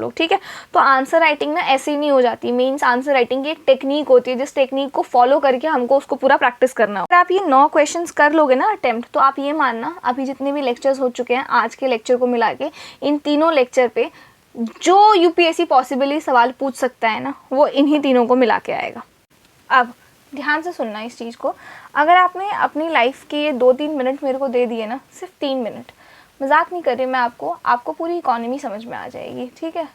लोग, ठीक है। तो आंसर राइटिंग ना ऐसे ही नहीं हो जाती। मीन्स आंसर राइटिंग की एक टेक्निक होती है, जिस टेक्निक को फॉलो करके हमको उसको पूरा प्रैक्टिस करना हो। अगर आप ये 9 क्वेश्चंस कर लोगे ना अटेम्प्ट, तो आप ये मानना अभी जितने भी लेक्चर्स हो चुके हैं आज के लेक्चर को मिला के, इन तीनों लेक्चर पे जो यूपीएससी पॉसिबली सवाल पूछ सकता है ना, वो इन्हीं तीनों को मिला के आएगा। अब ध्यान से सुनना इस चीज़ को। अगर आपने अपनी लाइफ के ये 2-3 मिनट मेरे को दे दिए ना, सिर्फ 3 मिनट, मजाक नहीं कर रही मैं, आपको पूरी इकोनॉमी समझ में आ जाएगी, ठीक है।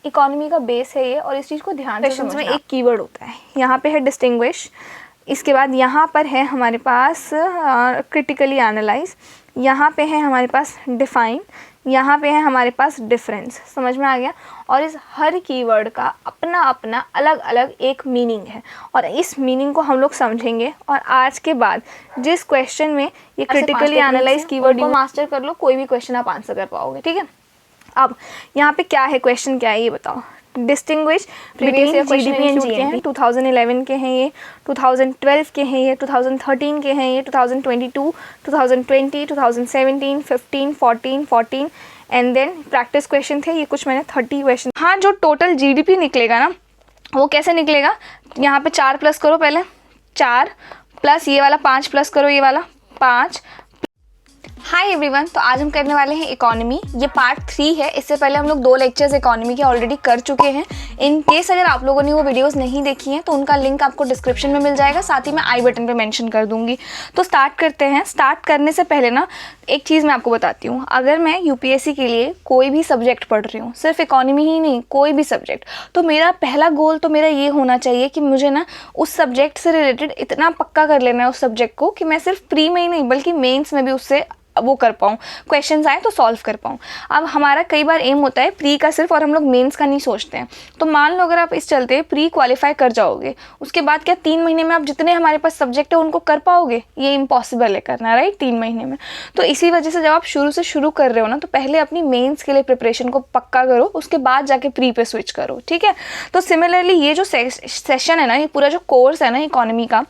इकोनॉमी का बेस है ये, और इस चीज़ को ध्यान से समझना। एक कीवर्ड होता है, यहाँ पे है डिस्टिंग्विश, इसके बाद यहाँ पर है हमारे पास क्रिटिकली एनालाइज, यहाँ पे है हमारे पास डिफाइन, यहाँ पे है हमारे पास डिफरेंस। समझ में आ गया। और इस हर कीवर्ड का अपना अपना अलग अलग एक मीनिंग है, और इस मीनिंग को हम लोग समझेंगे। और आज के बाद जिस क्वेश्चन में ये क्रिटिकली एनालाइज कीवर्ड को मास्टर कर लो, कोई भी क्वेश्चन आप आंसर कर पाओगे, ठीक है। अब यहाँ पे क्या है, क्वेश्चन क्या है ये बताओ। Distinguish between GDP and GNP 2011 के हैं ये, 2012 के हैं ये, 2013 के हैं ये, 2022, 2020, 2017, 15, 14 एंड देन प्रैक्टिस क्वेश्चन थे ये कुछ, मैंने 30 क्वेश्चन। हाँ, जो टोटल जीडीपी निकलेगा ना, वो कैसे निकलेगा, यहाँ पे 4 प्लस करो, पहले 4 प्लस ये वाला 5 प्लस करो, ये वाला 5। हाय एवरीवन, तो आज हम करने वाले हैं इकोनॉमी। ये पार्ट 3 है। इससे पहले हम लोग 2 लेक्चर्स इकोनॉमी के ऑलरेडी कर चुके हैं। इन केस अगर आप लोगों ने वो वीडियोस नहीं देखी हैं तो उनका लिंक आपको डिस्क्रिप्शन में मिल जाएगा, साथ ही मैं आई बटन पे मेंशन कर दूंगी। तो स्टार्ट करते हैं। स्टार्ट करने से पहले ना एक चीज़ मैं आपको बताती हूँ। अगर मैं यूपीएससी के लिए कोई भी सब्जेक्ट पढ़ रही हूँ, सिर्फ इकोनॉमी ही नहीं, कोई भी सब्जेक्ट, तो मेरा पहला गोल तो मेरा ये होना चाहिए कि मुझे ना उस सब्जेक्ट से रिलेटेड इतना पक्का कर लेना है उस सब्जेक्ट को कि मैं सिर्फ प्री में ही नहीं बल्कि मेंस में भी उससे वो कर पाऊँ, क्वेश्चंस आए तो सॉल्व कर पाऊँ। अब हमारा कई बार एम होता है प्री का सिर्फ, और हम लोग मेंस का नहीं सोचते हैं। तो मान लो अगर आप इस चलते प्री क्वालिफाई कर जाओगे, उसके बाद क्या 3 महीने में आप जितने हमारे पास सब्जेक्ट है उनको कर पाओगे? ये इम्पॉसिबल है करना, राइट, 3 महीने में। तो इसी वजह से जब आप शुरू कर रहे हो ना, तो पहले अपनी मेन्स के लिए प्रिपरेशन को पक्का करो, उसके बाद जाके प्री पे स्विच करो, ठीक है। तो सिमिलरली ये जो सेशन है ना, ये पूरा जो कोर्स है ना इकोनॉमी का,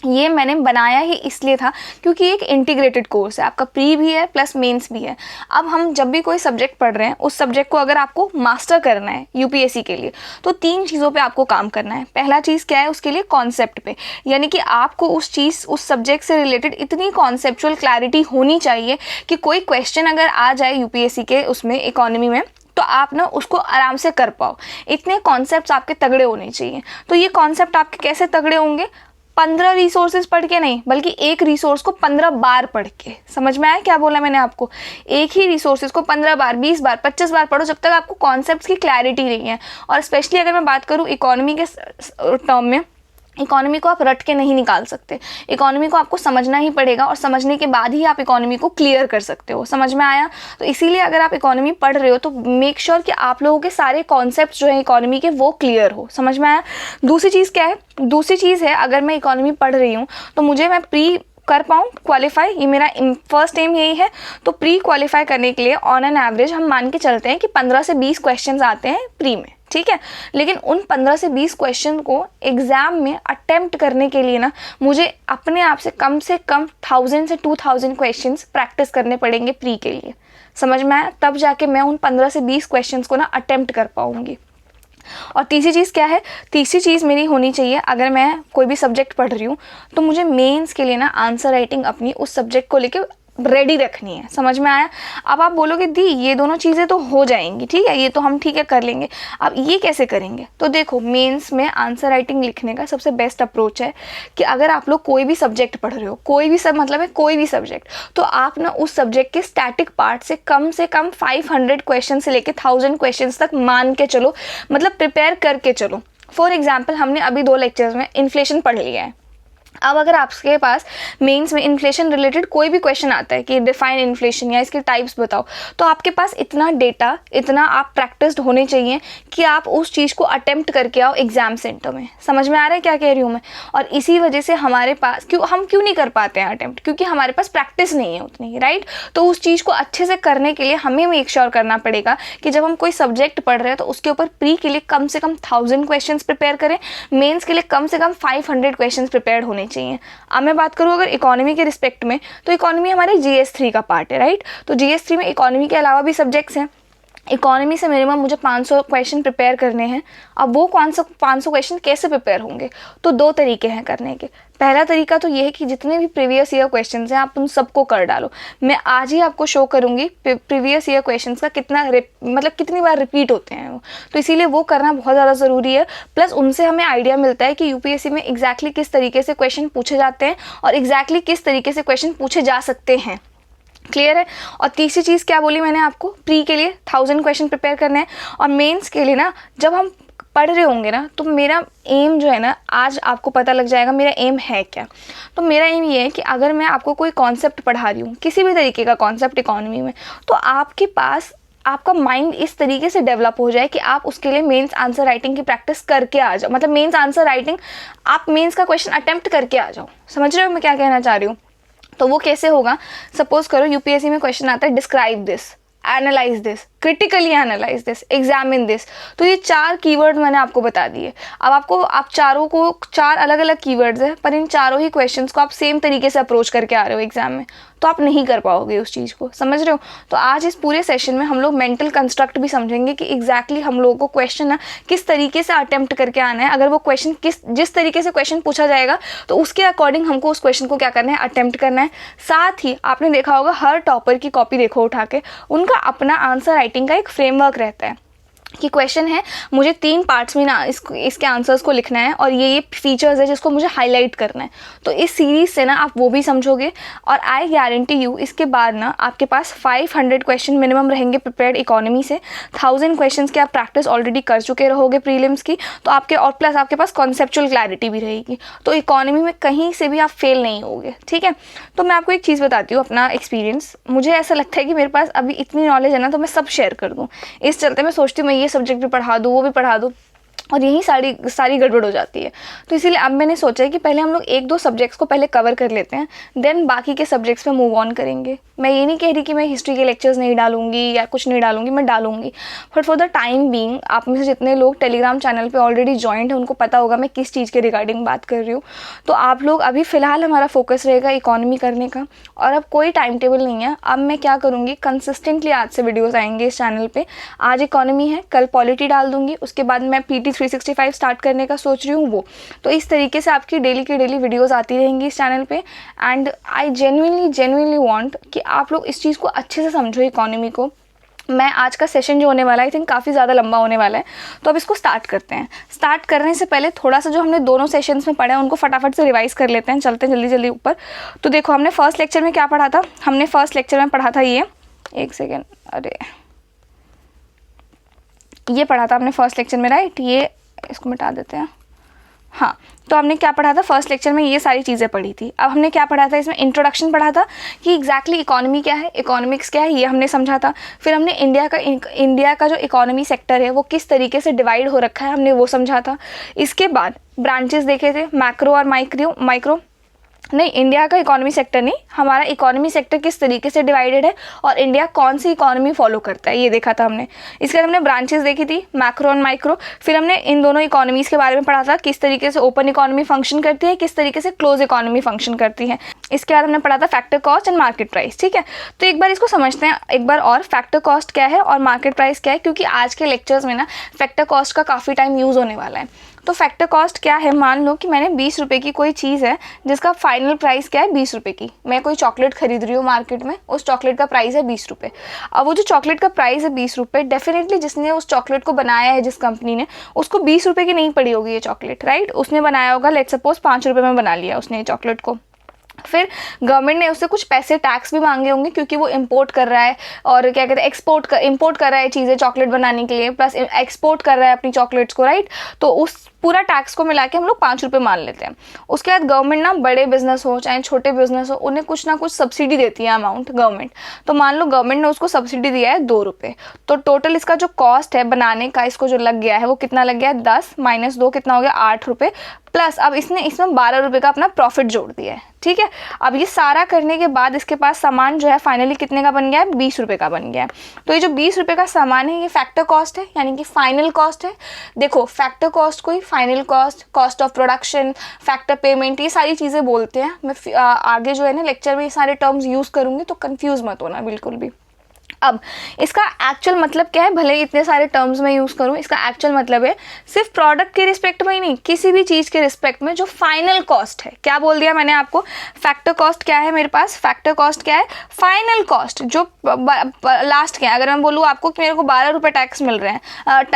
ये मैंने बनाया ही इसलिए था क्योंकि एक इंटीग्रेटेड कोर्स है, आपका प्री भी है प्लस मेंस भी है। अब हम जब भी कोई सब्जेक्ट पढ़ रहे हैं, उस सब्जेक्ट को अगर आपको मास्टर करना है यूपीएससी के लिए, तो 3 चीज़ों पे आपको काम करना है। पहला चीज़ क्या है उसके लिए, कॉन्सेप्ट पे, यानी कि आपको उस सब्जेक्ट से रिलेटेड इतनी कॉन्सेप्चुअल क्लैरिटी होनी चाहिए कि कोई क्वेश्चन अगर आ जाए यूपीएससी के उसमें इकोनॉमी में, तो आप ना उसको आराम से कर पाओ। इतने कॉन्सेप्ट्स आपके तगड़े होने चाहिए। तो ये कॉन्सेप्ट आपके कैसे तगड़े होंगे? 15 रिसोर्सेज पढ़ के नहीं, बल्कि एक रिसोर्स को 15 बार पढ़ के। समझ में आया क्या बोला मैंने आपको? एक ही रिसोर्सेज को 15 बार, 20 बार, 25 बार पढ़ो, जब तक आपको कॉन्सेप्ट्स की क्लैरिटी नहीं है। और स्पेशली अगर मैं बात करूँ इकोनॉमी के टर्म में, इकोनॉमी को आप रट के नहीं निकाल सकते। इकोनॉमी को आपको समझना ही पड़ेगा, और समझने के बाद ही आप इकोनॉमी को क्लियर कर सकते हो। समझ में आया? तो इसीलिए अगर आप इकोनॉमी पढ़ रहे हो तो मेक श्योर कि आप लोगों के सारे कॉन्सेप्ट्स जो है इकोनॉमी के वो क्लियर हो। समझ में आया? दूसरी चीज़ क्या है? दूसरी चीज़ है, अगर मैं इकोनॉमी पढ़ रही हूँ तो मैं प्री कर पाऊँ क्वालिफाई, ये मेरा फर्स्ट एम यही है। तो प्री क्वालिफाई करने के लिए ऑन एन एवरेज हम मान के चलते हैं कि 15 से 20 क्वेश्चन आते हैं प्री में, ठीक है। लेकिन उन 15 से 20 क्वेश्चन को एग्जाम में अटेम्प्ट करने के लिए ना, मुझे अपने आप से कम 1000 से 2000 क्वेश्चंस प्रैक्टिस करने पड़ेंगे प्री के लिए। समझ में आया? तब जाके मैं उन 15 से 20 क्वेश्चंस को ना अटेम्प्ट कर पाऊंगी। और तीसरी चीज़ क्या है? तीसरी चीज़ मेरी होनी चाहिए, अगर मैं कोई भी सब्जेक्ट पढ़ रही हूँ तो मुझे मेंस के लिए ना आंसर राइटिंग अपनी उस सब्जेक्ट को लेके रेडी रखनी है। समझ में आया? अब आप बोलोगे दी ये दोनों चीज़ें तो हो जाएंगी, ठीक है, ये तो हम ठीक है कर लेंगे। अब ये कैसे करेंगे? तो देखो, मेंस में आंसर राइटिंग लिखने का सबसे बेस्ट अप्रोच है कि अगर आप लोग कोई भी सब्जेक्ट पढ़ रहे हो, कोई भी मतलब है कोई भी सब्जेक्ट, तो आप ना उस सब्जेक्ट के स्टैटिक पार्ट से कम 500 क्वेश्चन से लेके 1000 क्वेश्चन तक मान के चलो, मतलब प्रिपेयर करके चलो। फॉर एग्जाम्पल, हमने अभी 2 लेक्चर्स में इन्फ्लेशन पढ़ लिया है। अब अगर आपके पास मेंस में इन्फ्लेशन रिलेटेड कोई भी क्वेश्चन आता है कि डिफाइन इन्फ्लेशन या इसके टाइप्स बताओ, तो आपके पास इतना डेटा, इतना आप प्रैक्टिस्ड होने चाहिए कि आप उस चीज़ को अटेम्प्ट करके आओ एग्जाम सेंटर में। समझ में आ रहा है क्या कह रही हूँ मैं? और इसी वजह से हमारे पास हम क्यों नहीं कर पाते हैं अटेम्प्ट? क्योंकि हमारे पास प्रैक्टिस नहीं है उतनी, राइट। तो उस चीज़ को अच्छे से करने के लिए हमें मेक श्योर करना पड़ेगा कि जब हम कोई सब्जेक्ट पढ़ रहे हैं तो उसके ऊपर प्री के लिए कम से कम 1000 क्वेश्चन प्रिपेयर करें, मेन्स के लिए कम से कम 500 क्वेश्चन प्रिपेयर होने चाहिए। अब मैं बात करूँ अगर इकोनॉमी के रिस्पेक्ट में, तो इकोनॉमी हमारे GS3 का पार्ट है, राइट। तो GS3 में इकोनॉमी के अलावा भी सब्जेक्ट्स हैं। इकोनॉमी से मिनिमम मुझे 500 क्वेश्चन प्रिपेयर करने हैं। अब वो 500 क्वेश्चन कैसे प्रिपेयर होंगे, तो 2 तरीके हैं करने के। पहला तरीका तो ये है कि जितने भी प्रीवियस ईयर क्वेश्चंस हैं आप उन सबको कर डालो। मैं आज ही आपको शो करूँगी प्रीवियस ईयर क्वेश्चंस का कितनी बार रिपीट होते हैं वो, तो इसीलिए वो करना बहुत ज़्यादा ज़रूरी है। प्लस उनसे हमें आइडिया मिलता है कि यूपीएससी में एग्जैक्टली किस तरीके से क्वेश्चन पूछे जाते हैं और एग्जैक्टली किस तरीके से क्वेश्चन पूछे जा सकते हैं। क्लियर है। और तीसरी चीज़ क्या बोली मैंने आपको, प्री के लिए 1000 क्वेश्चन प्रिपेयर करने हैं और मेंस के लिए ना जब हम पढ़ रहे होंगे ना, तो मेरा एम जो है ना, आज आपको पता लग जाएगा मेरा एम है क्या। तो मेरा एम ये है कि अगर मैं आपको कोई कॉन्सेप्ट पढ़ा रही हूँ, किसी भी तरीके का कॉन्सेप्ट इकोनॉमी में, तो आपके पास आपका माइंड इस तरीके से डेवलप हो जाए कि आप उसके लिए मेंस आंसर राइटिंग की प्रैक्टिस करके आ जाओ। मतलब मेंस आंसर राइटिंग, आप मेंस का क्वेश्चन अटेम्प्ट करके आ जाओ। समझ रहे हो मैं क्या कहना चाह रही हूँ। तो वो कैसे होगा, सपोज करो यूपीएससी में क्वेश्चन आता है describe this, analyse this, critically analyse this, examine this. तो ये 4 कीवर्ड मैंने आपको बता दिए। अब आप चारों को 4 अलग अलग कीवर्ड्स है, पर इन चारों ही क्वेश्चंस को आप सेम तरीके से अप्रोच करके आ रहे हो एग्जाम में, तो आप नहीं कर पाओगे उस चीज़ को। समझ रहे हो। तो आज इस पूरे सेशन में हम लोग मेंटल कंस्ट्रक्ट भी समझेंगे कि एग्जैक्टली हम लोगों को क्वेश्चन ना किस तरीके से अटेम्प्ट करके आना है। अगर वो क्वेश्चन जिस तरीके से क्वेश्चन पूछा जाएगा तो उसके अकॉर्डिंग हमको उस क्वेश्चन को क्या करना है, अटेम्प्ट करना है। साथ ही आपने देखा होगा हर टॉपर की कॉपी देखो उठा के, उनका अपना आंसर राइटिंग का एक फ्रेमवर्क रहता है कि क्वेश्चन है, मुझे 3 पार्ट्स में ना इसके आंसर्स को लिखना है और ये फीचर्स है जिसको मुझे हाईलाइट करना है। तो इस सीरीज़ से ना आप वो भी समझोगे और आई गारंटी यू इसके बाद ना आपके पास 500 क्वेश्चन मिनिमम रहेंगे प्रिपेयर्ड इकोनॉमी से। 1000 क्वेश्चंस की आप प्रैक्टिस ऑलरेडी कर चुके रहोगे प्रीलिम्स की, तो आपके और प्लस आपके पास कॉन्सेप्चुअल क्लैरिटी भी रहेगी। तो इकोनॉमी में कहीं से भी आप फेल नहीं होगे। ठीक है। तो मैं आपको एक चीज़ बताती हूँ, अपना एक्सपीरियंस। मुझे ऐसा लगता है कि मेरे पास अभी इतनी नॉलेज है ना, तो मैं सब शेयर कर दूँ। इस चलते मैं सोचती हूँ मैं ये सब्जेक्ट भी पढ़ा दूँ, वो भी पढ़ा दूँ, और यही सारी गड़बड़ हो जाती है। तो इसीलिए अब मैंने सोचा है कि पहले हम लोग 1-2 सब्जेक्ट्स को पहले कवर कर लेते हैं, देन बाकी के सब्जेक्ट्स पे मूव ऑन करेंगे। मैं ये नहीं कह रही कि मैं हिस्ट्री के लेक्चर्स नहीं डालूंगी या कुछ नहीं डालूंगी, मैं डालूंगी, but for the time being आप में से जितने लोग टेलीग्राम चैनल पे ऑलरेडी ज्वाइंट हैं उनको पता होगा मैं किस चीज़ के रिगार्डिंग बात कर रही हूँ। तो आप लोग अभी फ़िलहाल हमारा फोकस रहेगा इकोनॉमी करने का, और अब कोई टाइम टेबल नहीं है। अब मैं क्या करूँगी, कंसिस्टेंटली आज से वीडियोज़ आएंगे इस चैनल पर। आज इकोनॉमी है, कल पॉलिटी डाल दूँगी, उसके बाद मैं PT 365 स्टार्ट करने का सोच रही हूँ वो। तो इस तरीके से आपकी डेली की डेली वीडियोस आती रहेंगी इस चैनल पे। एंड आई जेन्युइनली वांट कि आप लोग इस चीज़ को अच्छे से समझो इकोनॉमी को। मैं आज का सेशन जो होने वाला है आई थिंक काफ़ी ज़्यादा लंबा होने वाला है, तो अब इसको स्टार्ट करते हैं। स्टार्ट करने से पहले थोड़ा सा जो हमने दोनों सेशंस में पढ़ा है उनको फटाफट से रिवाइज कर लेते हैं। चलते हैं जल्दी जल्दी ऊपर। तो देखो हमने फर्स्ट लेक्चर में क्या पढ़ा था, हमने फर्स्ट लेक्चर में पढ़ा था एक सेकेंड, अरे ये पढ़ा था हमने फर्स्ट लेक्चर में, राइट। ये इसको मिटा देते हैं। हाँ, तो हमने क्या पढ़ा था फर्स्ट लेक्चर में, ये सारी चीज़ें पढ़ी थी। अब हमने क्या पढ़ा था, इसमें इंट्रोडक्शन पढ़ा था कि एग्जैक्टली इकोनॉमी क्या है, इकोनॉमिक्स क्या है, ये हमने समझा था। फिर हमने इंडिया का जो इकोनॉमी सेक्टर है वो किस तरीके से डिवाइड हो रखा है, हमने वो समझा था। इसके बाद ब्रांचेस देखे थे, मैक्रो और माइक्रो नहीं, इंडिया का इकोनॉमी सेक्टर नहीं, हमारा इकोनॉमी सेक्टर किस तरीके से डिवाइडेड है और इंडिया कौन सी इकोनॉमी फॉलो करता है, ये देखा था हमने। इसके बाद हमने ब्रांचेस देखी थी, मैक्रो और माइक्रो। फिर हमने इन दोनों इकोनॉमीज के बारे में पढ़ा था, किस तरीके से ओपन इकोनॉमी फंक्शन करती है, किस तरीके से क्लोज इकोनॉमी फंक्शन करती है। इसके बाद हमने पढ़ा था factor cost and market price. ठीक है, तो एक बार इसको समझते हैं एक बार और, फैक्टर कॉस्ट क्या है और मार्केट प्राइस क्या है, क्योंकि आज के लेक्चर्स में ना फैक्टर कॉस्ट का काफ़ी टाइम यूज़ होने वाला है। तो फैक्टर कॉस्ट क्या है, मान लो कि मैंने 20 रुपये की कोई चीज़ है जिसका फाइनल प्राइस क्या है 20 रुपये की। मैं कोई चॉकलेट खरीद रही हूँ मार्केट में, उस चॉकलेट का प्राइस है 20 रुपये। अब वो जो चॉकलेट का प्राइस है 20 रुपये, डेफिनेटली जिसने उस चॉकलेट को बनाया है, जिस कंपनी ने, उसको 20 रुपये की नहीं पड़ी होगी ये चॉकलेट, राइट। उसने बनाया होगा, लेट्स सपोज 5 रुपये में बना लिया उसने चॉकलेट को। फिर गवर्नमेंट ने उससे कुछ पैसे टैक्स भी मांगे होंगे क्योंकि वो इंपोर्ट कर रहा है, और क्या कहते हैं इंपोर्ट कर रहा है चीज़ें चॉकलेट बनाने के लिए, प्लस एक्सपोर्ट कर रहा है अपनी चॉकलेट्स को, राइट। तो उस पूरा टैक्स को मिला के हम लोग 5 रुपये मान लेते हैं। उसके बाद गवर्नमेंट ना, बड़े बिजनेस हो चाहे छोटे बिजनेस हो, उन्हें कुछ ना कुछ सब्सिडी देती है अमाउंट गवर्नमेंट। तो मान लो गवर्नमेंट ने उसको सब्सिडी दिया है 2 रुपये, तो टोटल इसका जो कॉस्ट है बनाने का, इसको जो लग गया है वो कितना लग गया है, 10 - 2 कितना हो गया, 8 रुपये। प्लस अब इसने इसमें 12 रुपये का अपना प्रॉफिट जोड़ दिया है। ठीक है, अब ये सारा करने के बाद इसके पास सामान जो है फाइनली कितने का बन गया है, 20 रुपये का बन गया है। तो ये जो 20 रुपये का सामान है ये फैक्टर कॉस्ट है, यानी कि फाइनल कॉस्ट है। देखो फैक्टर कॉस्ट को ही final cost, cost of production, factor payment, ये सारी चीज़ें बोलते हैं। मैं आगे जो है ना लेक्चर में ये सारे टर्म्स यूज़ करूँगी, तो कन्फ्यूज़ मत होना बिल्कुल भी। अब इसका एक्चुअल मतलब क्या है, भले इतने सारे टर्म्स में यूज़ करूँ, इसका एक्चुअल मतलब है सिर्फ प्रोडक्ट के रिस्पेक्ट में ही नहीं, किसी भी चीज़ के रिस्पेक्ट में जो फाइनल कॉस्ट है। क्या बोल दिया मैंने आपको, फैक्टर कॉस्ट क्या है मेरे पास, फैक्टर कॉस्ट क्या है, फाइनल कॉस्ट जो लास्ट क्या है। अगर मैं बोलूँ आपको कि मेरे को 12 रुपये टैक्स मिल रहे हैं,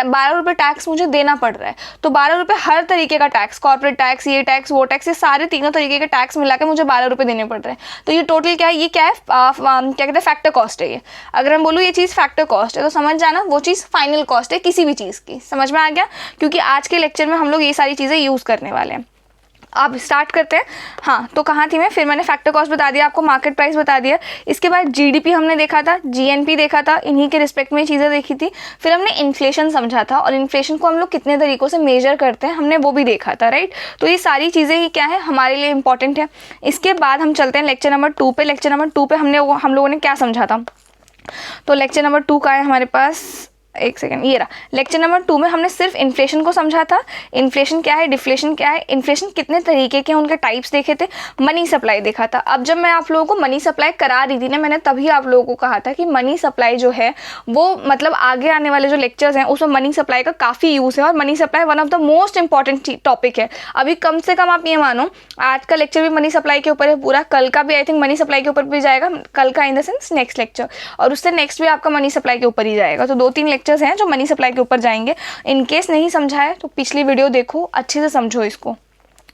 12 रुपये टैक्स मुझे देना पड़ रहा है, तो 12 रुपये हर तरीके का टैक्स, कॉर्पोरेट टैक्स, ये टैक्स वो टैक्स, ये सारे तीनों तरीके के टैक्स मिला के मुझे 12 रुपये देने पड़ रहे हैं। तो ये टोटल क्या है, ये क्या है, क्या कहते हैं, फैक्टर कॉस्ट है ये। अगर मैं बोलूँ ये चीज़ फैक्टर कॉस्ट है तो समझ जाना वो चीज़ फाइनल कॉस्ट है किसी भी चीज़ की। समझ में आ गया, क्योंकि आज के लेक्चर में हम लोग ये सारी चीज़ें यूज़ करने वाले हैं। आप स्टार्ट करते हैं। हाँ, तो कहाँ थी मैं, फिर मैंने फैक्टर कॉस्ट बता दिया आपको, मार्केट प्राइस बता दिया, इसके बाद जीडीपी हमने देखा था, जीएनपी देखा था, इन्हीं के रिस्पेक्ट में चीज़ें देखी थी। फिर हमने इन्फ्लेशन समझा था, और इन्फ्लेशन को हम लोग कितने तरीक़ों से मेजर करते हैं हमने वो भी देखा था, राइट। तो ये सारी चीज़ें ही क्या है, हमारे लिए इंपॉर्टेंट है। इसके बाद हम चलते हैं लेक्चर नंबर 2 पे। लेक्चर नंबर 2 पे हम लोगों ने क्या समझा था, तो लेक्चर नंबर 2 का है हमारे पास, एक सेकेंड, ये रहा। लेक्चर नंबर 2 में हमने सिर्फ इन्फ्लेशन को समझा था, इन्फ्लेशन क्या है, डिफ्लेशन क्या है, इन्फ्लेशन कितने तरीके के, उनके टाइप्स देखे थे, मनी सप्लाई देखा था। अब जब मैं आप लोगों को मनी सप्लाई करा रही थी ना, मैंने तभी आप लोगों को कहा था कि मनी सप्लाई जो है वो मतलब आगे आने वाले जो लेक्चर्स हैं उसमें मनी सप्लाई का काफ़ी यूज़ है, और money supply one of the most important topic है। अभी कम से कम आप ये मानो आज का लेक्चर भी मनी सप्लाई के ऊपर है पूरा, कल का भी आई थिंक मनी सप्लाई के ऊपर भी जाएगा, कल का इन द सेंस नेक्स्ट लेक्चर, और उससे नेक्स्ट भी आपका मनी सप्लाई के ऊपर ही जाएगा। तो 2-3 लेक्चर्स हैं जो मनी सप्लाई के ऊपर जाएंगे। इन केस नहीं समझा है तो पिछली वीडियो देखो, अच्छे से समझो इसको।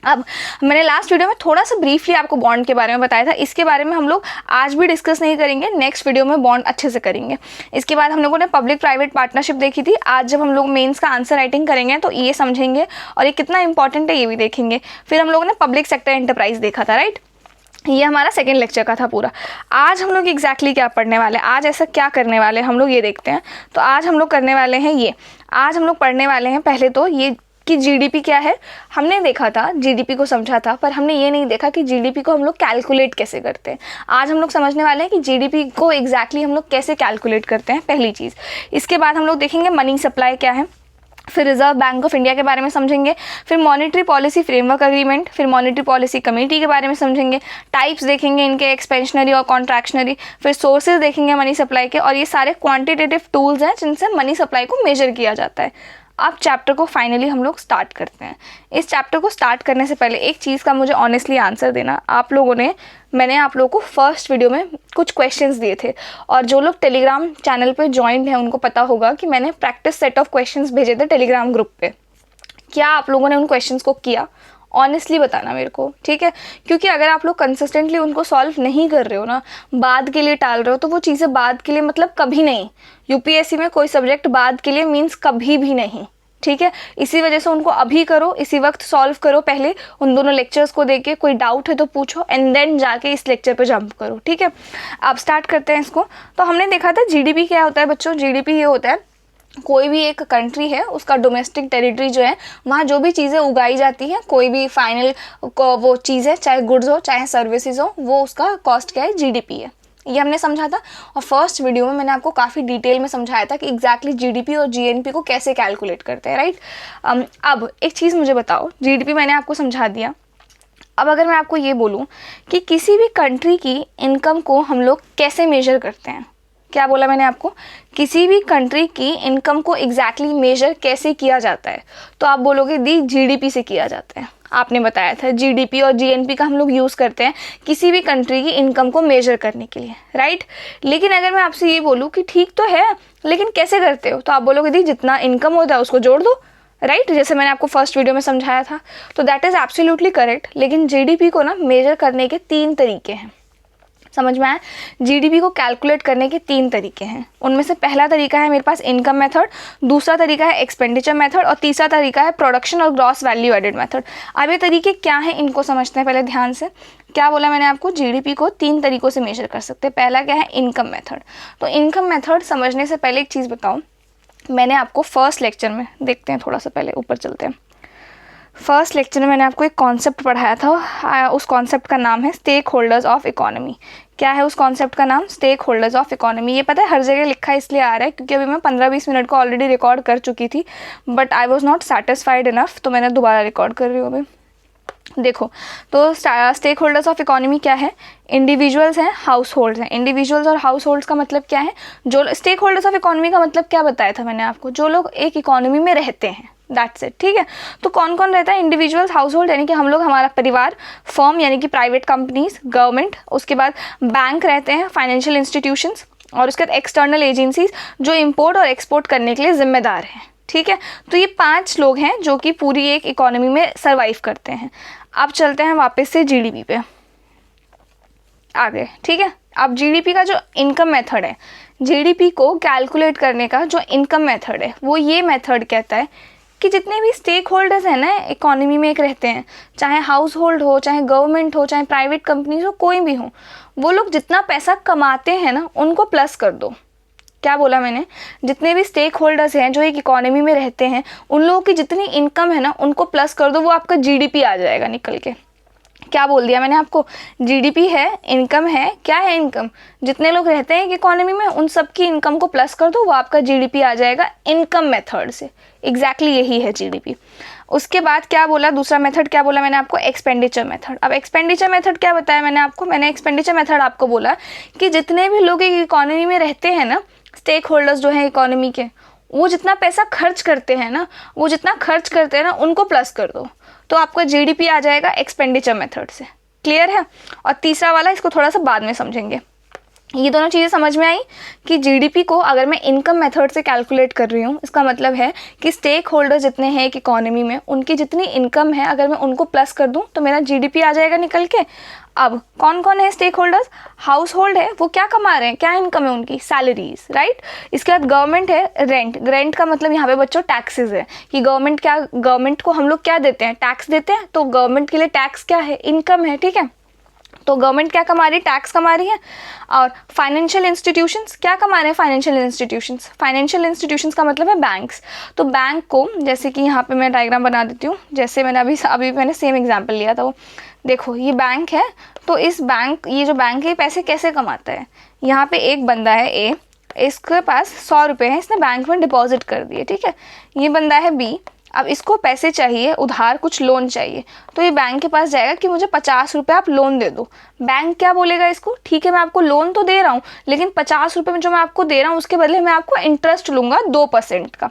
अब मैंने लास्ट वीडियो में थोड़ा सा ब्रीफली आपको बॉन्ड के बारे में बताया था, इसके बारे में हम लोग आज भी डिस्कस नहीं करेंगे, नेक्स्ट वीडियो में बॉन्ड अच्छे से करेंगे। इसके बाद हम लोगों ने पब्लिक प्राइवेट पार्टनरशिप देखी थी, आज जब हम लोग मेंस का आंसर राइटिंग करेंगे तो ये समझेंगे और ये कितना इंपॉर्टेंट है ये भी देखेंगे। फिर हम लोगों ने पब्लिक सेक्टर एंटरप्राइज देखा था, राइट। ये हमारा सेकेंड लेक्चर का था पूरा। आज हम लोग एग्जैक्टली क्या पढ़ने वाले हैं, आज ऐसा क्या करने वाले हैं हम लोग, ये देखते हैं। तो आज हम लोग करने वाले हैं ये, आज हम लोग पढ़ने वाले हैं पहले तो ये कि जीडीपी क्या है। हमने देखा था, जीडीपी को समझा था, पर हमने ये नहीं देखा कि जीडीपी को हम लोग कैलकुलेट कैसे करते हैं। आज हम लोग समझने वाले हैं कि जीडीपी को एग्जैक्टली हम लोग कैसे कैलकुलेट करते हैं, पहली चीज़। इसके बाद हम लोग देखेंगे मनी सप्लाई क्या है, फिर रिजर्व बैंक ऑफ इंडिया के बारे में समझेंगे, फिर मॉनेटरी पॉलिसी फ्रेमवर्क एग्रीमेंट, फिर मॉनेटरी पॉलिसी कमेटी के बारे में समझेंगे, टाइप्स देखेंगे इनके, एक्सपेंशनरी और कॉन्ट्रैक्शनरी, फिर सोर्सेज देखेंगे मनी सप्लाई के, और ये सारे क्वांटिटेटिव टूल्स हैं जिनसे मनी सप्लाई को मेजर किया जाता है। अब चैप्टर को फाइनली हम लोग स्टार्ट करते हैं। इस चैप्टर को स्टार्ट करने से पहले एक चीज़ का मुझे ऑनेस्टली आंसर देना, आप लोगों ने, मैंने आप लोगों को फर्स्ट वीडियो में कुछ क्वेश्चंस दिए थे, और जो लोग टेलीग्राम चैनल पे ज्वाइंट हैं उनको पता होगा कि मैंने प्रैक्टिस सेट ऑफ क्वेश्चंस भेजे थे टेलीग्राम ग्रुप पे। क्या आप लोगों ने उन क्वेश्चंस को किया, ऑनेस्टली बताना मेरे को, ठीक है। क्योंकि अगर आप लोग कंसिस्टेंटली उनको सॉल्व नहीं कर रहे हो ना, बाद के लिए टाल रहे हो, तो वो चीज़ें बाद के लिए मतलब कभी नहीं। यूपीएससी में कोई सब्जेक्ट बाद के लिए मीन्स कभी भी नहीं, ठीक है। इसी वजह से उनको अभी करो, इसी वक्त सॉल्व करो, पहले उन दोनों लेक्चर्स को देके कोई डाउट है तो पूछो, एंड देन जाके इस लेक्चर पे जंप करो, ठीक है। अब स्टार्ट करते हैं इसको। तो हमने देखा था जीडीपी क्या होता है बच्चों, जीडीपी ये होता है कोई भी एक कंट्री है उसका डोमेस्टिक टेरिटरी जो है, वहाँ जो भी चीज़ें उगाई जाती हैं, कोई भी फाइनल वो चीज़ है, चाहे गुड्स हो चाहे सर्विसेज हो, वो उसका कॉस्ट क्या है, जीडीपी है। ये हमने समझा था, और फर्स्ट वीडियो में मैंने आपको काफ़ी डिटेल में समझाया था कि एग्जैक्टली जीडीपी और जीएनपी को कैसे कैलकुलेट करते हैं, राइट। अब एक चीज़ मुझे बताओ, जीडीपी मैंने आपको समझा दिया, अब अगर मैं आपको ये बोलूँ कि किसी भी कंट्री की इनकम को हम लोग कैसे मेजर करते हैं, क्या बोला मैंने आपको, किसी भी कंट्री की इनकम को एग्जैक्टली मेजर कैसे किया जाता है, तो आप बोलोगे दी जीडीपी से किया जाता है। आपने बताया था जीडीपी और जीएनपी का हम लोग यूज़ करते हैं किसी भी कंट्री की इनकम को मेजर करने के लिए, राइट। लेकिन अगर मैं आपसे ये बोलूँ कि ठीक तो है लेकिन कैसे करते हो, तो आप बोलोगे दी जितना इनकम होता है उसको जोड़ दो, राइट, जैसे मैंने आपको फर्स्ट वीडियो में समझाया था। तो दैट इज़ एब्सोल्युटली करेक्ट। लेकिन जीडीपी को ना मेजर करने के 3 तरीके हैं, समझ में आया। जीडीपी को कैलकुलेट करने के 3 तरीके हैं। उनमें से पहला तरीका है मेरे पास इनकम मेथड, दूसरा तरीका है एक्सपेंडिचर मेथड, और तीसरा तरीका है प्रोडक्शन और ग्रॉस वैल्यू एडेड मेथड। अब ये तरीके क्या हैं इनको समझते हैं पहले ध्यान से। क्या बोला मैंने आपको, जीडीपी को 3 तरीकों से मेजर कर सकते हैं। पहला क्या है, इनकम मेथड। तो इनकम मेथड समझने से पहले एक चीज़ बताओ, मैंने आपको फर्स्ट लेक्चर में, देखते हैं थोड़ा सा पहले ऊपर चलते हैं, फर्स्ट लेक्चर में मैंने आपको एक कॉन्सेप्ट पढ़ाया था, उस कॉन्सेप्ट का नाम है स्टेक होल्डर्स ऑफ इकोनॉमी। क्या है उस कॉन्सेप्ट का नाम, स्टेक होल्डर्स ऑफ इकोनॉमी। ये पता है हर जगह लिखा इसलिए आ रहा है क्योंकि अभी मैं 15-20 मिनट को ऑलरेडी रिकॉर्ड कर चुकी थी, but I was not satisfied enough, तो मैंने दोबारा रिकॉर्ड कर रही हूँ अभी। देखो, तो स्टेक होल्डर्स ऑफ इकोनॉमी क्या है? इंडिविजुअल्स हैं, हाउस होल्ड्स हैं। इंडिविजुअल्स और हाउस होल्ड्स का मतलब क्या है? जो स्टेक होल्डर्स ऑफ इकोनॉमी का मतलब क्या बताया था मैंने आपको? जो लोग एक इकोनॉमी में रहते हैं, दैट्स इट, ठीक है। तो कौन कौन रहता है? इंडिविजुअल्स, हाउस होल्ड यानी कि हम लोग, हमारा परिवार, फर्म यानी कि प्राइवेट कंपनीज, गवर्नमेंट, उसके बाद बैंक रहते हैं, फाइनेंशियल इंस्टीट्यूशंस, और उसके बाद एक्सटर्नल एजेंसीज जो इम्पोर्ट और एक्सपोर्ट करने के लिए जिम्मेदार हैं, ठीक है। तो ये 5 लोग हैं जो कि पूरी एक इकोनॉमी में सर्वाइव करते हैं। अब चलते हैं वापस से जीडीपी पे आगे, ठीक है। अब जीडीपी का जो इनकम मेथड है, जीडीपी को कैलकुलेट करने का जो इनकम मेथड है, वो ये मेथड कहता है कि जितने भी स्टेक होल्डर्स हैं ना इकोनॉमी में एक रहते हैं, चाहे हाउस होल्ड हो, चाहे गवर्नमेंट हो, चाहे प्राइवेट कंपनीज हो, कोई भी हो, वो लोग जितना पैसा कमाते हैं ना उनको प्लस कर दो। क्या बोला मैंने? जितने भी स्टेक होल्डर्स हैं जो एक इकोनॉमी में रहते हैं, उन लोगों की जितनी इनकम है ना उनको प्लस कर दो, वो आपका जीडीपी आ जाएगा निकल के। क्या बोल दिया मैंने आपको? जीडीपी है, इनकम है। क्या है इनकम? जितने लोग रहते हैं एक इकोनॉमी में उन सब की इनकम को प्लस कर दो, वो आपका जीडीपी आ जाएगा इनकम मेथड से। एग्जैक्टली यही है जीडीपी। उसके बाद क्या बोला? दूसरा मेथड क्या बोला मैंने आपको? Expenditure method. अब एक्सपेंडिचर मेथड क्या बताया मैंने आपको? मैंने एक्सपेंडिचर मेथड आपको बोला कि जितने भी लोग एक इकोनॉमी में रहते हैं ना, स्टेक होल्डर्स जो हैं इकोनॉमी के, वो जितना पैसा खर्च करते हैं ना, वो जितना खर्च करते हैं ना उनको प्लस कर दो, तो आपका जीडीपी आ जाएगा एक्सपेंडिचर मेथड से। क्लियर है? और तीसरा वाला इसको थोड़ा सा बाद में समझेंगे। ये दोनों चीज़ें समझ में आई कि जीडीपी को अगर मैं इनकम मेथड से कैलकुलेट कर रही हूँ, इसका मतलब है कि स्टेक होल्डर जितने हैं एक इकोनॉमी में, उनकी जितनी इनकम है अगर मैं उनको प्लस कर दूँ तो मेरा जीडीपी आ जाएगा निकल के। अब कौन कौन है स्टेक होल्डर्स? हाउस होल्ड है, वो क्या कमा रहे हैं, क्या इनकम है उनकी? Salaries, right. इसके बाद गवर्नमेंट है, रेंट। रेंट का मतलब यहाँ पे बच्चों टैक्सेस है कि गवर्नमेंट को हम लोग क्या देते हैं? टैक्स देते हैं। तो गवर्नमेंट के लिए टैक्स क्या है? इनकम है, ठीक है। तो गवर्नमेंट क्या कमा रही है? टैक्स कमा रही है। और फाइनेंशियल इंस्टीट्यूशंस क्या कमा रहे हैं? फाइनेंशियल इंस्टीट्यूशंस का मतलब है बैंक्स। तो बैंक को, जैसे कि यहाँ पे मैं डायग्राम बना देती हूँ, जैसे मैंने अभी मैंने सेम एग्जांपल लिया था, वो देखो ये बैंक है। तो ये जो बैंक है ये पैसे कैसे कमाता है? यहाँ पे एक बंदा है ए, इसके पास 100 रुपये हैं, इसने बैंक में डिपॉजिट कर दिए, ठीक है। ये बंदा है बी, अब इसको पैसे चाहिए उधार, कुछ लोन चाहिए, तो ये बैंक के पास जाएगा कि मुझे 50 रुपये आप लोन दे दो। बैंक क्या बोलेगा इसको? ठीक है मैं आपको लोन तो दे रहा हूँ, लेकिन 50 रुपये में जो मैं आपको दे रहा हूँ उसके बदले मैं आपको इंटरेस्ट लूँगा 2% का।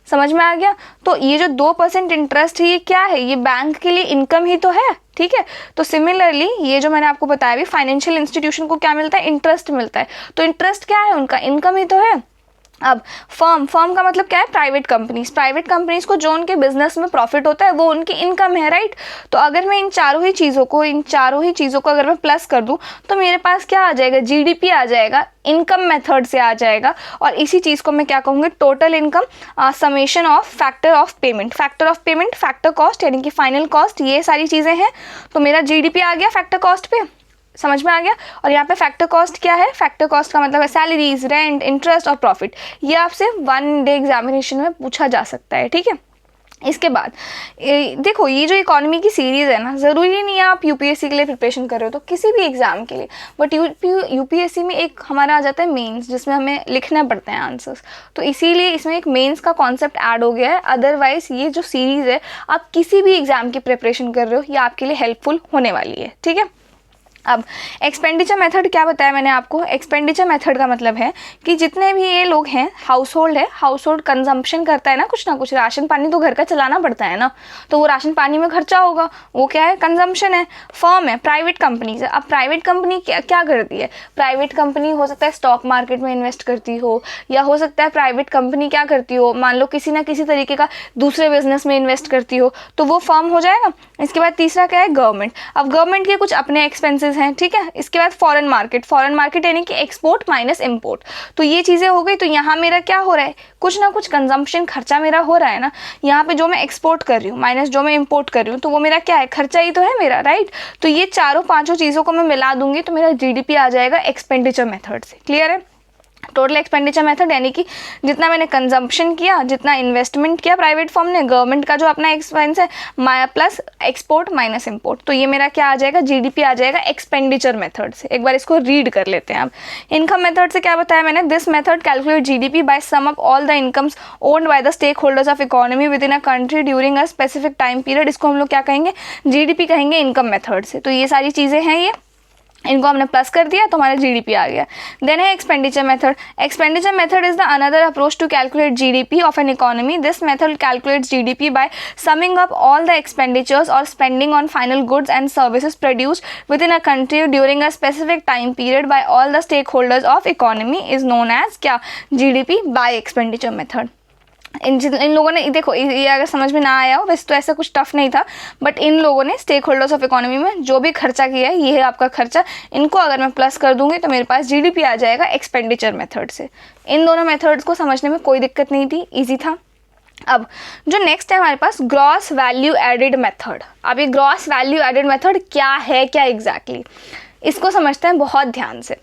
समझ में आ गया? तो ये जो 2% इंटरेस्ट है ये क्या है? ये बैंक के लिए इनकम ही तो है, ठीक है। तो सिमिलरली ये जो मैंने आपको बताया भी, फाइनेंशियल इंस्टीट्यूशन को क्या मिलता है? इंटरेस्ट मिलता है। तो इंटरेस्ट क्या है उनका? इनकम ही तो है। अब फर्म का मतलब क्या है? प्राइवेट कंपनीज को जो उनके बिजनेस में प्रॉफिट होता है वो उनकी इनकम है, राइट। तो अगर मैं इन चारों ही चीज़ों को अगर मैं प्लस कर दूं तो मेरे पास क्या आ जाएगा? जीडीपी आ जाएगा, इनकम मेथड से आ जाएगा। और इसी चीज़ को मैं क्या कहूँगी? Total income summation of factor of payment, factor cost यानी कि फाइनल कॉस्ट, ये सारी चीज़ें हैं। तो मेरा जीडीपी आ गया फैक्टर कॉस्ट पे। समझ में आ गया? और यहाँ पे फैक्टर कॉस्ट क्या है? फैक्टर कॉस्ट का मतलब है सैलरीज, रेंट, इंटरेस्ट और प्रॉफिट। ये आपसे 1 डे एग्जामिनेशन में पूछा जा सकता है, ठीक है। इसके बाद देखो ये जो इकोनॉमी की सीरीज़ है ना, ज़रूरी नहीं है आप यूपीएससी के लिए प्रिपरेशन कर रहे हो, तो किसी भी एग्ज़ाम के लिए, बट यूपीएससी में एक हमारा आ जाता है मेंस, जिसमें हमें लिखना पड़ते हैं आंसर्स, तो इसीलिए इसमें एक मेंस का कॉन्सेप्ट ऐड हो गया है। अदरवाइज ये जो सीरीज़ है, आप किसी भी एग्ज़ाम की प्रिपरेशन कर रहे हो, ये आपके लिए हेल्पफुल होने वाली है, ठीक है। अब एक्सपेंडिचर मेथड क्या बताया मैंने आपको? एक्सपेंडिचर मेथड का मतलब है कि जितने भी ये लोग हैं, हाउस होल्ड कंजम्पशन करता है ना कुछ, राशन पानी तो घर का चलाना पड़ता है ना, तो वो राशन पानी में खर्चा होगा, वो क्या है? कंजम्पशन है। फर्म है, प्राइवेट कंपनीज है। अब प्राइवेट कंपनी क्या करती है? प्राइवेट कंपनी हो सकता है स्टॉक मार्केट में इन्वेस्ट करती हो, या हो सकता है प्राइवेट कंपनी क्या करती हो, मान लो किसी ना किसी तरीके का दूसरे बिजनेस में इन्वेस्ट करती हो, तो वो फर्म हो जाएगा। इसके बाद तीसरा क्या है? गवर्नमेंट। अब गवर्नमेंट के कुछ अपने एक्सपेंसेस हैं, ठीक है। इसके बाद फॉरेन मार्केट यानी कि एक्सपोर्ट माइनस इंपोर्ट, तो ये चीज़ें हो गई। तो यहाँ मेरा क्या हो रहा है? कुछ ना कुछ कंजम्पशन, खर्चा मेरा हो रहा है ना। यहाँ पे जो मैं एक्सपोर्ट कर रही हूँ माइनस जो मैं इंपोर्ट कर रही हूँ, तो वो मेरा क्या है? खर्चा ही तो है मेरा, राइट। तो ये चारों 5 चीज़ों को मैं मिला दूंगी तो मेरा जीडीपी आ जाएगा एक्सपेंडिचर मेथड से। क्लियर है? टोटल एक्सपेंडिचर मेथड यानी कि जितना मैंने कंजम्पशन किया, जितना इन्वेस्टमेंट किया प्राइवेट फर्म ने, गवर्नमेंट का जो अपना एक्सपेंस है प्लस एक्सपोर्ट माइनस इंपोर्ट, तो ये मेरा क्या आ जाएगा, जीडीपी आ जाएगा एक्सपेंडिचर मेथड से। एक बार इसको रीड कर लेते हैं। अब इनकम मेथड से क्या बताया मैंने, this method calculate GDP by sum up all the incomes owned by the stake holders of economy within a country during a specific time period. इसको हम लोग क्या कहेंगे, जीडीपी कहेंगे इनकम मेथड से। तो ये सारी चीज़ें हैं, ये इनको हमने प्लस कर दिया तो हमारा जीडीपी आ गया। देन है expenditure method. Expenditure method is the another approach to calculate GDP of an economy. This method calculates GDP by summing up all the expenditures और spending on final goods and services produced within a country during a specific time period by all the stake holders of economy is known as क्या, GDP by expenditure method. इन लोगों ने देखो, ये अगर समझ में ना आया हो, वैसे तो ऐसा कुछ टफ नहीं था, बट इन लोगों ने स्टेक होल्डर्स ऑफ इकोनॉमी में जो भी खर्चा किया है, ये है आपका खर्चा, इनको अगर मैं प्लस कर दूंगी तो मेरे पास जीडीपी आ जाएगा एक्सपेंडिचर मेथड से। इन दोनों मेथड्स को समझने में कोई दिक्कत नहीं थी, ईजी था। अब जो नेक्स्ट है हमारे पास ग्रॉस वैल्यू एडेड मेथड। अब ये ग्रॉस वैल्यू एडेड मेथड क्या है, क्या एग्जैक्टली, इसको समझते हैं बहुत ध्यान से।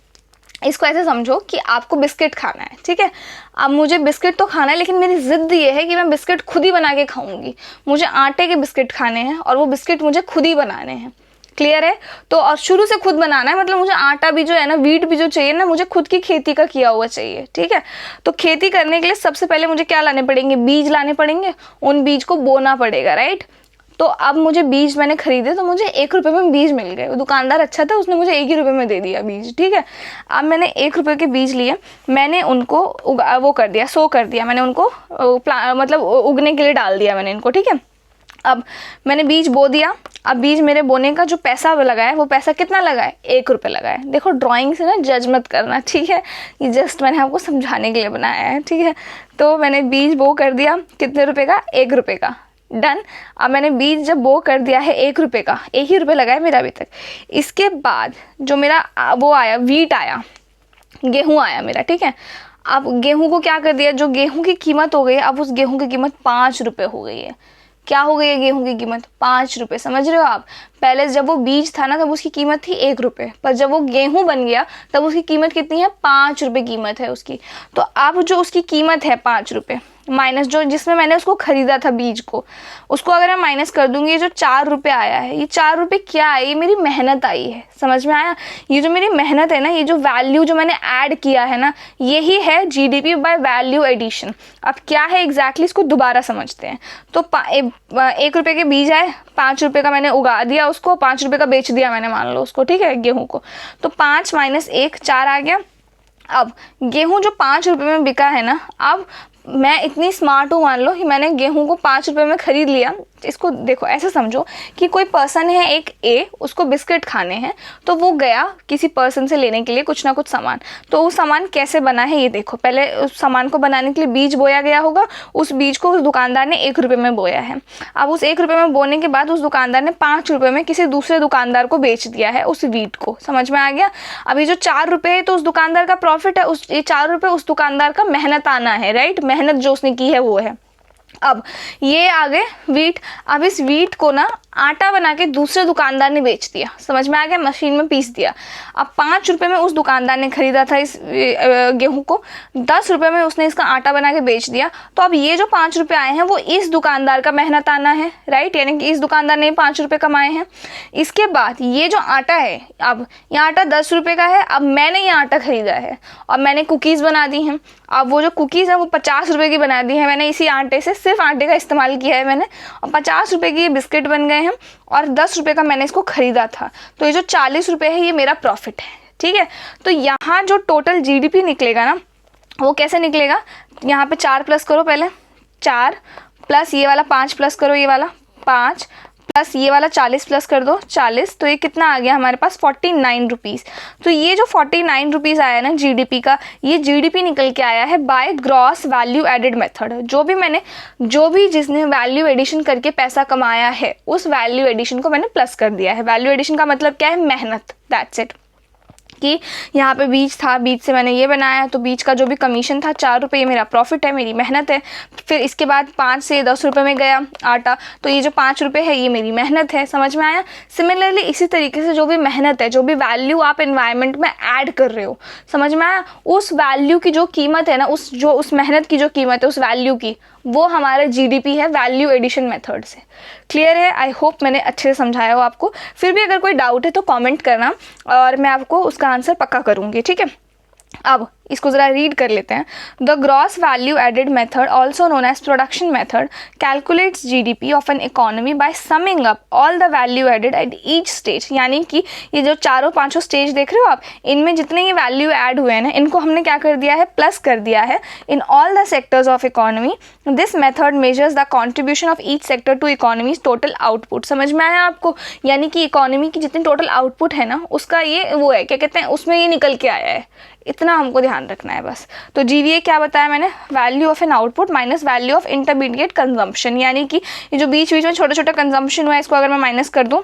इसको ऐसे समझो कि आपको बिस्किट खाना है, ठीक है। अब मुझे बिस्किट तो खाना है, लेकिन मेरी ज़िद ये है कि मैं बिस्किट खुद ही बना के खाऊंगी। मुझे आटे के बिस्किट खाने हैं और वो बिस्किट मुझे खुद ही बनाने हैं, क्लियर है। तो और शुरू से खुद बनाना है, मतलब मुझे आटा भी जो है ना, व्हीट भी जो चाहिए ना, मुझे खुद की खेती का किया हुआ चाहिए, ठीक है। तो खेती करने के लिए सबसे पहले मुझे क्या लाने पड़ेंगे, बीज लाने पड़ेंगे, उन बीज को बोना पड़ेगा, राइट। तो अब मुझे बीज मैंने खरीदे, तो मुझे 1 रुपये में बीज मिल गए। वो दुकानदार अच्छा था, उसने मुझे 1 ही रुपये में दे दिया बीज, ठीक है। अब मैंने 1 रुपये के बीज लिए, मैंने उनको वो कर दिया, सो कर दिया, मैंने उनको मतलब उगने के लिए डाल दिया मैंने इनको, ठीक है। अब मैंने बीज बो दिया। अब बीज मेरे बोने का जो पैसा लगाया, वो पैसा कितना लगाए, 1 रुपये लगाए। देखो ड्राइंग से ना जज मत करना, ठीक है, ये जस्ट मैंने आपको समझाने के लिए बनाया है, ठीक है। तो मैंने बीज बो कर दिया, कितने रुपए का, 1 रुपये का, डन। अब मैंने बीज जब बो कर दिया है 1 रुपये का, 1 ही रुपये लगाया मेरा अभी तक। इसके बाद जो मेरा वो आया, व्हीट आया, गेहूँ आया मेरा, ठीक है। अब गेहूँ को क्या कर दिया, जो गेहूँ की कीमत हो गई, अब उस गेहूँ की कीमत 5 रुपये हो गई है। क्या हो गई है गेहूं की कीमत, 5 रुपये, समझ रहे हो आप। पहले जब वो बीज था ना, तब उसकी कीमत थी 1 रुपये, पर जब वो गेहूं बन गया तब उसकी कीमत कितनी है, 5 रुपये कीमत है उसकी। तो अब जो उसकी कीमत है 5 रुपये माइनस जो जिसमें मैंने उसको खरीदा था बीज को, उसको अगर मैं माइनस कर दूंगी, ये जो 4 रुपये आया है, ये 4 रुपये क्या है, ये मेरी मेहनत आई है, समझ में आया। ये जो मेरी मेहनत है ना, ये जो वैल्यू जो मैंने ऐड किया है ना, यही है जीडीपी बाय वैल्यू एडिशन। अब क्या है एग्जैक्टली, इसको दोबारा समझते हैं। तो 1 रुपये के बीज आए, 5 रुपये का मैंने उगा दिया उसको, 5 रुपये का बेच दिया मैंने, मान लो उसको, ठीक है, गेहूँ को। तो 5 माइनस 1 4 आ गया। अब गेहूँ जो 5 रुपये में बिका है ना, अब मैं इतनी स्मार्ट हूँ, मान लो कि मैंने गेहूं को 5 रुपये में खरीद लिया। इसको देखो ऐसे समझो कि कोई पर्सन है एक ए, उसको बिस्किट खाने हैं, तो वो गया किसी पर्सन से लेने के लिए कुछ ना कुछ सामान। तो वो सामान कैसे बना है ये देखो, पहले उस सामान को बनाने के लिए बीज बोया गया होगा, उस बीज को उस दुकानदार ने 1 रुपये में बोया है। अब उस 1 रुपये में बोने के बाद उस दुकानदार ने 5 रुपये में किसी दूसरे दुकानदार को बेच दिया है उस व्हीट को, समझ में आ गया। अभी जो 4 रुपये है तो उस दुकानदार का प्रॉफिट है, उस ये 4 रुपये उस दुकानदार का मेहनत आना है, राइट, मेहनत जो उसने की है वो है। अब ये आ गए व्हीट। अब इस व्हीट को ना आटा बना के दूसरे दुकानदार ने बेच दिया, समझ में आ गया, मशीन में पीस दिया। अब 5 रुपये में उस दुकानदार ने खरीदा था इस गेहूं को, 10 रुपये में उसने इसका आटा बना के बेच दिया। तो अब ये जो 5 रुपये आए हैं वो इस दुकानदार का मेहनत आना है, राइट, यानी कि इस दुकानदार ने 5 रुपये कमाए हैं। इसके बाद ये जो आटा है, अब ये आटा 10 रुपये का है, अब मैंने ये आटा खरीदा है और मैंने कुकीज़ बना दी हैं। अब वो जो कुकीज़ है वो 50 रुपये की बना दी है मैंने, इसी आटे से, सिर्फ आटे का इस्तेमाल किया है मैंने, और 50 रुपये की ये बिस्किट बन गए हैं और 10 रुपये का मैंने इसको खरीदा था। तो ये जो 40 रुपये है ये मेरा प्रॉफिट है, ठीक है। तो यहाँ जो टोटल जीडीपी निकलेगा ना, वो कैसे निकलेगा, यहाँ पे 4 प्लस करो, पहले 4 प्लस ये वाला 5 प्लस करो, ये वाला 5 प्लस ये वाला 40 प्लस कर दो 40, तो ये कितना आ गया हमारे पास 49 रुपीज़। तो ये जो 49 रुपीज़ आया ना जीडीपी का, ये जीडीपी निकल के आया है by gross value added method. जो भी जिसने वैल्यू एडिशन करके पैसा कमाया है, उस वैल्यू एडिशन को मैंने प्लस कर दिया है। वैल्यू एडिशन का मतलब क्या है, मेहनत, दैट्स इट। कि यहाँ पे बीज था, बीज से मैंने ये बनाया, तो बीज का जो भी कमीशन था 4 रुपये, ये मेरा प्रॉफिट है, मेरी मेहनत है। फिर इसके बाद 5 से 10 रुपये में गया आटा, तो ये जो 5 रुपये है ये मेरी मेहनत है। समझ में आया? सिमिलरली इसी तरीके से जो भी मेहनत है, जो भी वैल्यू आप एनवायरनमेंट में ऐड कर रहे हो, समझ में आया, उस वैल्यू की जो कीमत है ना, उस मेहनत की जो कीमत है, उस वैल्यू की, वो हमारा जीडीपी है, वैल्यू एडिशन मेथड से। क्लियर है? आई होप मैंने अच्छे से समझाया हो आपको। फिर भी अगर कोई डाउट है तो कमेंट करना और मैं आपको उसका आंसर पक्का करूँगी, ठीक है। अब इसको ज़रा रीड कर लेते हैं। The gross value added method also known as production method calculates GDP of an economy by summing up all the value added at each stage. यानी कि ये जो 4-5 स्टेज देख रहे हो आप, इनमें जितने ये वैल्यू ऐड हुए हैं ना, इनको हमने क्या कर दिया है, प्लस कर दिया है in all the sectors of economy. This method measures the contribution of each sector to economy's total output. समझ में आया आपको? यानी कि इकोनॉमी की जितनी टोटल आउटपुट है ना, उसका ये वो है, क्या कहते हैं, उसमें ये निकल के आया है। इतना हमको ध्यान रखना है बस। तो जीवीए क्या बताया मैंने, value of an output minus value of intermediate consumption. यानी कि ये जो बीच बीच में छोटा छोटा कंजम्पशन हुआ है, इसको अगर मैं माइनस कर दूं,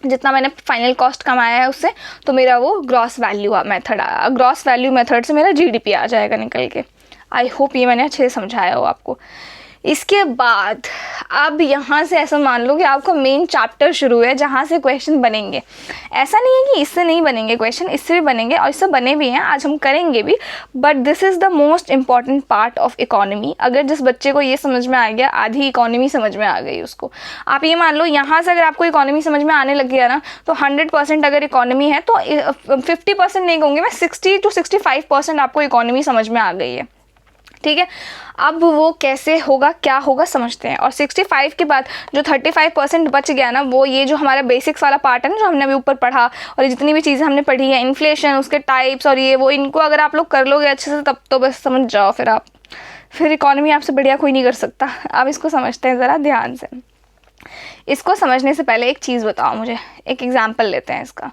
जितना मैंने फाइनल कॉस्ट कमाया है उससे, तो मेरा वो ग्रॉस वैल्यू मेथड आया। ग्रॉस वैल्यू मेथड से मेरा जीडीपी आ जाएगा निकल के। आई होप ये मैंने अच्छे से समझाया हो आपको। इसके बाद अब यहाँ से ऐसा मान लो कि आपका मेन चैप्टर शुरू है, जहाँ से क्वेश्चन बनेंगे। ऐसा नहीं है कि इससे नहीं बनेंगे क्वेश्चन, इससे भी बनेंगे और इससे बने भी हैं, आज हम करेंगे भी। But this is the most important part of economy. अगर जिस बच्चे को ये समझ में आ गया, आधी इकोनॉमी समझ में आ गई उसको। आप ये मान लो यहाँ से अगर आपको इकोनॉमी समझ में आने लग गया ना, तो 100% अगर इकोनॉमी है तो 50% नहीं कहूँगी मैं, 60 to 65% आपको इकोनॉमी समझ में आ गई है, ठीक है। अब वो कैसे होगा, क्या होगा, समझते हैं। और 65 के बाद जो 35% बच गया ना, वो ये जो हमारा बेसिक्स वाला पार्ट है ना, जो हमने अभी ऊपर पढ़ा, और ये जितनी भी चीज़ें हमने पढ़ी है, इन्फ्लेशन, उसके टाइप्स और ये वो, इनको अगर आप लोग कर लोगे अच्छे से, तब तो बस समझ जाओ, फिर इकोनॉमी आपसे बढ़िया कोई नहीं कर सकता। अब इसको समझते हैं ज़रा ध्यान से। इसको समझने से पहले एक चीज़ बताओ मुझे, एक एग्जाम्पल लेते हैं इसका।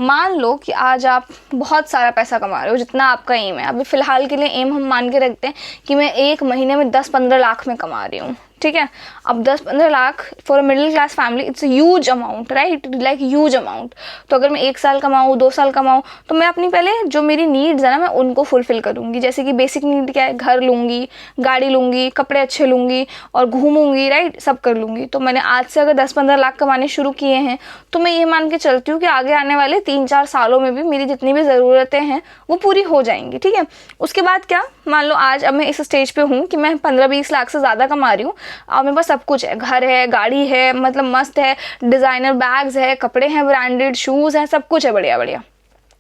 मान लो कि आज आप बहुत सारा पैसा कमा रहे हो, जितना आपका एम है। अभी फ़िलहाल के लिए एम हम मान के रखते हैं कि मैं एक महीने में 10-15 लाख में कमा रही हूँ, ठीक है। अब 10-15 lakh for a middle class family it's a huge amount, right, like huge amount. तो अगर मैं 1 साल कमाऊँ, 2 साल कमाऊँ, तो मैं अपनी पहले जो मेरी नीड्स है ना, मैं उनको फुलफिल करूँगी। जैसे कि बेसिक नीड क्या है, घर लूँगी, गाड़ी लूँगी, कपड़े अच्छे लूँगी और घूमूंगी, राइट, सब कर लूँगी। तो मैंने आज से अगर 10-15 लाख कमाने शुरू किए हैं, तो मैं ये मान के चलती हूँ कि आगे आने वाले 3-4 सालों में भी मेरी जितनी भी ज़रूरतें हैं वो पूरी हो जाएंगी, ठीक है। उसके बाद क्या, मान लो आज अब मैं इस स्टेज पे हूँ कि मैं 15-20 लाख से ज़्यादा कमा रही हूँ और मेरे पास सब कुछ है, घर है, गाड़ी है, मतलब मस्त है, डिज़ाइनर बैग्स है, कपड़े हैं, ब्रांडेड शूज़ हैं, सब कुछ है बढ़िया बढ़िया।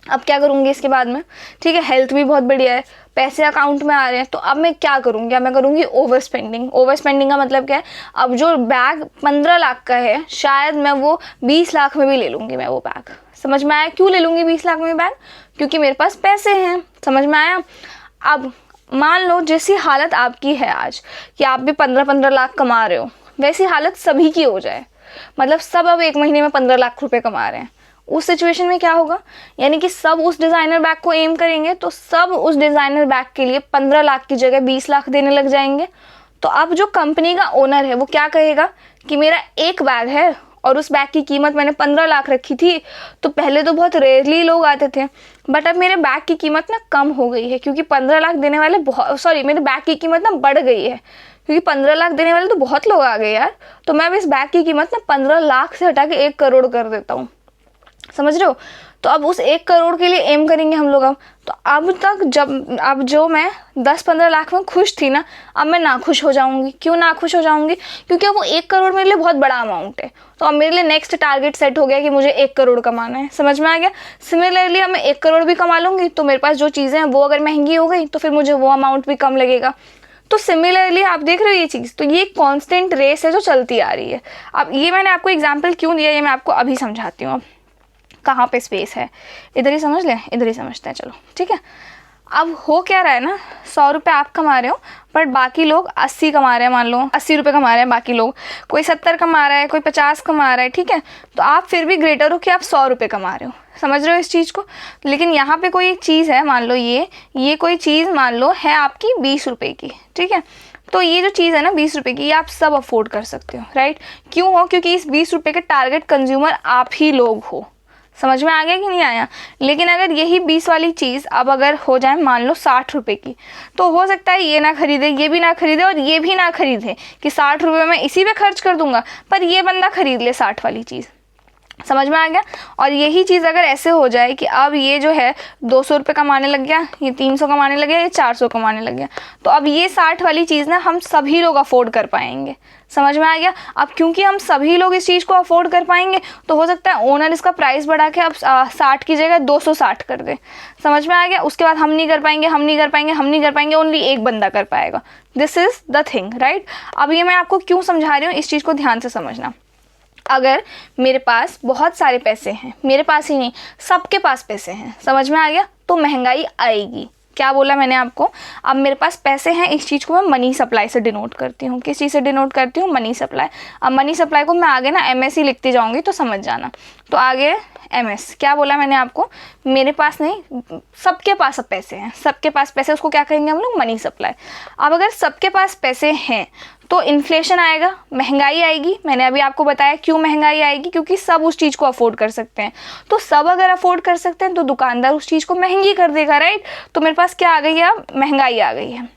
अब क्या करूँगी इसके बाद में, ठीक है, हेल्थ भी बहुत बढ़िया है, पैसे अकाउंट में आ रहे हैं। तो अब मैं क्या करूँगी, अब मैं करूँगी ओवर स्पेंडिंग। ओवर स्पेंडिंग का मतलब क्या है, अब जो बैग 15 लाख का है, शायद मैं वो 20 लाख में भी ले लूँगी मैं वो बैग। समझ में आया क्यों ले लूँगी 20 लाख में बैग? क्योंकि मेरे पास पैसे हैं। समझ में आया? अब मान लो जैसी हालत आपकी है आज कि आप भी 15-15 लाख कमा रहे हो, वैसी हालत सभी की हो जाए, मतलब सब अब एक महीने में 15 लाख रुपए कमा रहे हैं। उस सिचुएशन में क्या होगा, यानी कि सब उस डिज़ाइनर बैग को एम करेंगे, तो सब उस डिज़ाइनर बैग के लिए 15 लाख की जगह 20 लाख देने लग जाएंगे। तो अब जो कंपनी का ओनर है वो क्या कहेगा कि मेरा एक बैग है और उस बैग की कीमत मैंने 15 लाख रखी थी, तो पहले तो बहुत रेयरली लोग आते थे, बट अब मेरे बैग की कीमत ना कम हो गई है, क्योंकि 15 लाख देने वाले मेरे बैग की कीमत ना बढ़ गई है, क्योंकि 15 लाख देने वाले तो बहुत लोग आ गए यार। तो मैं अब इस बैग की कीमत ना 15 लाख से हटा के 1 करोड़ कर देता हूँ। समझ रहे हो? तो अब उस 1 करोड़ के लिए एम करेंगे हम लोग। अब तो अब जो मैं 10-15 लाख में खुश थी ना, अब मैं नाखुश हो जाऊंगी। क्यों नाखुश हो जाऊंगी? क्योंकि अब वो 1 करोड़ मेरे लिए बहुत बड़ा अमाउंट है। तो अब मेरे लिए नेक्स्ट टारगेट सेट हो गया कि मुझे 1 करोड़ कमाना है। समझ में आ गया? सिमिलरली अब मैं 1 करोड़ भी कमा लूंगी, तो मेरे पास जो चीज़ें हैं वो अगर महंगी हो गई तो फिर मुझे वो अमाउंट भी कम लगेगा। तो सिमिलरली आप देख रहे हो ये चीज़, तो ये कांस्टेंट रेस है जो चलती आ रही है। अब ये मैंने आपको एग्जांपल क्यों दिया, ये मैं आपको अभी समझाती हूँ। अब कहाँ पे स्पेस है, इधर ही समझ लें, इधर ही समझते हैं, चलो ठीक है। अब हो क्या रहा है ना, 100 रुपये आप कमा रहे हो, बट बाकी लोग 80 कमा रहे हैं, मान लो 80 रुपये कमा रहे हैं बाकी लोग, कोई 70 कमा रहा है, कोई 50 कमा रहा है, ठीक है। तो आप फिर भी ग्रेटर हो कि आप 100 रुपये कमा रहे हो। समझ रहे हो इस चीज़ को? लेकिन यहाँ पे कोई एक चीज़ है, मान लो ये कोई चीज़ मान लो है आपकी 20 रुपये की, ठीक है। तो ये जो चीज़ है ना 20 रुपये की, ये आप सब अफोर्ड कर सकते हो, राइट। क्यों हो? क्योंकि इस 20 रुपये के टारगेट कंज्यूमर आप ही लोग हो। समझ में आ गया कि नहीं आया? लेकिन अगर यही 20 वाली चीज़ अब अगर हो जाए मान लो 60 रुपये की, तो हो सकता है ये ना खरीदे, ये भी ना खरीदे और ये भी ना खरीदे कि 60 रुपये में इसी पे खर्च कर दूंगा, पर ये बंदा खरीद ले 60 वाली चीज़। समझ में आ गया? और यही चीज़ अगर ऐसे हो जाए कि अब ये जो है 200 रुपये कमाने लग गया, ये 300 कमाने लग गया, ये 400 कमाने लग गया, तो अब ये 60 वाली चीज़ ना हम सभी लोग अफोर्ड कर पाएंगे। समझ में आ गया? अब क्योंकि हम सभी लोग इस चीज़ को अफोर्ड कर पाएंगे तो हो सकता है ओनर इसका प्राइस बढ़ा के अब 60 की जगह 260 कर दे। समझ में आ गया? उसके बाद हम नहीं कर पाएंगे, हम नहीं कर पाएंगे, हम नहीं कर पाएंगे, ओनली एक बंदा कर पाएगा। This is the thing, right? अब ये मैं आपको क्यों समझा रही हूँ, इस चीज़ को ध्यान से समझना। अगर मेरे पास बहुत सारे पैसे हैं, मेरे पास ही नहीं सबके पास पैसे हैं, समझ में आ गया, तो महंगाई आएगी। क्या बोला मैंने आपको? अब मेरे पास पैसे हैं, इस चीज़ को मैं मनी सप्लाई से डिनोट करती हूँ। किस चीज़ से डिनोट करती हूँ? Money supply. अब मनी सप्लाई को मैं आगे ना MS ही लिखती जाऊँगी तो समझ जाना। तो आगे MS, क्या बोला मैंने आपको? मेरे पास नहीं सबके पास अब पैसे हैं, सबके पास पैसे, उसको क्या कहेंगे हम लोग? Money supply. अब अगर सबके पास पैसे हैं तो इन्फ्लेशन आएगा, महंगाई आएगी। मैंने अभी आपको बताया क्यों महंगाई आएगी, क्योंकि सब उस चीज़ को अफोर्ड कर सकते हैं। तो सब अगर अफोर्ड कर सकते हैं तो दुकानदार उस चीज़ को महंगी कर देगा, राइट? तो मेरे पास क्या आ गई है? अब महंगाई आ गई है।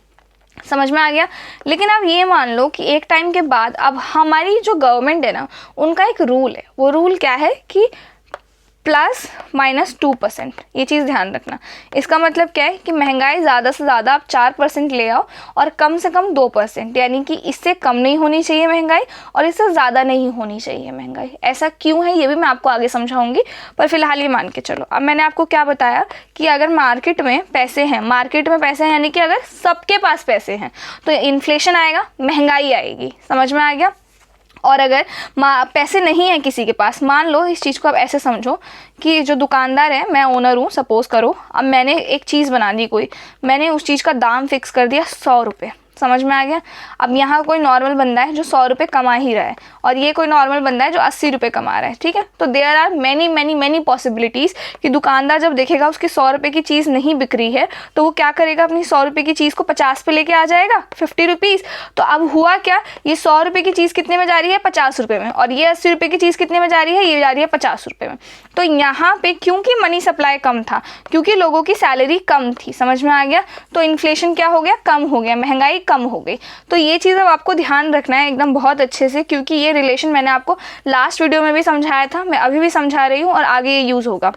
समझ में आ गया? लेकिन अब ये मान लो कि एक टाइम के बाद अब हमारी जो गवर्नमेंट है ना, उनका एक रूल है। वो रूल क्या है कि ±2%। ये चीज़ ध्यान रखना। इसका मतलब क्या है कि महंगाई ज़्यादा से ज़्यादा आप 4% ले आओ और कम से कम 2%, यानी कि इससे कम नहीं होनी चाहिए महंगाई और इससे ज़्यादा नहीं होनी चाहिए महंगाई। ऐसा क्यों है ये भी मैं आपको आगे समझाऊंगी, पर फिलहाल ये मान के चलो। अब मैंने आपको क्या बताया कि अगर मार्केट में पैसे हैं, मार्केट में पैसे हैं यानी कि अगर सबके पास पैसे हैं तो इन्फ्लेशन आएगा, महंगाई आएगी। समझ में आ गया? और अगर पैसे नहीं है किसी के पास, मान लो इस चीज़ को आप ऐसे समझो कि जो दुकानदार है, मैं ओनर हूँ सपोज़ करो, अब मैंने एक चीज़ बना दी कोई, मैंने उस चीज़ का दाम फिक्स कर दिया 100 रुपये। समझ में आ गया? अब यहाँ कोई नॉर्मल बंदा है जो 100 रुपये कमा ही रहा है और ये कोई नॉर्मल बंदा है जो 80 रुपये कमा रहा है, ठीक है? तो there are many many many possibilities कि दुकानदार जब देखेगा उसकी 100 रुपये की चीज़ नहीं बिक रही है तो वो क्या करेगा? अपनी 100 रुपये की चीज़ को 50 पे लेके आ जाएगा, 50 रुपीज़। तो अब हुआ क्या? ये 100 रुपये की चीज़ कितने में जा रही है? 50 रुपये में। और ये 80 रुपये की चीज़ कितने में जा रही है? ये जा रही है 50 रुपये में। तो यहाँ पे क्योंकि मनी सप्लाई कम था, क्योंकि लोगों की सैलरी कम थी, समझ में आ गया, तो इन्फ्लेशन क्या हो गया? कम हो गया, महंगाई कम हो गई। तो ये चीज़ अब आपको ध्यान रखना है एकदम बहुत अच्छे से, क्योंकि ये रिलेशन मैंने आपको लास्ट वीडियो में भी समझाया था, मैं अभी भी समझा रही हूँ और आगे ये यूज़ होगा।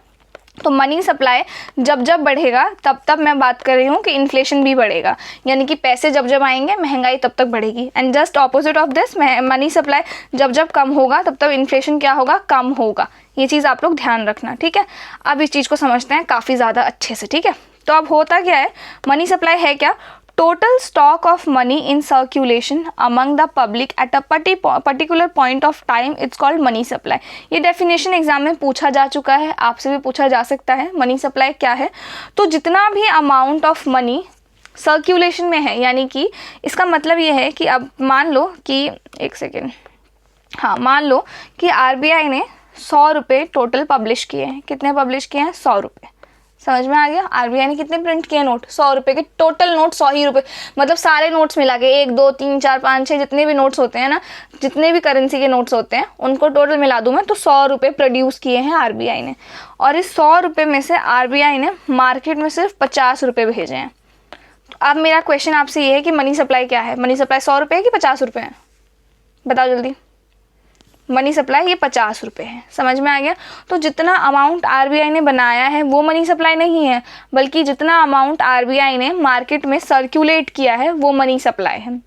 तो मनी सप्लाई जब जब बढ़ेगा तब तब मैं बात कर रही हूँ कि इन्फ्लेशन भी बढ़ेगा, यानी कि पैसे जब जब आएंगे महंगाई तब तक बढ़ेगी। And just opposite of this, money supply जब जब कम होगा तब तब इन्फ्लेशन क्या होगा? कम होगा। ये चीज़ आप लोग ध्यान रखना, ठीक है? अब इस चीज़ को समझते हैं काफ़ी ज़्यादा अच्छे से, ठीक है? तो अब होता क्या है? मनी सप्लाई है क्या? Total stock of money in circulation among the public at a particular point of time, it's called money supply. ये डेफिनेशन एग्जाम में पूछा जा चुका है, आपसे भी पूछा जा सकता है। मनी सप्लाई क्या है? तो जितना भी अमाउंट ऑफ मनी सर्क्यूलेशन में है, यानी कि इसका मतलब ये है कि अब मान लो कि एक सेकेंड, हाँ, मान लो कि RBI ने 100 रुपये टोटल पब्लिश किए हैं। कितने पब्लिश किए हैं? 100 रुपये। समझ में आ गया? RBI ने कितने प्रिंट किए नोट? 100 रुपये के टोटल नोट, 100 ही रुपये, मतलब सारे नोट्स मिला के 1 2 3 4 5 6 जितने भी नोट्स होते हैं ना, जितने भी करेंसी के नोट्स होते हैं उनको टोटल मिला दूँ मैं तो 100 रुपये प्रोड्यूस किए हैं RBI ने। और इस 100 रुपये में से RBI ने मार्केट में सिर्फ 50 रुपये भेजे हैं। तो अब मेरा क्वेश्चन आपसे ये है कि मनी सप्लाई क्या है? मनी सप्लाई 100 रुपये है कि 50 रुपये है? बताओ जल्दी। मनी सप्लाई ये 50 रुपये है। समझ में आ गया? तो जितना अमाउंट RBI ने बनाया है वो मनी सप्लाई नहीं है, बल्कि जितना अमाउंट RBI ने मार्केट में सर्कुलेट किया है वो मनी सप्लाई है,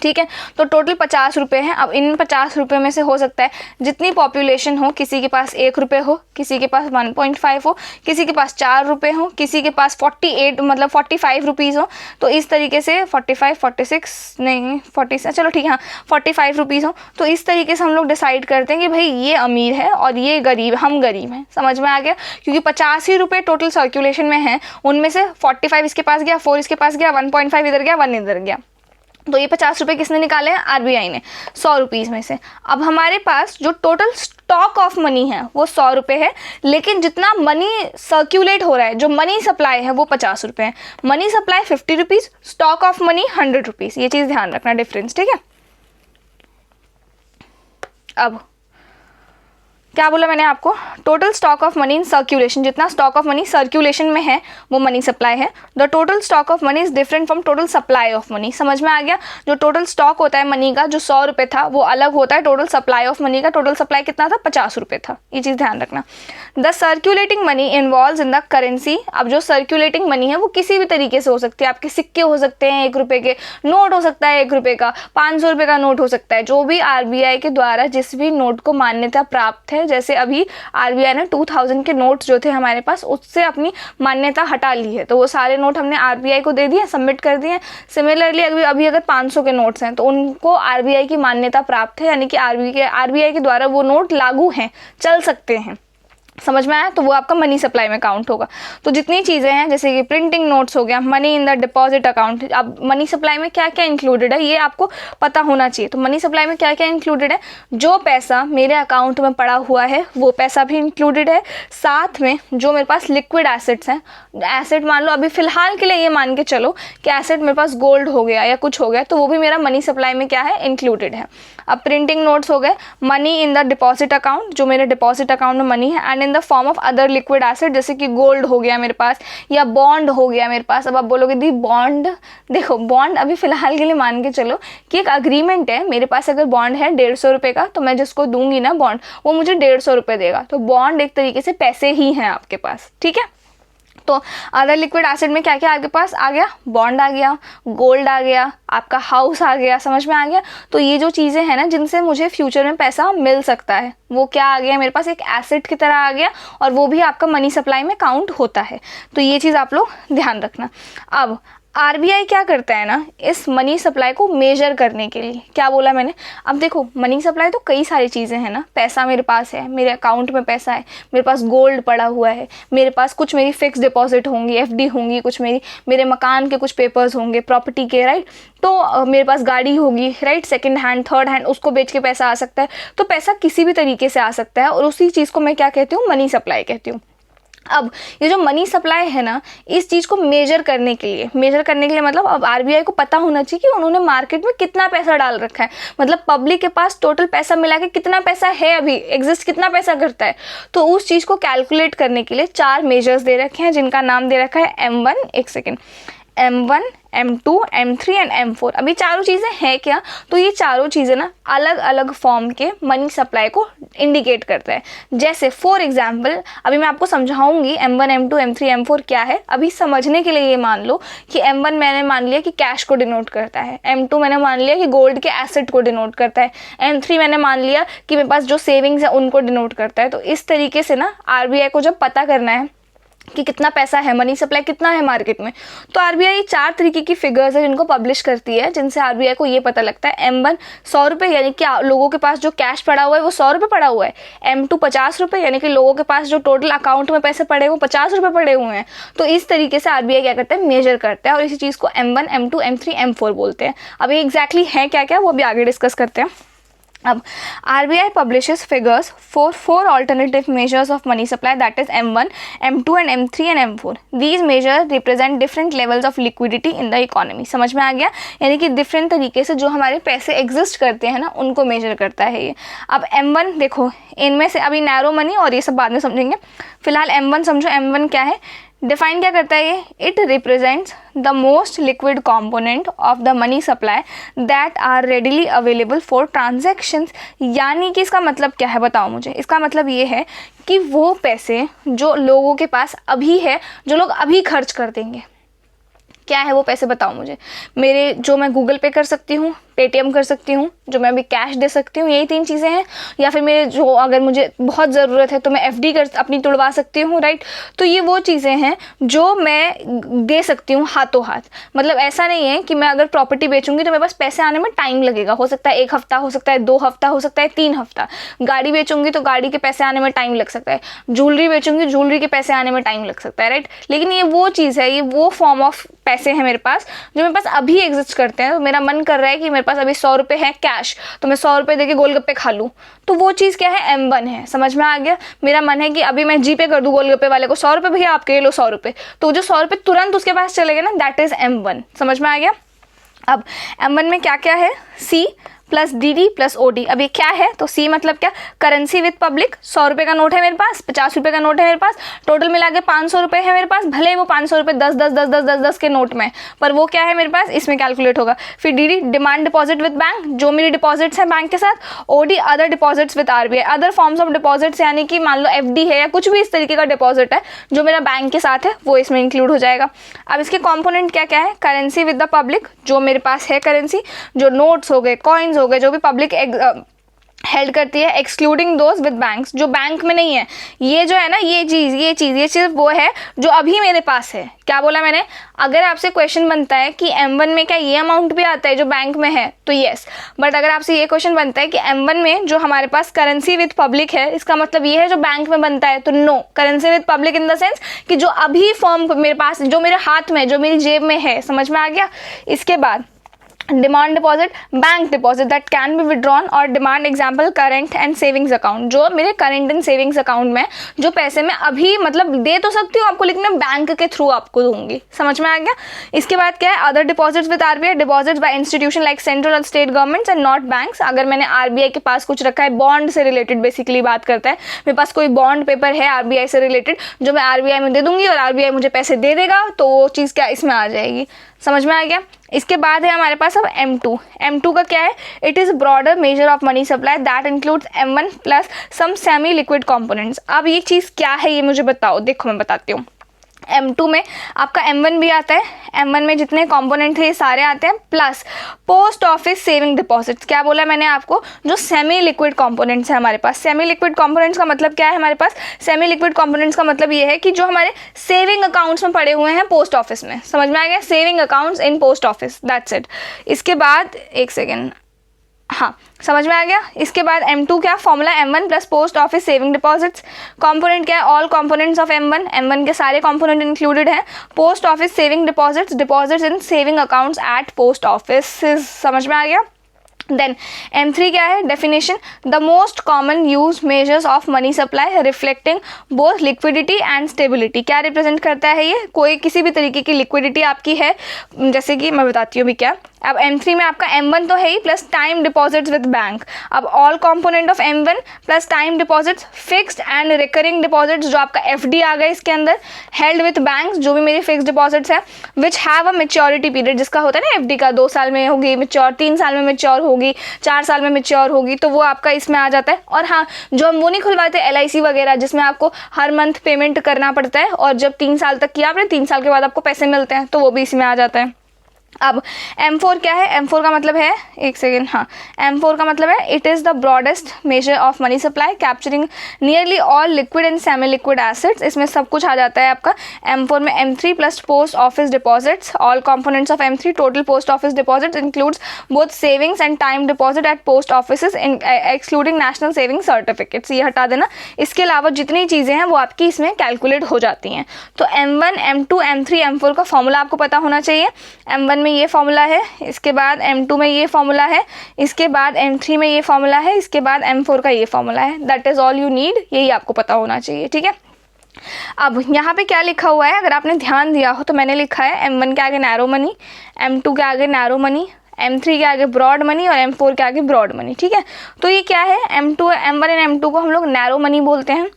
ठीक है? तो टोटल 50 रुपये हैं। अब इन 50 रुपये में से हो सकता है जितनी पॉपुलेशन हो, किसी के पास 1 रुपये हो, किसी के पास 1.5 हो, किसी के पास 4 रुपये हो, किसी के पास 48 मतलब 45 रुपीज़ हो। तो इस तरीके से 45 46 नहीं 40, चलो ठीक है, हाँ 45 रुपीज़ हो। तो इस तरीके से हम लोग डिसाइड करते हैं कि भाई ये अमीर है और ये गरीब, हम गरीब हैं। समझ में आ गया? क्योंकि 50 ही रुपये टोटल सर्कुलेशन में हैं, उनमें से 45 इसके पास गया, 4 इसके पास गया, 1.5 इधर गया, 1 इधर गया। तो ये 50 रुपये किसने निकाले हैं? RBI ने 100 रुपीज़ में से। अब हमारे पास जो टोटल स्टॉक ऑफ मनी है वो 100 रुपये है, लेकिन जितना मनी सर्क्यूलेट हो रहा है, जो मनी सप्लाई है वो 50 रुपये है। Money supply 50 rupees, stock of money 100 rupees. ये चीज़ ध्यान रखना, डिफरेंस, ठीक है? अब क्या बोला मैंने आपको, total stock of money in circulation, जितना स्टॉक ऑफ मनी सर्क्यूलेशन में है वो मनी सप्लाई है। The total stock of money is different from total supply of money. समझ में आ गया, जो टोटल स्टॉक होता है मनी का, जो 100 रुपये था, वो अलग होता है टोटल सप्लाई ऑफ मनी का। टोटल सप्लाई कितना था, 50 रुपये था, ये चीज़ ध्यान रखना। The circulating money involves in the currency. अब जो सर्क्यूलेटिंग मनी है वो किसी भी तरीके से हो सकती है, आपके सिक्के हो सकते हैं, 1 रुपये के नोट हो सकता है, 1 रुपये का, 500 रुपये का नोट हो सकता है, जो भी आरबीआई के द्वारा जिस भी नोट को मान्यता प्राप्त है। जैसे अभी आरबीआई ने 2000 के नोट्स जो थे हमारे पास, उससे अपनी मान्यता हटा ली है, तो वो सारे नोट हमने आरबीआई को दे दिए, सबमिट कर दिए। सिमिलरली अभी अगर 500 के नोट्स हैं तो उनको आरबीआई की मान्यता प्राप्त है, यानी कि आरबीआई के द्वारा वो नोट लागू हैं, चल सकते हैं। समझ में आया, तो वो आपका मनी सप्लाई में काउंट होगा। तो जितनी चीज़ें हैं जैसे कि प्रिंटिंग नोट्स हो गया, money in the deposit account. अब मनी सप्लाई में क्या क्या इंक्लूडेड है ये आपको पता होना चाहिए। तो मनी सप्लाई में क्या क्या इंक्लूडेड है, जो पैसा मेरे अकाउंट में पड़ा हुआ है वो पैसा भी इंक्लूडेड है, साथ में जो मेरे पास लिक्विड एसेट्स हैं, एसेट मान लो अभी फ़िलहाल के लिए ये मान के चलो कि एसेट मेरे पास गोल्ड हो गया या कुछ हो गया, तो वो भी मेरा मनी सप्लाई में क्या है, इंक्लूडेड है। अब प्रिंटिंग नोट्स हो गए, money in the deposit account, जो मेरे डिपॉजिट अकाउंट में मनी है, and in the form of other liquid asset, जैसे कि गोल्ड हो गया मेरे पास या बॉन्ड हो गया मेरे पास। अब आप बोलोगे दी बॉन्ड, देखो बॉन्ड अभी फिलहाल के लिए मान के चलो कि एक अग्रीमेंट है, मेरे पास अगर बॉन्ड है 150 रुपये का, तो मैं जिसको दूंगी ना बॉन्ड, वो मुझे 150 रुपये देगा। तो बॉन्ड एक तरीके से पैसे ही हैं आपके पास, ठीक है। तो अदर लिक्विड एसेट में क्या क्या आपके पास आ गया, बॉन्ड आ गया, गोल्ड आ गया, आपका हाउस आ गया, समझ में आ गया। तो ये जो चीज़ें हैं ना जिनसे मुझे फ्यूचर में पैसा मिल सकता है, वो क्या आ गया मेरे पास, एक एसेट की तरह आ गया, और वो भी आपका मनी सप्लाई में काउंट होता है। तो ये चीज़ आप लोग ध्यान रखना। अब आरबीआई क्या करता है ना, इस मनी सप्लाई को मेजर करने के लिए, क्या बोला मैंने, अब देखो मनी सप्लाई तो कई सारी चीज़ें हैं ना, पैसा मेरे पास है, मेरे अकाउंट में पैसा है, मेरे पास गोल्ड पड़ा हुआ है, मेरे पास कुछ मेरी फिक्स डिपॉजिट होंगी, एफडी होंगी, कुछ मेरे मकान के कुछ पेपर्स होंगे, प्रॉपर्टी के, राइट। तो मेरे पास गाड़ी होगी, right, second hand, third hand, उसको बेच के पैसा आ सकता है। तो पैसा किसी भी तरीके से आ सकता है, और उसी चीज़ को मैं क्या कहती हूँ, मनी सप्लाई कहती हूँ। अब ये जो मनी सप्लाई है ना, इस चीज़ को मेजर करने के लिए मतलब अब आरबीआई को पता होना चाहिए कि उन्होंने मार्केट में कितना पैसा डाल रखा है, मतलब पब्लिक के पास टोटल पैसा मिला के कितना पैसा है, अभी एग्जिस्ट कितना पैसा करता है। तो उस चीज़ को कैलकुलेट करने के लिए 4 मेजर्स दे रखे हैं, जिनका नाम दे रखा है M1, एक second, M1, M2, M3 and M4। अभी चारों चीज़ें हैं क्या, तो ये चारों चीज़ें ना अलग अलग फॉर्म के मनी सप्लाई को इंडिकेट करता है। जैसे फॉर एग्जांपल अभी मैं आपको समझाऊंगी M1, M2, M3, M4 क्या है। अभी समझने के लिए ये मान लो कि M1 मैंने मान लिया कि कैश को डिनोट करता है, M2 मैंने मान लिया कि गोल्ड के एसेट को डिनोट करता है, M3 मैंने मान लिया कि मेरे पास जो सेविंग्स है उनको डिनोट करता है। तो इस तरीके से ना आरबीआई को जब पता करना है कि कितना पैसा है, मनी सप्लाई कितना है मार्केट में, तो आरबीआई 4 तरीके की फिगर्स है जिनको पब्लिश करती है, जिनसे आरबीआई को ये पता लगता है। M1 100 रुपये, यानी कि लोगों के पास जो कैश पड़ा हुआ है वो 100 रुपये पड़ा हुआ है। M2 50 रुपये, यानी कि लोगों के पास जो टोटल अकाउंट में पैसे पड़े वो 50 रुपये पड़े हुए हैं। तो इस तरीके से आरबीआई क्या करता है, मेजर करता है, और इसी चीज़ को M1, M2, M3, M4 बोलते हैं। अब ये एग्जैक्टली है क्या क्या, वो अभी आगे डिस्कस करते हैं। अब RBI publishes figures for 4 alternative measures of money supply, that is M1, M2 and M3 and M4. These measures represent different levels of liquidity in the economy. समझ में आ गया, यानी कि डिफरेंट तरीके से जो हमारे पैसे एग्जिस्ट करते हैं ना उनको मेजर करता है ये। अब M1 देखो, इनमें से अभी नैरो मनी और ये सब बाद में समझेंगे, फिलहाल M1 समझो। M1 क्या है, डिफाइन क्या करता है ये, it represents the most liquid component of the money supply that are readily available for transactions. यानी कि इसका मतलब क्या है, बताओ मुझे। इसका मतलब ये है कि वो पैसे जो लोगों के पास अभी है, जो लोग अभी खर्च कर देंगे, क्या है वो पैसे, बताओ मुझे। मेरे जो मैं गूगल पे कर सकती हूँ, पेटीएम कर सकती हूँ, जो मैं अभी कैश दे सकती हूँ, यही 3 चीज़ें हैं। या फिर मेरे जो अगर मुझे बहुत ज़रूरत है तो मैं एफडी कर अपनी तुड़वा सकती हूँ, राइट। तो ये वो चीज़ें हैं जो मैं दे सकती हूँ हाथों हाथ। मतलब ऐसा नहीं है कि मैं अगर प्रॉपर्टी बेचूंगी तो मेरे पास पैसे आने में टाइम लगेगा, हो सकता है 1 हफ्ता, हो सकता है 2 हफ्ता, हो सकता है 3 हफ्ता। गाड़ी बेचूंगी तो गाड़ी के पैसे आने में टाइम लग सकता है, ज्वेलरी बेचूंगी ज्वेलरी के पैसे आने में टाइम लग सकता है, राइट। लेकिन ये वो चीज़ है, ये वो फॉर्म ऑफ पैसे हैं मेरे पास जो मेरे पास अभी एग्जिस्ट करते हैं। तो मेरा मन कर रहा है कि मेरे पास अभी 100 रुपये है कैश, तो मैं 100 रुपये देके गोलगप्पे खा लूँ, तो वो चीज़ क्या है, M1 है। समझ में आ गया। मेरा मन है कि अभी मैं जीपे कर दूँ गोलगप्पे वाले को, 100 रुपये भैया आपके, लो 100 रुपये, तो जो 100 रुपये तुरंत उसके पास चले गए ना, दैट इज M1। समझ में आ गया। अब M1 में क्या क्या है, C plus DD plus OD। अब ये क्या है, तो C मतलब क्या, करेंसी विद पब्लिक। 100 रुपये का नोट है मेरे पास, 50 रुपये का नोट है मेरे पास, टोटल मिला के 500 रुपये है मेरे पास। भले वो 500 रुपये 10 के नोट में, पर वो क्या है मेरे पास, इसमें कैलकुलेट होगा। फिर DD demand deposit with bank, जो मेरी डिपॉजिट्स हैं बैंक के साथ। OD other deposits with RBI, other forms of deposits, यानी कि मान लो FD है या कुछ भी इस तरीके का डिपॉजिट है जो मेरा बैंक के साथ है, वो इसमें इंक्लूड हो जाएगा। अब इसके कंपोनेंट क्या क्या है, करेंसी विद द पब्लिक, जो मेरे पास है करेंसी, जो नोट्स हो गए, कॉइन्स हो गए, जो भी पब्लिक हेल्ड करती है, एक्सक्लूडिंग दोज विद बैंक्स, जो बैंक में नहीं है। ये जो है ना, ये चीज़ वो है जो अभी मेरे पास है। क्या बोला मैंने, अगर आपसे क्वेश्चन बनता है कि M1 में क्या ये अमाउंट भी आता है जो बैंक में है, तो येस। बट अगर आपसे ये क्वेश्चन बनता है कि M1 में जो हमारे पास करेंसी विद पब्लिक है, इसका मतलब ये है जो बैंक में बनता है, तो no. Currency with public in the sense कि जो अभी फॉर्म मेरे पास, जो मेरे हाथ में, जो मेरी जेब में है। समझ में आ गया। इसके बाद demand deposit, bank deposit that can be withdrawn, और demand example current and savings account, जो मेरे करेंट एंड सेविंग्स अकाउंट में जो पैसे मैं अभी मतलब दे तो सकती हूँ आपको, लेकिन मैं बैंक के थ्रू आपको दूंगी। समझ में आ गया। इसके बाद क्या है, other deposits with RBI, deposits by institution like central और state governments and not banks. अगर मैंने RBI के पास कुछ रखा है, बॉन्ड से रिलेटेड बेसिकली बात करता है, मेरे पास कोई बॉन्ड पेपर है RBI से रिलेटेड जो मैं RBI में दे दूंगी और RBI मुझे पैसे दे देगा, तो वो चीज़ क्या इसमें आ जाएगी। समझ में आ गया। इसके बाद है हमारे पास अब M2 का क्या है, it is broader measure of money supply that includes M1 plus some semi liquid components. अब ये चीज़ क्या है ये मुझे बताओ। देखो मैं बताती हूँ। M2 में आपका M1 भी आता है, M1 में जितने कंपोनेंट थे ये सारे आते हैं, plus post office saving deposits. क्या बोला मैंने आपको, जो सेमी लिक्विड कंपोनेंट्स है हमारे पास। सेमी लिक्विड कंपोनेंट्स का मतलब क्या है हमारे पास, सेमी लिक्विड कंपोनेंट्स का मतलब ये है कि जो हमारे सेविंग अकाउंट्स में पड़े हुए हैं पोस्ट ऑफिस में। समझ में आ गया, saving accounts in post office, that's it. इसके बाद एक सेकेंड, हाँ समझ में आ गया। इसके बाद M2 क्या, formula M1 plus post office saving deposits. Component क्या है, ऑल कंपोनेंट्स ऑफ M1 के सारे कंपोनेंट इंक्लूडेड हैं। Post office saving deposits, deposits in saving accounts at post office. समझ में आ गया। देन M3 क्या है, definition, the most common use measures of money supply reflecting both liquidity and stability. क्या रिप्रेजेंट करता है ये, कोई किसी भी तरीके की लिक्विडिटी आपकी है, जैसे कि मैं बताती हूँ भी क्या। अब M3 में आपका M1 तो है ही, plus time deposits with bank. अब all component of M1 plus time deposits, fixed and recurring deposits, जो आपका FD आ गया इसके अंदर, हेल्ड विद बैंक्स, जो भी मेरी फिक्स्ड डिपॉजिट्स है, which have a maturity period, जिसका होता है ना FD का 2 साल में होगी मेच्योर, 3 साल में मेच्योर होगी, 4 साल में मेच्योर होगी, तो वो आपका इसमें आ जाता है। और हाँ, जो हम वो नहीं खुलवाते LIC वगैरह, जिसमें आपको हर मंथ पेमेंट करना पड़ता है, और जब 3 साल तक किया आपने, 3 साल के बाद आपको पैसे मिलते हैं, तो वो भी इसमें आ जाता है। अब M4 क्या है, M4 का मतलब है, एक सेकेंड, हाँ M4 का मतलब है, it is the broadest major of money supply capturing nearly all liquid and semi liquid assets. इसमें सब कुछ आ जाता है आपका। M4 में M3 plus post office deposits, all components of M3, total post office deposits includes both savings and time deposit eight post office excluding national saving certificates. ये हटा देना। इसके अलावा जितनी चीज़ें हैं वो आपकी इसमें कैलकुलेट हो जाती हैं। तो M1, M2, M3, M4 का फॉर्मूला आपको पता होना चाहिए। M1 में ये फॉर्मूला है, इसके बाद M2 में ये फॉर्मूला है, इसके बाद M3 में ये फॉर्मूला है, इसके बाद M4 का ये फॉर्मूला है। That is all you need, यही आपको पता होना चाहिए। ठीक है। अब यहाँ पे क्या लिखा हुआ है, अगर आपने ध्यान दिया हो तो मैंने लिखा है M1 के आगे नैरो मनी, M2 के आगे नैरो मनी, M3 के आगे ब्रॉड मनी और M4 के आगे ब्रॉड मनी। ठीक है। तो ये क्या है, M1 एंड M2 को हम लोग नैरो मनी बोलते हैं,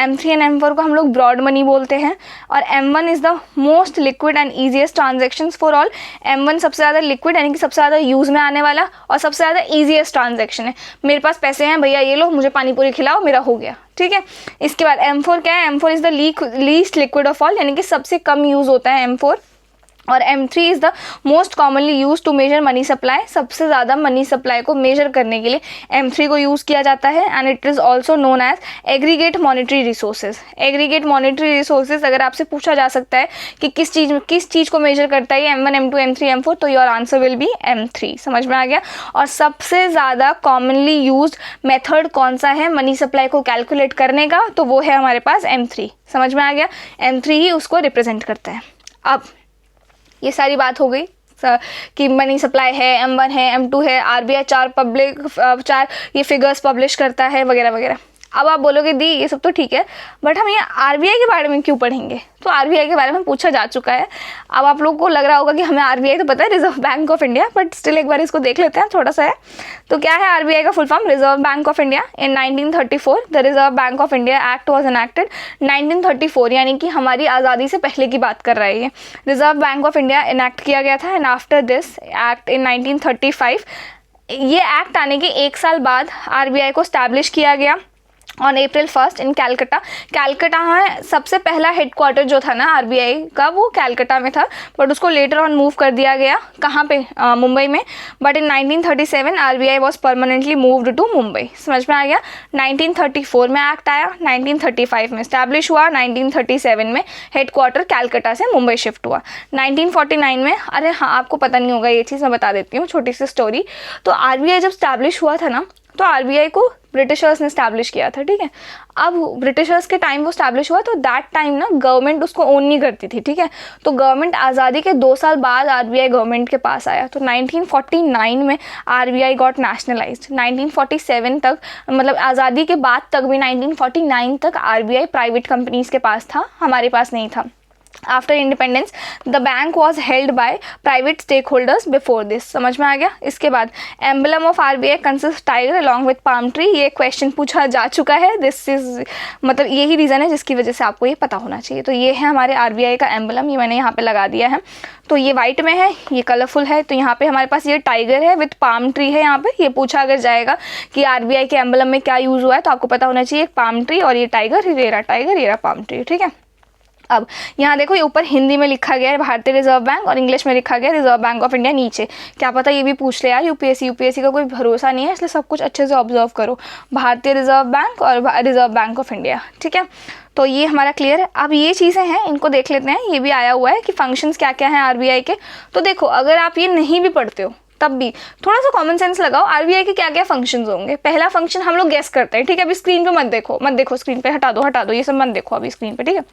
M3 एंड M4 को हम लोग ब्रॉड मनी बोलते हैं, और M1 is the most liquid and easiest transactions for all. M1 सबसे ज़्यादा लिक्विड यानी कि सबसे ज़्यादा यूज़ में आने वाला और सबसे ज़्यादा ईजीएस्ट ट्रांजेक्शन है। मेरे पास पैसे हैं भैया, ये लो मुझे पानी पूरी खिलाओ, मेरा हो गया। ठीक है। इसके बाद M4 क्या है, M4 is the least liquid of all, यानी कि सबसे कम यूज़ होता है M4। और M3 is the most commonly use to measure money supply, सबसे ज़्यादा मनी सप्लाई को मेजर करने के लिए M3 को यूज़ किया जाता है। And it is also known as aggregate monetary resources. Aggregate monetary resources अगर आपसे पूछा जा सकता है कि किस चीज़ को मेजर करता है M1, M2, M3, M4, तो your answer will be M3। समझ में आ गया। और सबसे ज़्यादा कॉमनली यूज मेथड कौन सा है मनी सप्लाई को कैलकुलेट करने का, तो वो है हमारे पास M3। समझ में आ गया। M3 ही उसको रिप्रेजेंट करता है। अब ये सारी बात हो गई कि मनी सप्लाई है, M1 है, M2 है, RBI 4 ये फिगर्स पब्लिश करता है वगैरह वगैरह। अब आप बोलोगे दी ये सब तो ठीक है, बट हम ये आरबीआई के बारे में क्यों पढ़ेंगे? तो आरबीआई के बारे में पूछा जा चुका है। अब आप लोगों को लग रहा होगा कि हमें आरबीआई तो पता है, reserve Bank of India, but still एक बार इसको देख लेते हैं, थोड़ा सा है। तो क्या है आरबीआई का full form? Reserve Bank of India. In 1934 the Reserve Bank of India act was enacted. 1934 यानी कि हमारी आज़ादी से पहले की बात कर रहा है ये। Reserve Bank of India enact किया गया था, and after this act in 1935, ये एक्ट आने के 1 साल बाद आरबीआई को स्टैब्लिश किया गया on April 1 in Calcutta. Calcutta में सबसे पहला हेडक्वार्टर जो था ना आरबीआई का, वो कैलकटा में था, बट उसको लेटर ऑन मूव कर दिया गया कहाँ पे? मुंबई में। But in 1937 RBI was permanently moved to Mumbai. समझ में आ गया? 1934 में एक्ट आया, 1935 में स्टैब्लिश हुआ, 1937 में हेडक्वार्टर कैलकटा से मुंबई शिफ्ट हुआ। 1949 में, अरे हाँ आपको पता नहीं होगा ये चीज़, मैं बता देती हूँ छोटी सी स्टोरी। तो आरबीआई जब स्टैब्लिश हुआ था ना, तो आरबीआई को ब्रिटिशर्स ने स्टैब्लिश किया था, ठीक है। अब ब्रिटिशर्स के टाइम वो स्टैब्लिश हुआ, तो दैट टाइम ना गवर्नमेंट उसको ओन नहीं करती थी, ठीक है। तो गवर्नमेंट आज़ादी के 2 साल बाद आरबीआई गवर्नमेंट के पास आया। तो 1949 में आरबीआई गॉट नेशनलाइज्ड। 1947 तक, मतलब आज़ादी के बाद तक भी 1949 तक आरबीआई प्राइवेट कंपनीज के पास था, हमारे पास नहीं था। After independence the bank was held by private stake holders before this. समझ में आ गया? इसके बाद emblem of RBI consist tiger along with palm tree. ये क्वेश्चन पूछा जा चुका है। दिस इज, मतलब यही रीज़न है जिसकी वजह से आपको ये पता होना चाहिए। तो ये है हमारे आरबीआई का एम्बलम, ये मैंने यहाँ पे लगा दिया है। तो ये वाइट में है, ये कलरफुल है। तो यहाँ पे हमारे पास ये टाइगर है विद पाम ट्री है। यहाँ पे ये पूछा अगर जाएगा कि आरबीआई के एम्बलम में क्या यूज़ हुआ है, तो आपको पता होना चाहिए, एक पाम ट्री और ये टाइगर, ये रहा टाइगर, ये रहा पाम ट्री, ठीक है। अब यहाँ देखो, ये ऊपर हिंदी में लिखा गया है भारतीय रिजर्व बैंक, और इंग्लिश में लिखा गया रिजर्व बैंक ऑफ इंडिया नीचे। क्या पता ये भी पूछ ले यार यूपीएससी का कोई भरोसा नहीं है, इसलिए सब कुछ अच्छे से ऑब्जर्व करो। भारतीय रिजर्व बैंक और रिजर्व बैंक ऑफ इंडिया, ठीक है। तो ये हमारा क्लियर है। अब ये चीज़ें हैं, इनको देख लेते हैं। ये भी आया हुआ है कि फंक्शंस क्या क्या हैं आरबीआई के। तो देखो, अगर आप ये नहीं भी पढ़ते हो तब भी थोड़ा सा कॉमन सेंस लगाओ, आरबीआई के क्या क्या फंक्शंस होंगे। पहला फंक्शन हम लोग गेस करते हैं, ठीक है। अभी स्क्रीन पे मत देखो स्क्रीन पे, हटा दो ये सब मत देखो अभी स्क्रीन पे, ठीक है।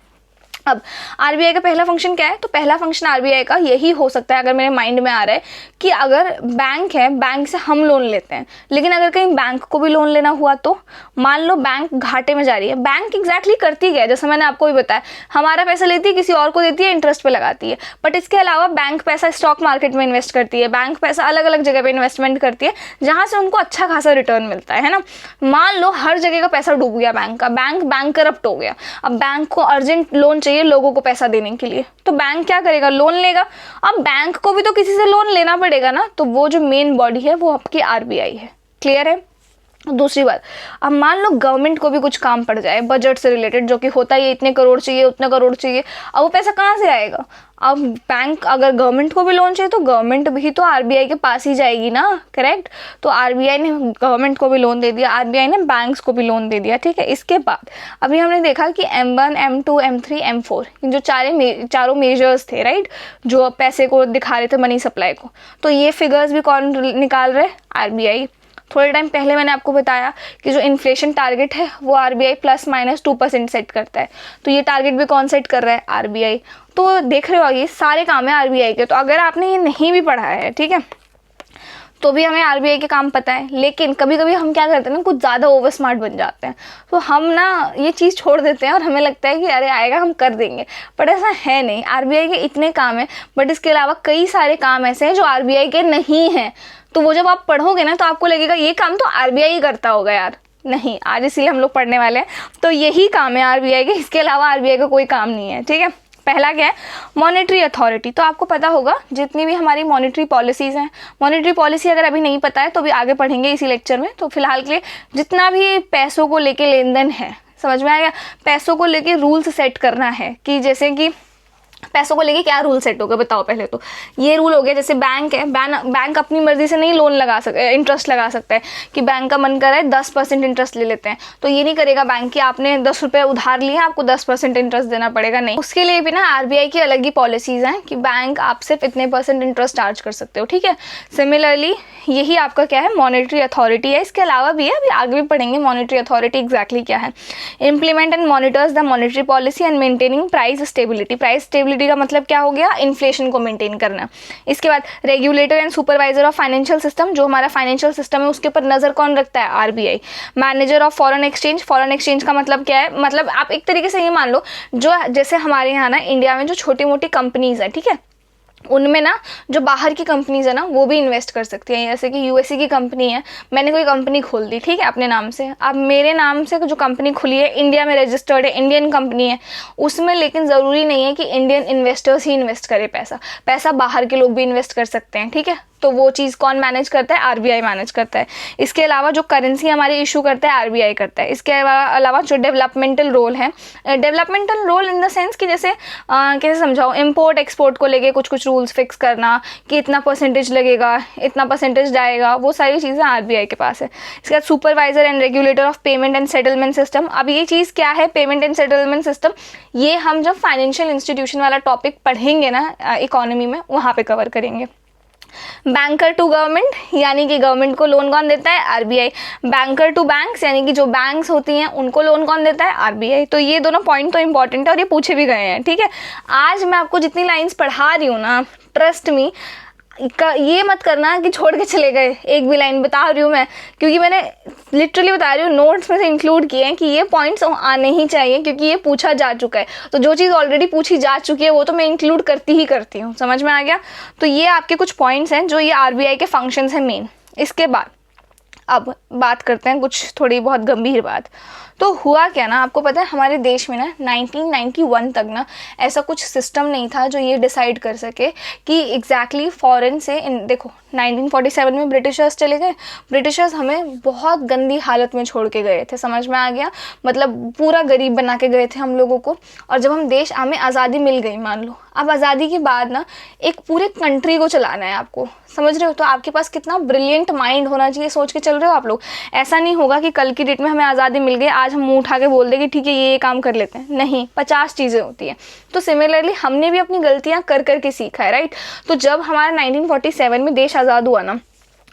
अब आरबीआई का पहला फंक्शन क्या है? तो पहला फंक्शन आरबीआई का यही हो सकता है, अगर मेरे माइंड में आ रहा है कि अगर बैंक है, बैंक से हम लोन लेते हैं, लेकिन अगर कहीं बैंक को भी लोन लेना हुआ, तो मान लो बैंक घाटे में जा रही है। बैंक एग्जैक्टली करती क्या है? जैसे मैंने आपको भी बताया, हमारा पैसा लेती है, किसी और को देती है, इंटरेस्ट पे लगाती है। बट इसके अलावा बैंक पैसा स्टॉक मार्केट में इन्वेस्ट करती है, बैंक पैसा अलग अलग जगह पे इन्वेस्टमेंट करती है, जहाँ से उनको अच्छा खासा रिटर्न मिलता है ना। मान लो हर जगह का पैसा डूब गया बैंक का, बैंक करप्ट हो गया। अब बैंक को अर्जेंट लोन चाहिए लोगों को पैसा देने के लिए, तो बैंक क्या करेगा? लोन लेगा। अब बैंक को भी तो किसी से लोन लेना पड़ेगा ना, तो वो जो मेन बॉडी है वो आपकी आरबीआई है। क्लियर है? दूसरी बात, अब मान लो गवर्नमेंट को भी कुछ काम पड़ जाए बजट से रिलेटेड, जो कि होता ही है, इतने करोड़ चाहिए, उतने करोड़ चाहिए, अब वो पैसा कहाँ से आएगा? अब बैंक, अगर गवर्नमेंट को भी लोन चाहिए तो गवर्नमेंट भी तो आरबीआई के पास ही जाएगी ना, करेक्ट। तो आरबीआई ने गवर्नमेंट को भी लोन दे दिया, आरबीआई ने बैंक्स को भी लोन दे दिया, ठीक है। इसके बाद अभी हमने देखा कि M1, M2, M3, M4 जो चारों मेजर्स थे, राइट, जो पैसे को दिखा रहे थे, मनी सप्लाई को। तो ये फिगर्स भी कौन निकाल रहे? आरबीआई। थोड़े टाइम पहले मैंने आपको बताया कि जो इन्फ्लेशन टारगेट है वो आरबीआई ±2% सेट करता है। तो ये टारगेट भी कौन सेट कर रहा है? आरबीआई। तो देख रहे हो, ये सारे काम है आरबीआई के। तो अगर आपने ये नहीं भी पढ़ा है, ठीक है, तो भी हमें आरबीआई के काम पता है। लेकिन कभी कभी हम क्या करते हैं ना, कुछ ज़्यादा ओवर स्मार्ट बन जाते हैं, तो हम ना ये चीज़ छोड़ देते हैं और हमें लगता है कि अरे आएगा, हम कर देंगे। बट ऐसा है नहीं। आरबीआई के इतने काम हैं, बट इसके अलावा कई सारे काम ऐसे हैं जो आरबीआई के नहीं हैं। तो वो जब आप पढ़ोगे ना, तो आपको लगेगा ये काम तो आरबीआई ही करता होगा यार। नहीं, आज इसीलिए हम लोग पढ़ने वाले हैं। तो यही काम है आरबीआई के, इसके अलावा आरबीआई का कोई काम नहीं है, ठीक है। पहला क्या है? Monetary authority. तो आपको पता होगा जितनी भी हमारी मॉनेटरी पॉलिसीज़ हैं, मॉनेटरी पॉलिसी अगर अभी नहीं पता है तो भी आगे पढ़ेंगे इसी लेक्चर में। तो फिलहाल के लिए जितना भी पैसों को लेके लेन देन है, समझ में आएगा, पैसों को लेके रूल्स सेट करना है कि जैसे कि पैसों को लेके क्या रूल सेट होगा बताओ। पहले तो ये रूल हो गया, जैसे बैंक है, बैंक अपनी मर्जी से नहीं लोन लगा सकता, इंटरेस्ट लगा सकता है कि बैंक का मन कर रहा है 10% इंटरेस्ट ले लेते हैं, तो ये नहीं करेगा बैंक कि आपने 10 रुपये उधार लिए, आपको 10% इंटरेस्ट देना पड़ेगा। नहीं, उसके लिए भी ना आरबीआई की अलग ही पॉलिसीज़ हैं कि बैंक आप सिर्फ इतने % इंटरेस्ट चार्ज कर सकते हो, ठीक है। सिमिलरली यही आपका क्या है? मॉनेटरी अथॉरिटी है। इसके अलावा भी है, अभी आगे भी पढ़ेंगे मॉनेटरी अथॉरिटी एग्जैक्टली क्या है। Implement and monitors the monetary policy and maintaining price stability. Price stability stability का मतलब क्या हो गया, इन्फ्लेशन को मेंटेन करना। इसके बाद regulator and supervisor of financial system, जो हमारा फाइनेंशियल सिस्टम है उसके ऊपर नजर कौन रखता है, RBI. Manager of foreign exchange, foreign exchange का मतलब क्या है, मतलब आप एक तरीके से ये मान लो जो जैसे हमारे यहाँ ना इंडिया में जो छोटी मोटी कंपनीज है, ठीक है, उनमें ना जो बाहर की कंपनीज है ना वो भी इन्वेस्ट कर सकती हैं। जैसे कि यूएसए की कंपनी है, मैंने कोई कंपनी खोल दी, ठीक है, अपने नाम से। अब मेरे नाम से जो कंपनी खुली है इंडिया में रजिस्टर्ड है, इंडियन कंपनी है, उसमें लेकिन ज़रूरी नहीं है कि इंडियन इन्वेस्टर्स ही इन्वेस्ट करें पैसा बाहर के लोग भी इन्वेस्ट कर सकते हैं, ठीक है। तो वो चीज़ कौन मैनेज करता है, आरबीआई मैनेज करता है। इसके अलावा जो करेंसी हमारी इशू करता है आरबीआई करता है। इसके अलावा जो डेवलपमेंटल रोल है, developmental role in the sense कि जैसे कैसे समझाओ, इम्पोर्ट एक्सपोर्ट को लेके कुछ रूल्स फिक्स करना कि इतना परसेंटेज लगेगा, इतना परसेंटेज जाएगा, वो सारी चीज़ें आरबीआई के पास है। इसके बाद supervisor and regulator of payment and settlement system. अब ये चीज़ क्या है, पेमेंट एंड सेटलमेंट सिस्टम, ये हम जब फाइनेंशियल इंस्टीट्यूशन वाला टॉपिक पढ़ेंगे ना इकोनॉमी में, वहाँ पे कवर करेंगे। बैंकर टू गवर्नमेंट, यानी कि गवर्नमेंट को लोन कौन देता है, आरबीआई। बैंकर टू बैंक्स, यानी कि जो बैंक्स होती हैं उनको लोन कौन देता है, आरबीआई। तो ये दोनों पॉइंट तो इंपॉर्टेंट है और ये पूछे भी गए हैं, ठीक है। आज मैं आपको जितनी लाइंस पढ़ा रही हूँ ना, ट्रस्ट मी, ये मत करना कि छोड़ के चले गए, एक भी लाइन बता रही हूँ मैं, क्योंकि मैंने लिटरली बता रही हूँ, नोट्स में से इंक्लूड किए हैं कि ये पॉइंट्स आने ही चाहिए, क्योंकि ये पूछा जा चुका है। तो जो चीज़ ऑलरेडी पूछी जा चुकी है वो तो मैं इंक्लूड करती ही करती हूँ, समझ में आ गया। तो ये आपके कुछ पॉइंट्स हैं जो ये आरबीआई के फंक्शंस हैं मेन। इसके बाद अब बात करते हैं कुछ थोड़ी बहुत गंभीर बात। तो हुआ क्या ना, आपको पता है हमारे देश में ना 1991 तक ना ऐसा कुछ सिस्टम नहीं था जो ये डिसाइड कर सके कि एग्जैक्टली फॉरेन से देखो 1947 में ब्रिटिशर्स चले गए, ब्रिटिशर्स हमें बहुत गंदी हालत में छोड़ के गए थे, समझ में आ गया, मतलब पूरा गरीब बना के गए थे हम लोगों को। और जब हम देश हमें आज़ादी मिल गई, मान लो अब आज़ादी के बाद ना एक पूरे कंट्री को चलाना है आपको, समझ रहे हो, तो आपके पास कितना ब्रिलियंट माइंड होना चाहिए, सोच के चल रहे हो आप लोग। ऐसा नहीं होगा कि कल की डेट में हमें आज़ादी मिल गई, आज हम मुँह उठा के बोल दे कि ठीक है ये काम कर लेते हैं, नहीं, 50 चीज़ें होती हैं। तो सिमिलरली हमने भी अपनी गलतियाँ कर करके सीखा है, राइट। तो जब हमारा 1947 में देश आज़ाद हुआ ना,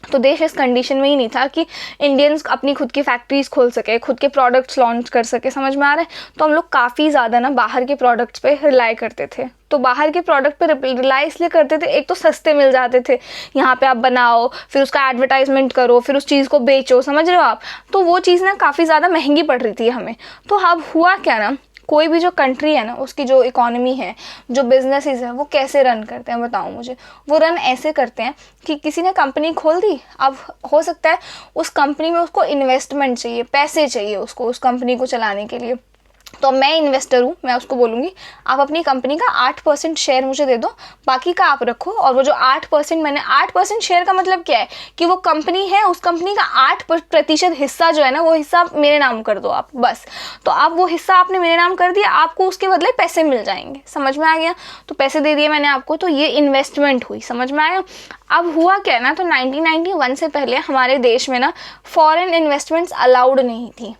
तो देश इस कंडीशन में ही नहीं था कि इंडियंस अपनी खुद की फैक्ट्रीज खोल सके, खुद के प्रोडक्ट्स लॉन्च कर सके, समझ में आ रहा है। तो हम लोग काफ़ी ज़्यादा ना बाहर के प्रोडक्ट्स पे रिलाई करते थे। तो बाहर के प्रोडक्ट पे रिलाई इसलिए करते थे, एक तो सस्ते मिल जाते थे, यहाँ पे आप बनाओ, फिर उसका एडवर्टाइजमेंट करो, फिर उस चीज़ को बेचो, समझ रहे हो आप। तो वो चीज़ ना काफ़ी ज़्यादा महंगी पड़ रही थी हमें। तो अब हुआ क्या ना, कोई भी जो कंट्री है ना उसकी जो इकोनॉमी है, जो बिजनेसेस है, वो कैसे रन करते हैं बताओ मुझे। वो रन ऐसे करते हैं कि किसी ने कंपनी खोल दी, अब हो सकता है उस कंपनी में उसको इन्वेस्टमेंट चाहिए, पैसे चाहिए उसको उस कंपनी को चलाने के लिए। तो मैं इन्वेस्टर हूँ, मैं उसको बोलूँगी आप अपनी कंपनी का 8% शेयर मुझे दे दो, बाकी का आप रखो। और वो जो 8% मैंने 8% शेयर का मतलब क्या है कि वो कंपनी है, उस कंपनी का 8% हिस्सा जो है ना, वो हिस्सा मेरे नाम कर दो आप, बस। तो आप वो हिस्सा आपने मेरे नाम कर दिया, आपको उसके बदले पैसे मिल जाएंगे, समझ में आ गया। तो पैसे दे दिए मैंने आपको, तो ये इन्वेस्टमेंट हुई, समझ में आया। अब हुआ क्या ना, तो 1991 से पहले हमारे देश में ना फॉरेन इन्वेस्टमेंट्स अलाउड नहीं थी।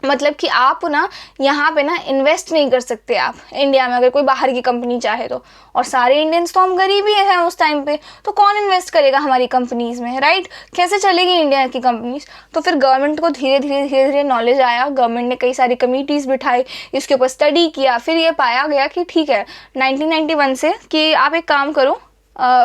मतलब कि आप ना यहाँ पे ना इन्वेस्ट नहीं कर सकते आप इंडिया में, अगर कोई बाहर की कंपनी चाहे तो। और सारे इंडियंस तो हम गरीब ही हैं उस टाइम पे, तो कौन इन्वेस्ट करेगा हमारी कंपनीज में, राइट। कैसे चलेगी इंडिया की कंपनीज। तो फिर गवर्नमेंट को धीरे धीरे नॉलेज आया, गवर्नमेंट ने कई सारी कमिटीज़ बिठाई, इसके ऊपर स्टडी किया, फिर ये पाया गया कि ठीक है 1991 से कि आप एक काम करो,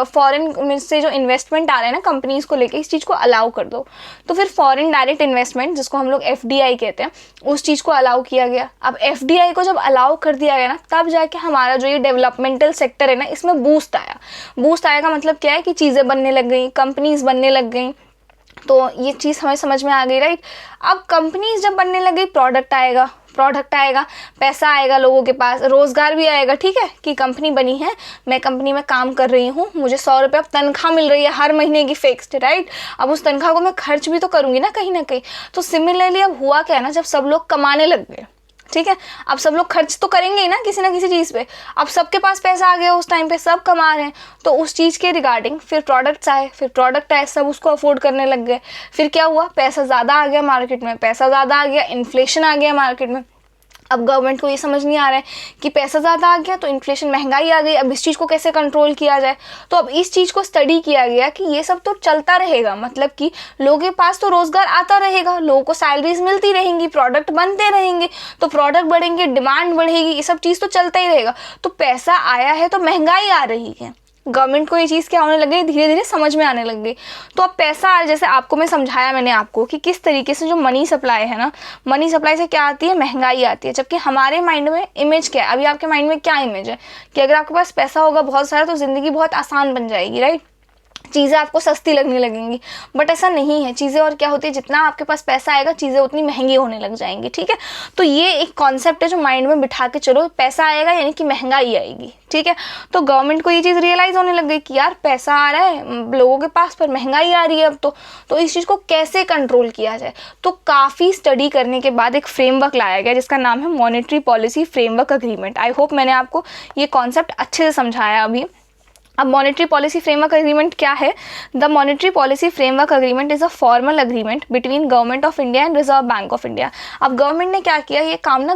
फॉरेन से जो इन्वेस्टमेंट आ रहा है ना कंपनीज को लेके, इस चीज़ को अलाउ कर दो। तो फिर फॉरेन डायरेक्ट इन्वेस्टमेंट, जिसको हम लोग एफडीआई कहते हैं, उस चीज़ को अलाउ किया गया। अब एफडीआई को जब अलाउ कर दिया गया ना, तब जाके हमारा जो ये डेवलपमेंटल सेक्टर है ना, इसमें बूस्ट आया। बूस्ट आया का मतलब क्या है कि चीज़ें बनने लग गई, कंपनीज बनने लग गई। तो ये चीज़ हमें समझ में आ गई, राइट। अब कंपनीज जब बनने लग गई, प्रोडक्ट आएगा, पैसा आएगा लोगों के पास, रोज़गार भी आएगा, ठीक है, कि कंपनी बनी है, मैं कंपनी में काम कर रही हूँ, मुझे 100 रुपये अब तनख्वाह मिल रही है हर महीने की फिक्स्ड, राइट। अब उस तनख्वाह को मैं खर्च भी तो करूँगी ना कहीं। तो सिमिलरली अब हुआ क्या है ना, जब सब लोग कमाने लग गए, ठीक है, अब सब लोग खर्च तो करेंगे ही ना किसी चीज़ पे। अब सबके पास पैसा आ गया, उस टाइम पे सब कमा रहे हैं, तो उस चीज़ के रिगार्डिंग फिर प्रोडक्ट आए, सब उसको अफोर्ड करने लग गए। फिर क्या हुआ, पैसा ज़्यादा आ गया मार्केट में, इन्फ्लेशन आ गया मार्केट में। अब गवर्नमेंट को ये समझ नहीं आ रहा है कि पैसा ज़्यादा आ गया तो इन्फ्लेशन, महंगाई आ गई, अब इस चीज़ को कैसे कंट्रोल किया जाए। तो अब इस चीज़ को स्टडी किया गया कि ये सब तो चलता रहेगा, मतलब कि लोगों के पास तो रोज़गार आता रहेगा, लोगों को सैलरीज मिलती रहेंगी, प्रोडक्ट बनते रहेंगे, तो प्रोडक्ट बढ़ेंगे, डिमांड बढ़ेगी, ये सब चीज़ तो चलता ही रहेगा। तो पैसा आया है तो महंगाई आ रही है। गवर्नमेंट को ये चीज़ क्या होने लग गई, धीरे धीरे समझ में आने लग गई। तो अब पैसा, जैसे आपको मैं समझाया मैंने आपको कि किस तरीके से जो मनी सप्लाई है ना, मनी सप्लाई से क्या आती है, महंगाई आती है। जबकि हमारे माइंड में इमेज क्या है, अभी आपके माइंड में क्या इमेज है कि अगर आपके पास पैसा होगा बहुत सारा तो ज़िंदगी बहुत आसान बन जाएगी, राइट, चीज़ें आपको सस्ती लगने लगेंगी। बट ऐसा नहीं है। चीज़ें और क्या होती है, जितना आपके पास पैसा आएगा चीज़ें उतनी महंगी होने लग जाएंगी, ठीक है। तो ये एक कॉन्सेप्ट है जो माइंड में बिठा के चलो, पैसा आएगा यानी कि महंगाई आएगी, ठीक है। तो गवर्नमेंट को ये चीज़ रियलाइज़ होने लग गई कि यार पैसा आ रहा है लोगों के पास पर महंगाई आ रही है अब तो इस चीज़ को कैसे कंट्रोल किया जाए। तो काफ़ी स्टडी करने के बाद एक फ्रेमवर्क लाया गया जिसका नाम है monetary policy framework agreement. I hope मैंने आपको ये कॉन्सेप्ट अच्छे से समझाया अभी। अब मॉनेटरी पॉलिसी फ्रेमवर्क एग्रीमेंट क्या है? The monetary policy framework agreement is a formal agreement between government of India and reserve Bank of India. अब गवर्नमेंट ने क्या किया, ये काम ना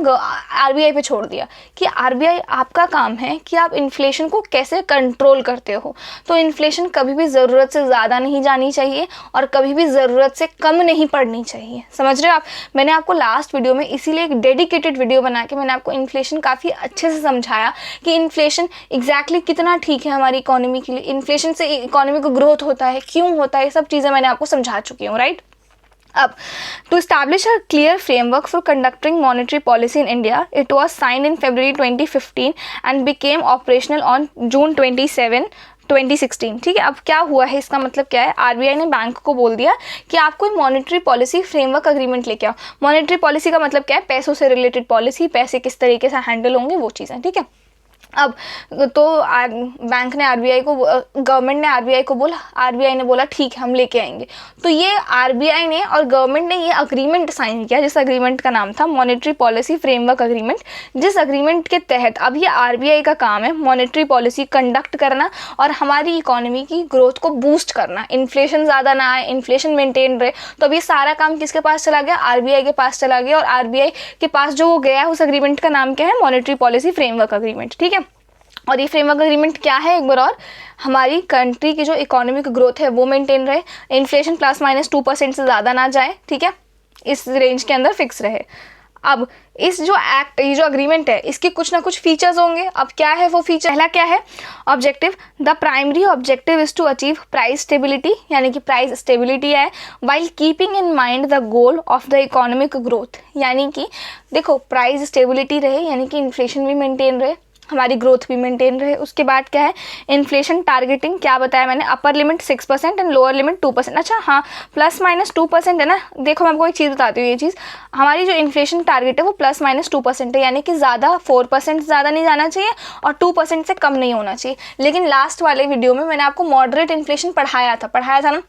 आरबीआई पे छोड़ दिया कि आरबीआई आपका काम है कि आप इन्फ्लेशन को कैसे कंट्रोल करते हो। तो इन्फ्लेशन कभी भी ज़रूरत से ज़्यादा नहीं जानी चाहिए और कभी भी ज़रूरत से कम नहीं पड़नी चाहिए। समझ रहे हो आप? मैंने आपको लास्ट वीडियो में इसीलिए एक डेडिकेटेड वीडियो बना के मैंने आपको इन्फ्लेशन काफ़ी अच्छे से समझाया कि इन्फ्लेशन एग्जैक्टली कितना ठीक है हमारी इकोनॉमी के लिए, इन्फ्लेशन से इकोनॉमी को ग्रोथ होता है, क्यों होता है, ये सब चीज़ें मैंने आपको समझा चुकी हूँ, राइट। अब to establish a clear framework for conducting monetary policy in India, it was signed in February 2015 and became operational on June 27, 2016। ठीक है। अब क्या हुआ है, इसका मतलब क्या है, आरबीआई ने बैंक को बोल दिया कि आप कोई मॉनेटरी पॉलिसी फ्रेमवर्क एग्रीमेंट लेके आओ। मॉनेटरी पॉलिसी का मतलब क्या है, पैसों से रिलेटेड पॉलिसी, पैसे किस तरीके से हैंडल होंगे वो चीज़ें, ठीक है। अब तो बैंक ने आरबीआई को, गवर्नमेंट ने आरबीआई को बोला, आरबीआई ने बोला ठीक है हम लेके आएंगे। तो ये आरबीआई ने और गवर्नमेंट ने ये अग्रीमेंट साइन किया जिस अग्रीमेंट का नाम था मॉनेटरी पॉलिसी फ्रेमवर्क अग्रीमेंट, जिस अग्रीमेंट के तहत अब ये आरबीआई का काम है मॉनेटरी पॉलिसी कंडक्ट करना और हमारी इकोनॉमी की ग्रोथ को बूस्ट करना, इन्फ्लेशन ज़्यादा ना आए, इन्फ्लेशन मेंटेन रहे। तो अब ये सारा काम किसके पास चला गया, आरबीआई के पास चला गया। और आरबीआई के पास जो वो गया है उस अग्रीमेंट का नाम क्या है, मॉनेटरी पॉलिसी फ्रेमवर्क अग्रीमेंट, ठीक है। और ये फ्रेमवर्क एग्रीमेंट क्या है, एक बार और, हमारी कंट्री की जो इकोनॉमिक ग्रोथ है वो मेंटेन रहे, इन्फ्लेशन +-2% से ज़्यादा ना जाए, ठीक है, इस रेंज के अंदर फिक्स रहे। अब इस जो एक्ट, ये जो अग्रीमेंट है, इसके कुछ ना कुछ फीचर्स होंगे। अब क्या है वो फीचर, पहला क्या है, objective, the primary objective is to achieve price stability, यानी कि प्राइस स्टेबिलिटी है, while keeping in mind the goal of the economic growth. यानी कि देखो प्राइस स्टेबिलिटी रहे, यानी कि इन्फ्लेशन भी मेंटेन रहे, हमारी ग्रोथ भी मेंटेन रहे। उसके बाद क्या है, इन्फ्लेशन टारगेटिंग, क्या बताया मैंने, upper limit 6% and lower limit 2%। अच्छा हाँ, +-2% है ना। देखो मैं आपको एक चीज़ बताती हूँ, ये चीज़ हमारी जो इन्फ्लेशन टारगेट है वो +-2% है, यानी कि ज़्यादा 4% ज़्यादा नहीं जाना चाहिए और 2% से कम नहीं होना चाहिए। लेकिन लास्ट वाले वीडियो में मैंने आपको मॉडरेट इन्फ्लेशन पढ़ाया था ना,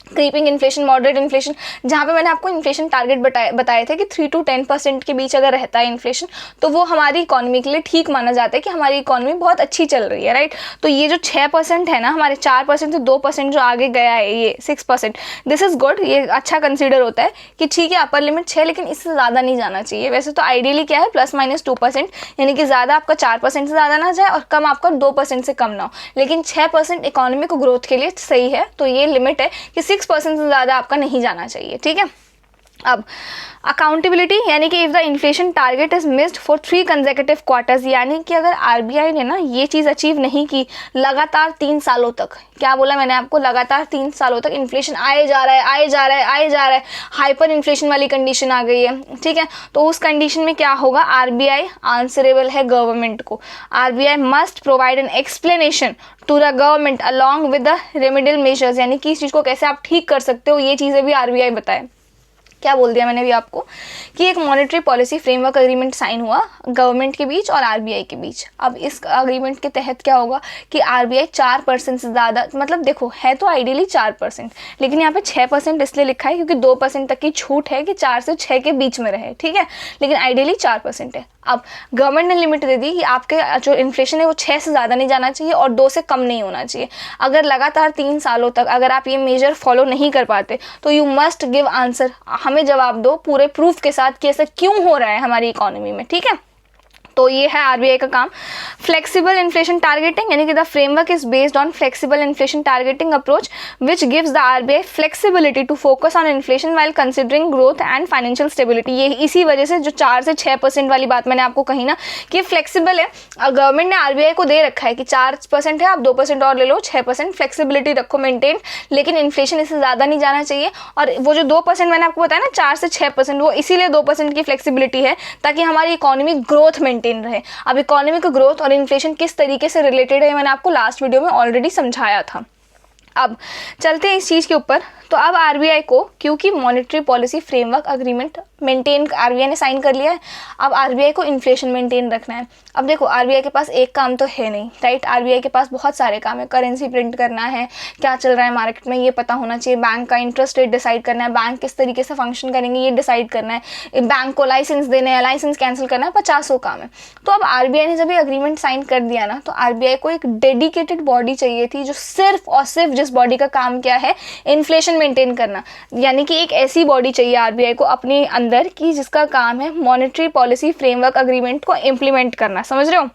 क्रीपिंग इन्फ्लेशन, मॉडरेट इन्फ्लेशन, जहाँ पे मैंने आपको इन्फ्लेशन टारगेट बताए थे कि 3 to 10% के बीच अगर रहता है इन्फ्लेशन तो वो हमारी इकोनॉमी के लिए ठीक माना जाता है कि हमारी इकोनॉमी बहुत अच्छी चल रही है, राइट। तो ये जो 6% है ना, हमारे 4% से 2% जो आगे गया है, ये 6%, दिस इज़ गुड, ये अच्छा कंसिडर होता है कि ठीक है अपर लिमिट 6 लेकिन इससे ज़्यादा नहीं जाना चाहिए। वैसे तो आइडियली क्या है, +-2%, यानी कि ज़्यादा आपका 4% से ज़्यादा ना जाए और कम आपका 2% से कम ना हो, लेकिन 6% इकोनॉमी को ग्रोथ के लिए सही है। तो ये लिमिट है कि 6% से ज़्यादा आपका नहीं जाना चाहिए, ठीक है। अब अकाउंटेबिलिटी, यानी कि if the inflation target is missed for 3 consecutive quarters, यानी कि अगर आरबीआई ने ना ये चीज़ अचीव नहीं की लगातार 3 सालों तक, क्या बोला मैंने आपको, लगातार 3 सालों तक इन्फ्लेशन आए जा रहा है, हाइपर इन्फ्लेशन वाली कंडीशन आ गई है, ठीक है। तो उस कंडीशन में क्या होगा, आरबीआई आंसरेबल है गवर्नमेंट को, RBI must provide an explanation to the government along with the remedial measures, यानी कि इस चीज़ को कैसे आप ठीक कर सकते हो ये चीज़ें भी आरबीआई बताए। क्या बोल दिया मैंने भी आपको कि एक monetary policy framework agreement sign हुआ गवर्नमेंट के बीच और आरबीआई के बीच। अब इस एग्रीमेंट के तहत क्या होगा कि आरबीआई 4% से ज़्यादा, मतलब देखो है तो आइडियली 4%, लेकिन यहाँ पे 6% इसलिए लिखा है क्योंकि 2% तक की छूट है कि 4 से 6 के बीच में रहे, ठीक है, लेकिन आइडियली 4% है। अब गवर्नमेंट ने लिमिट दे दी कि आपके जो इन्फ्लेशन है वो 6 से ज़्यादा नहीं जाना चाहिए और 2 से कम नहीं होना चाहिए। अगर लगातार 3 सालों तक अगर आप ये मेजर फॉलो नहीं कर पाते तो यू मस्ट गिव आंसर, हमें जवाब दो पूरे प्रूफ के साथ कि ऐसा क्यों हो रहा है हमारी इकोनॉमी में, ठीक है। तो ये है आरबीआई का काम। फ्लेक्सिबल इन्फ्लेशन टारगेटिंग यानी कि the framework is based on flexible inflation targeting approach which gives the RBI flexibility to focus on inflation while considering growth and financial stability. ये इसी वजह से जो 4 से 6% वाली बात मैंने आपको कही ना कि फ्लेक्सिबल है, गवर्नमेंट ने आरबीआई को दे रखा है कि 4% है, आप 2% और ले लो, 6% फ्लेक्सिबिलिटी रखो मेंटेन, लेकिन इन्फ्लेशन इससे ज़्यादा नहीं जाना चाहिए। और वो जो 2% मैंने आपको बताया ना 4 से 6%, वो इसीलिए 2% की फ्लेक्सिबिलिटी है ताकि हमारी इकोनॉमी ग्रोथ मेंटेन रहे। अब इकोनॉमिक ग्रोथ और इन्फ्लेशन किस तरीके से रिलेटेड है मैंने आपको लास्ट वीडियो में ऑलरेडी समझाया था। अब चलते हैं इस चीज़ के ऊपर। तो अब आरबीआई को, क्योंकि monetary policy framework agreement maintain RBI ने साइन कर लिया है, अब आरबीआई को इन्फ्लेशन मेंटेन रखना है। अब देखो आरबीआई के पास एक काम तो है नहीं, राइट, आरबीआई के पास बहुत सारे काम है। करेंसी प्रिंट करना है, क्या चल रहा है मार्केट में ये पता होना चाहिए, बैंक का इंटरेस्ट रेट डिसाइड करना है, बैंक किस तरीके से फंक्शन करेंगे ये डिसाइड करना है, बैंक को लाइसेंस देना है, लाइसेंस कैंसिल करना है, 50 काम है। तो अब आरबीआई ने जब ये अग्रीमेंट साइन कर दिया ना, तो आरबीआई को एक डेडिकेटेड बॉडी चाहिए थी जो सिर्फ और सिर्फ, जिस बॉडी का काम क्या है, इन्फ्लेशन मेंटेन करना। यानी कि एक ऐसी बॉडी चाहिए आरबीआई को अपने अंदर कि जिसका काम है मॉनेटरी पॉलिसी फ्रेमवर्क अग्रीमेंट को इम्प्लीमेंट करना। समझ रहे हो,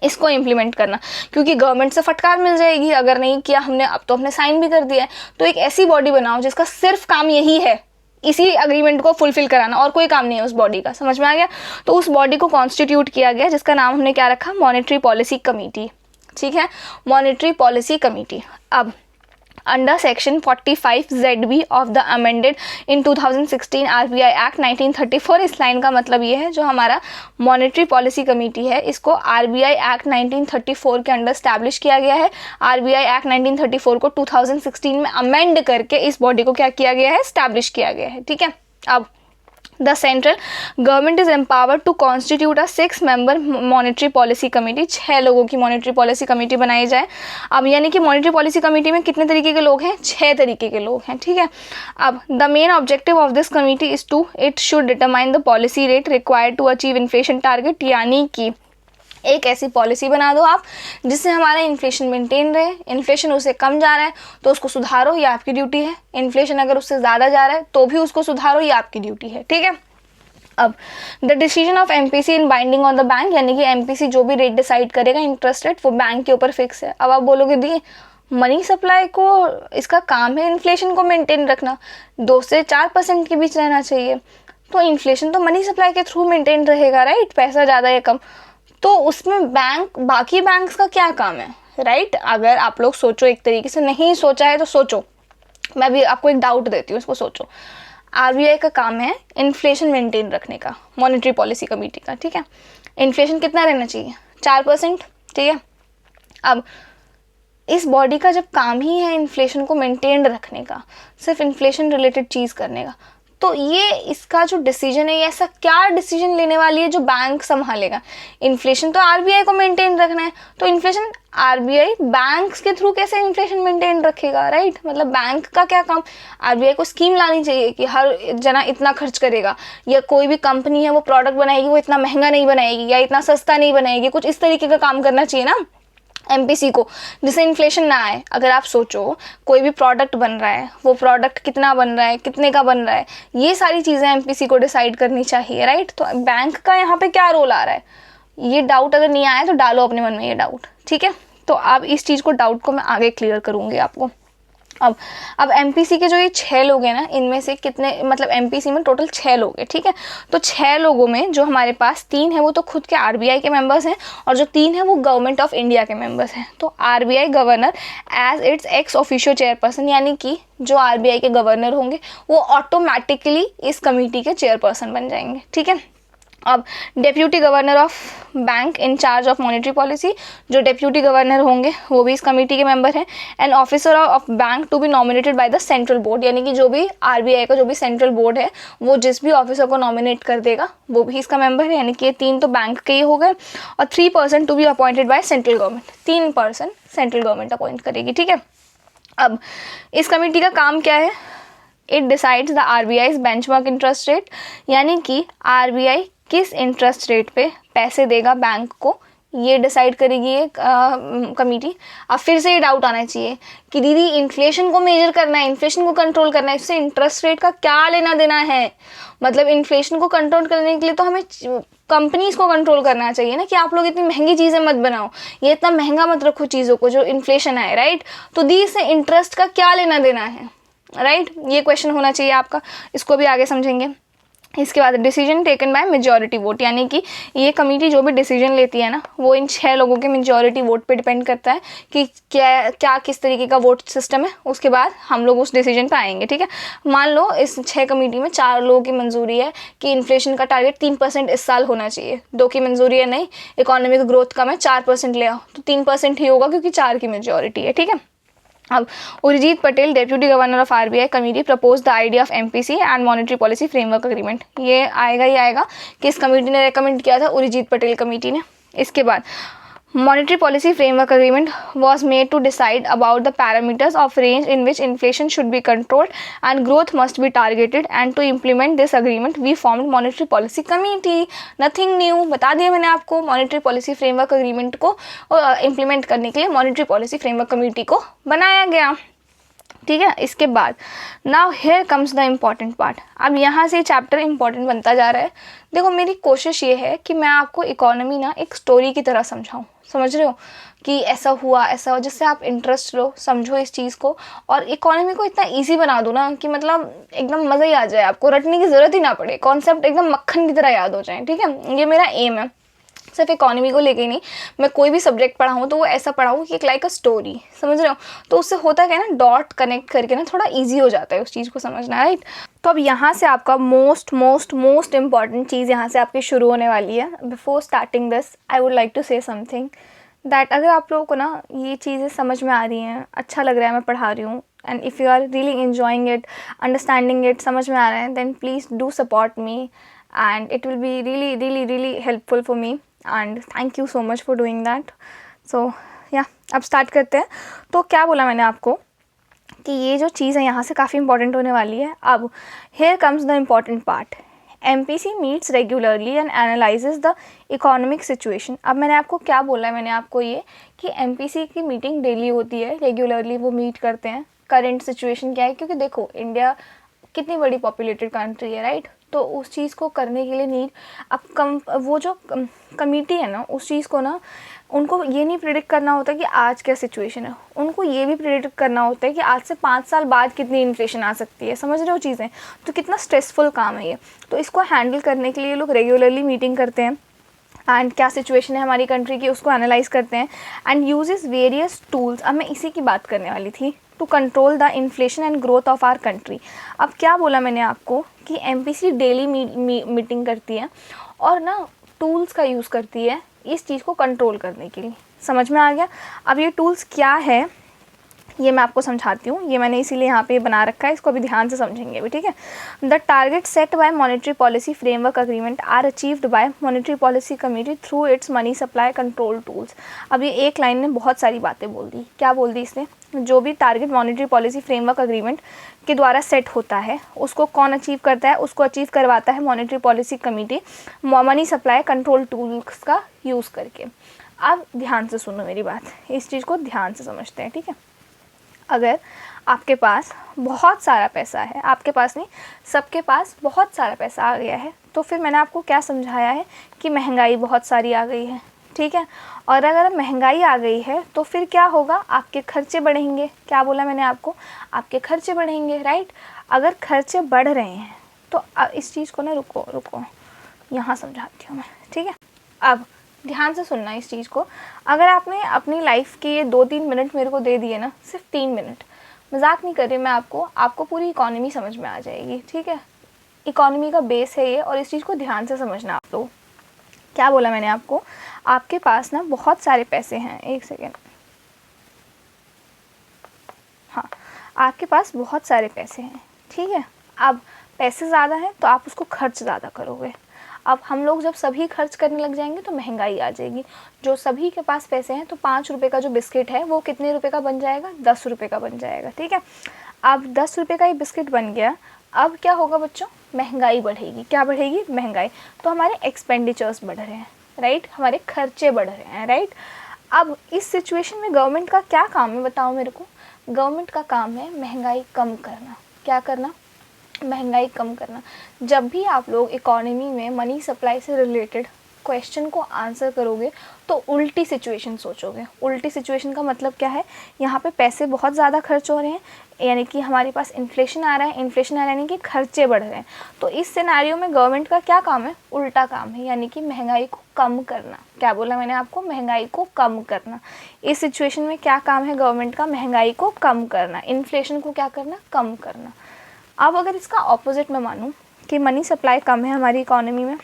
इसको इम्प्लीमेंट करना, क्योंकि गवर्नमेंट से फटकार मिल जाएगी अगर नहीं किया हमने। अब तो हमने साइन भी कर दिया है, तो एक ऐसी बॉडी बनाओ जिसका सिर्फ काम यही है, इसी अग्रीमेंट को फुलफिल कराना, और कोई काम नहीं है उस बॉडी का। समझ में आ गया। तो उस बॉडी को कॉन्स्टिट्यूट किया गया जिसका नाम हमने क्या रखा, मॉनेटरी पॉलिसी कमेटी, ठीक है, मॉनेटरी पॉलिसी कमेटी। अब under section 45 ZB of the amended in 2016 RBI act 1934, इस लाइन का मतलब ये है जो हमारा मॉनेटरी पॉलिसी कमेटी है इसको आरबीआई एक्ट 1934 के अंडर स्टैब्लिश किया गया है। आरबीआई एक्ट 1934 को 2016 में अमेंड करके इस बॉडी को क्या किया गया है, स्टैब्लिश किया गया है, ठीक है। अब The central government is empowered to constitute a 6-member monetary policy committee, 6 लोगों की मॉनेटरी पॉलिसी कमेटी बनाई जाए। अब यानी कि मॉनेटरी पॉलिसी कमेटी में कितने तरीके के लोग हैं, 6 तरीके के लोग हैं, ठीक है। अब the main objective of this committee is to it should determine the policy rate required to achieve inflation target, यानी कि एक ऐसी पॉलिसी बना दो आप जिससे हमारा इन्फ्लेशन मेंटेन रहे। इन्फ्लेशन उससे कम जा रहा है तो उसको सुधारो, ये आपकी ड्यूटी है। इन्फ्लेशन अगर उससे ज़्यादा जा रहा है तो भी उसको सुधारो, ये आपकी ड्यूटी है, ठीक है। अब the decision of MPC in binding on the bank, यानी कि एमपीसी जो भी रेट डिसाइड करेगा इंटरेस्ट रेट, वो बैंक के ऊपर फिक्स है। अब आप बोलोगे दी मनी सप्लाई को इसका काम है इन्फ्लेशन को मेंटेन रखना, 2 से 4% के बीच रहना चाहिए, तो इन्फ्लेशन तो मनी सप्लाई के थ्रू मेंटेन रहेगा, राइट, पैसा ज़्यादा या कम। तो उसमें बैंक, बाकी बैंक्स का क्या काम है, राइट। अगर आप लोग सोचो, एक तरीके से नहीं सोचा है तो सोचो, मैं भी आपको एक डाउट देती हूँ, इसको सोचो। आरबीआई का काम है इन्फ्लेशन मेंटेन रखने का, मॉनेटरी पॉलिसी कमेटी का, ठीक है। इन्फ्लेशन कितना रहना चाहिए, 4%, ठीक है। अब इस बॉडी का जब काम ही है इन्फ्लेशन को मेंटेन रखने का, सिर्फ इन्फ्लेशन रिलेटेड चीज़ करने का, तो ये इसका जो डिसीजन है, ये ऐसा क्या डिसीजन लेने वाली है जो बैंक संभालेगा। इन्फ्लेशन तो आरबीआई को मेंटेन रखना है, तो इन्फ्लेशन आरबीआई बैंक्स के थ्रू कैसे इन्फ्लेशन मेंटेन रखेगा, राइट। मतलब बैंक का क्या काम, आरबीआई को स्कीम लानी चाहिए कि हर जना इतना खर्च करेगा, या कोई भी कंपनी है वो प्रोडक्ट बनाएगी वो इतना महंगा नहीं बनाएगी या इतना सस्ता नहीं बनाएगी, कुछ इस तरीके का काम करना चाहिए ना एमपीसी को, जिससे इन्फ्लेशन ना आए। अगर आप सोचो कोई भी प्रोडक्ट बन रहा है, वो प्रोडक्ट कितना बन रहा है, कितने का बन रहा है, ये सारी चीज़ें एमपीसी को डिसाइड करनी चाहिए, राइट। तो बैंक का यहाँ पे क्या रोल आ रहा है, ये डाउट अगर नहीं आया तो डालो अपने मन में ये डाउट, ठीक है। तो अब इस चीज़ को, डाउट को मैं आगे क्लियर करूँगी आपको। अब एमपीसी के जो ये 6 लोग हैं ना, इनमें से कितने, मतलब एमपीसी में टोटल 6 लोग हैं, ठीक है। तो 6 लोगों में जो हमारे पास 3 है वो तो खुद के आरबीआई के मेंबर्स हैं, और जो 3 है वो गवर्नमेंट ऑफ इंडिया के मेंबर्स हैं। तो RBI governor as its ex officio chairperson, यानी कि जो आरबीआई के गवर्नर होंगे वो ऑटोमेटिकली इस कमेटी के चेयरपर्सन बन जाएंगे, ठीक है। अब deputy governor of bank in charge of monetary policy, जो डेप्यूटी गवर्नर होंगे वो भी इस कमेटी के मेंबर हैं। And officer of bank to be nominated by the central board, यानी कि जो भी आरबीआई का जो भी सेंट्रल बोर्ड है वो जिस भी ऑफिसर को नॉमिनेट कर देगा वो भी इसका मेंबर है। यानी कि ये 3 तो बैंक के ही हो गए, और 3% to be appointed by central government, 3% central government appoint करेगी, ठीक है। अब इस कमेटी का काम क्या है, it decides the RBI's benchmark interest rate, यानी कि आरबीआई किस इंटरेस्ट रेट पे पैसे देगा बैंक को, ये डिसाइड करेगी ये कमेटी। अब फिर से ये डाउट आना चाहिए कि दीदी इन्फ्लेशन को मेजर करना है, इन्फ्लेशन को कंट्रोल करना है, इससे इंटरेस्ट रेट का क्या लेना देना है। मतलब इन्फ्लेशन को कंट्रोल करने के लिए तो हमें कंपनीज को कंट्रोल करना चाहिए ना, कि आप लोग इतनी महंगी चीज़ें मत बनाओ, ये इतना महंगा मत रखो चीज़ों को जो इन्फ्लेशन आए, राइट। तो दी इससे इंटरेस्ट का क्या लेना देना है, राइट, ये क्वेश्चन होना चाहिए आपका। इसको भी आगे समझेंगे। इसके बाद decision taken by majority vote, यानी कि ये कमेटी जो भी डिसीजन लेती है ना, वो इन 6 लोगों के मेजॉरिटी वोट पे डिपेंड करता है कि क्या किस तरीके का वोट सिस्टम है। उसके बाद हम लोग उस डिसीजन पे आएंगे, ठीक है। मान लो इस 6 कमेटी में 4 लोगों की मंजूरी है कि इन्फ्लेशन का टारगेट 3% इस साल होना चाहिए, 2 की मंजूरी है नहीं, इकोनॉमिक ग्रोथ कम है, 4% ले आओ, तो 3% ही होगा क्योंकि 4 की मेजॉरिटी है, ठीक है। अब Urjit Patel deputy governor of RBI committee propose the idea of MPC and monetary policy framework agreement, ये आएगा ही आएगा कि इस कमेटी ने रेकमेंड किया था, उर्जित पटेल कमेटी ने। इसके बाद monetary policy framework agreement was made to decide about the parameters of range in which inflation should be controlled and growth must be targeted, and to implement this agreement we formed monetary policy committee, nothing new, बता दिया मैंने आपको। Monetary policy framework agreement को implement करने के लिए monetary policy framework committee को बनाया गया, ठीक है। इसके बाद now here comes the important part. अब यहाँ से चैप्टर इम्पॉर्टेंट बनता जा रहा है। देखो मेरी कोशिश ये है कि मैं आपको इकोनॉमी ना एक स्टोरी की तरह समझाऊँ, समझ रहे हो, कि ऐसा हुआ ऐसा हो, जिससे आप इंटरेस्ट लो, समझो इस चीज़ को, और इकोनॉमी को इतना इजी बना दो ना कि मतलब एकदम मज़ा ही आ जाए, आपको रटने की ज़रूरत ही ना पड़े, कॉन्सेप्ट एकदम मक्खन की तरह याद हो जाए, ठीक है। ये मेरा एम है। सिर्फ इकोनॉमी को लेके नहीं, मैं कोई भी सब्जेक्ट पढ़ाऊँ तो वो ऐसा पढ़ाऊँ कि एक लाइक अ स्टोरी, समझ रहे हो। तो उससे होता क्या है ना, डॉट कनेक्ट करके ना थोड़ा इजी हो जाता है उस चीज़ को समझना, राइट। तो अब यहाँ से आपका मोस्ट इम्पॉर्टेंट चीज़ यहाँ से आपकी शुरू होने वाली है। Before starting this I would like to say something that अगर आप लोगों को ना ये चीज़ें समझ में आ रही हैं, अच्छा लग रहा है मैं पढ़ा रही हूँ, and if you are really enjoying it, understanding it, समझ में आ रहा है, then please do support me and it will be really helpful for me, and thank you so much for doing that. So या अब start करते हैं। तो क्या बोला मैंने आपको कि ये जो चीज़ है यहाँ से काफ़ी इंपॉर्टेंट होने वाली है। अब here comes the important part. MPC meets regularly and analyses the economic situation. अब मैंने आपको क्या बोला है, मैंने आपको ये कि MPC की मीटिंग डेली होती है, रेगुलरली वो मीट करते हैं। करंट सिचुएशन क्या है, क्योंकि देखो इंडिया कितनी बड़ी पॉपुलेटेड कंट्री है, राइट। तो उस चीज़ को करने के लिए नीड अब वो जो कमेटी है ना, उस चीज़ को ना उनको ये नहीं प्रिडिक्ट करना होता कि आज क्या सिचुएशन है, उनको ये भी प्रिडिक्ट करना होता है कि आज से 5 साल बाद कितनी इन्फ्लेशन आ सकती है, समझ रहे हो चीज़ें। तो कितना स्ट्रेसफुल काम है ये। तो इसको हैंडल करने के लिए लोग रेगुलरली मीटिंग करते हैं एंड क्या सिचुएशन है हमारी कंट्री की उसको एनालाइज करते हैं एंड यूजेस वेरियस टूल्स। अब मैं इसी की बात करने वाली थी, to control the inflation and growth of our country. अब क्या बोला मैंने आपको कि MPC डेली मीटिंग करती है और ना टूल्स का यूज़ करती है इस चीज़ को कंट्रोल करने के लिए। समझ में आ गया। अब ये टूल्स क्या है ये मैं आपको समझाती हूँ, ये मैंने इसीलिए यहाँ पे बना रखा है, इसको अभी ध्यान से समझेंगे अभी, ठीक है। The target set by monetary policy framework agreement are achieved by monetary policy committee through its money supply control tools. अब ये एक लाइन ने बहुत सारी बातें बोल दी। क्या बोल दी इसने, जो भी target monetary policy framework agreement के द्वारा सेट होता है उसको कौन अचीव करता है, उसको अचीव करवाता है monetary policy committee money supply control tools का यूज़ करके। अब ध्यान से सुनो मेरी बात, इस चीज़ को ध्यान से समझते हैं, ठीक है। अगर आपके पास बहुत सारा पैसा है, आपके पास नहीं सबके पास बहुत सारा पैसा आ गया है, तो फिर मैंने आपको क्या समझाया है कि महंगाई बहुत सारी आ गई है, ठीक है। और अगर महंगाई आ गई है तो फिर क्या होगा, आपके खर्चे बढ़ेंगे। क्या बोला मैंने आपको, आपके खर्चे बढ़ेंगे, राइट। अगर खर्चे बढ़ रहे हैं तो इस चीज़ को ना रुको यहाँ समझाती हूँ मैं, ठीक है। अब ध्यान से सुनना इस चीज़ को। अगर आपने अपनी लाइफ के ये 2-3 मिनट मेरे को दे दिए ना, सिर्फ 3 मिनट, मजाक नहीं कर रही मैं, आपको पूरी इकोनॉमी समझ में आ जाएगी, ठीक है। इकोनॉमी का बेस है ये, और इस चीज़ को ध्यान से समझना आप लोग। क्या बोला मैंने आपको, आपके पास ना बहुत सारे पैसे हैं, एक सेकेंड, हाँ, आपके पास बहुत सारे पैसे हैं, ठीक है। अब पैसे ज़्यादा हैं तो आप उसको खर्च ज़्यादा करोगे। अब हम लोग जब सभी खर्च करने लग जाएंगे तो महंगाई आ जाएगी। जो सभी के पास पैसे हैं तो 5 रुपये का जो बिस्किट है वो कितने रुपए का बन जाएगा, 10 रुपये का बन जाएगा, ठीक है। अब 10 रुपये का ये बिस्किट बन गया अब क्या होगा बच्चों, महंगाई बढ़ेगी। क्या बढ़ेगी? महंगाई। तो हमारे एक्सपेंडिचर्स बढ़ रहे हैं, राइट, हमारे खर्चे बढ़ रहे हैं, राइट। अब इस सिचुएशन में गवर्नमेंट का क्या काम है बताओ मेरे को? गवर्नमेंट का काम है महंगाई कम करना। क्या करना? महंगाई कम करना। जब भी आप लोग इकोनॉमी में मनी सप्लाई से रिलेटेड क्वेश्चन को आंसर करोगे तो उल्टी सिचुएशन सोचोगे। उल्टी सिचुएशन का मतलब क्या है? यहाँ पे पैसे बहुत ज़्यादा खर्च हो रहे हैं, यानी कि हमारे पास इन्फ्लेशन आ रहा है, इन्फ्लेशन आ रहा है यानी कि खर्चे बढ़ रहे हैं। तो इस सिनेरियो में गवर्नमेंट का क्या काम है? उल्टा काम है, यानी कि महंगाई को कम करना। क्या बोला मैंने आपको? महंगाई को कम करना। इस सिचुएशन में क्या काम है गवर्नमेंट का? महंगाई को कम करना, इन्फ्लेशन को क्या करना? कम करना। अब अगर इसका ऑपोजिट मैं मानूँ कि मनी सप्लाई कम है हमारी इकोनॉमी में,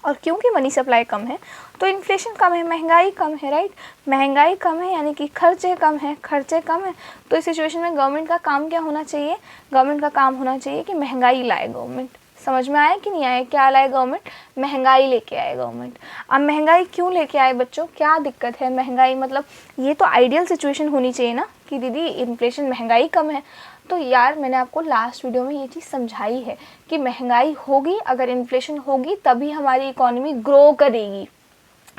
और क्योंकि मनी सप्लाई कम है तो इन्फ्लेशन कम है, महंगाई कम है, राइट। महंगाई कम है यानी कि खर्चे कम है, खर्चे कम है। तो इस सिचुएशन में गवर्नमेंट का काम क्या होना चाहिए? गवर्नमेंट का काम होना चाहिए कि महंगाई लाए गवर्नमेंट। समझ में आया कि नहीं आया? क्या लाए गवर्नमेंट? महंगाई लेके आए गवर्नमेंट। अब महंगाई क्यों लेके आए बच्चों? क्या दिक्कत है? महंगाई मतलब ये तो आइडियल सिचुएशन होनी चाहिए ना कि दीदी इन्फ्लेशन, महंगाई कम है। तो यार मैंने आपको लास्ट वीडियो में ये चीज़ समझाई है कि महंगाई होगी, अगर इन्फ्लेशन होगी तभी हमारी इकोनॉमी ग्रो करेगी,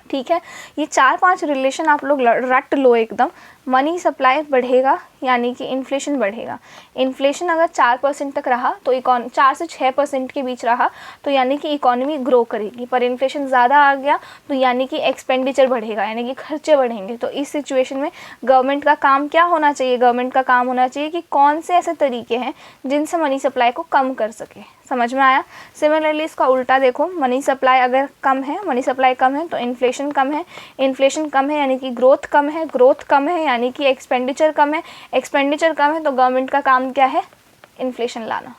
ठीक है। ये 4-5 रिलेशन आप लोग रट लो एकदम। मनी सप्लाई बढ़ेगा यानी कि इन्फ्लेशन बढ़ेगा। इन्फ्लेशन अगर 4% तक रहा तो 4 से 6% के बीच रहा तो यानी कि इकोनॉमी ग्रो करेगी। पर इन्फ्लेशन ज़्यादा आ गया तो यानी कि एक्सपेंडिचर बढ़ेगा, यानी कि खर्चे बढ़ेंगे। तो इस सिचुएशन में गवर्नमेंट का काम क्या होना चाहिए? गवर्नमेंट का काम होना चाहिए कि कौन से ऐसे तरीके हैं जिनसे मनी सप्लाई को कम कर सके। समझ में आया? सिमिलरली इसका उल्टा देखो, मनी सप्लाई अगर कम है, मनी सप्लाई कम है तो इन्फ्लेशन कम है, इन्फ्लेशन कम है यानी कि ग्रोथ कम है, ग्रोथ कम है यानी कि एक्सपेंडिचर कम है, एक्सपेंडिचर कम है तो गवर्नमेंट का काम क्या है? इन्फ्लेशन लाना।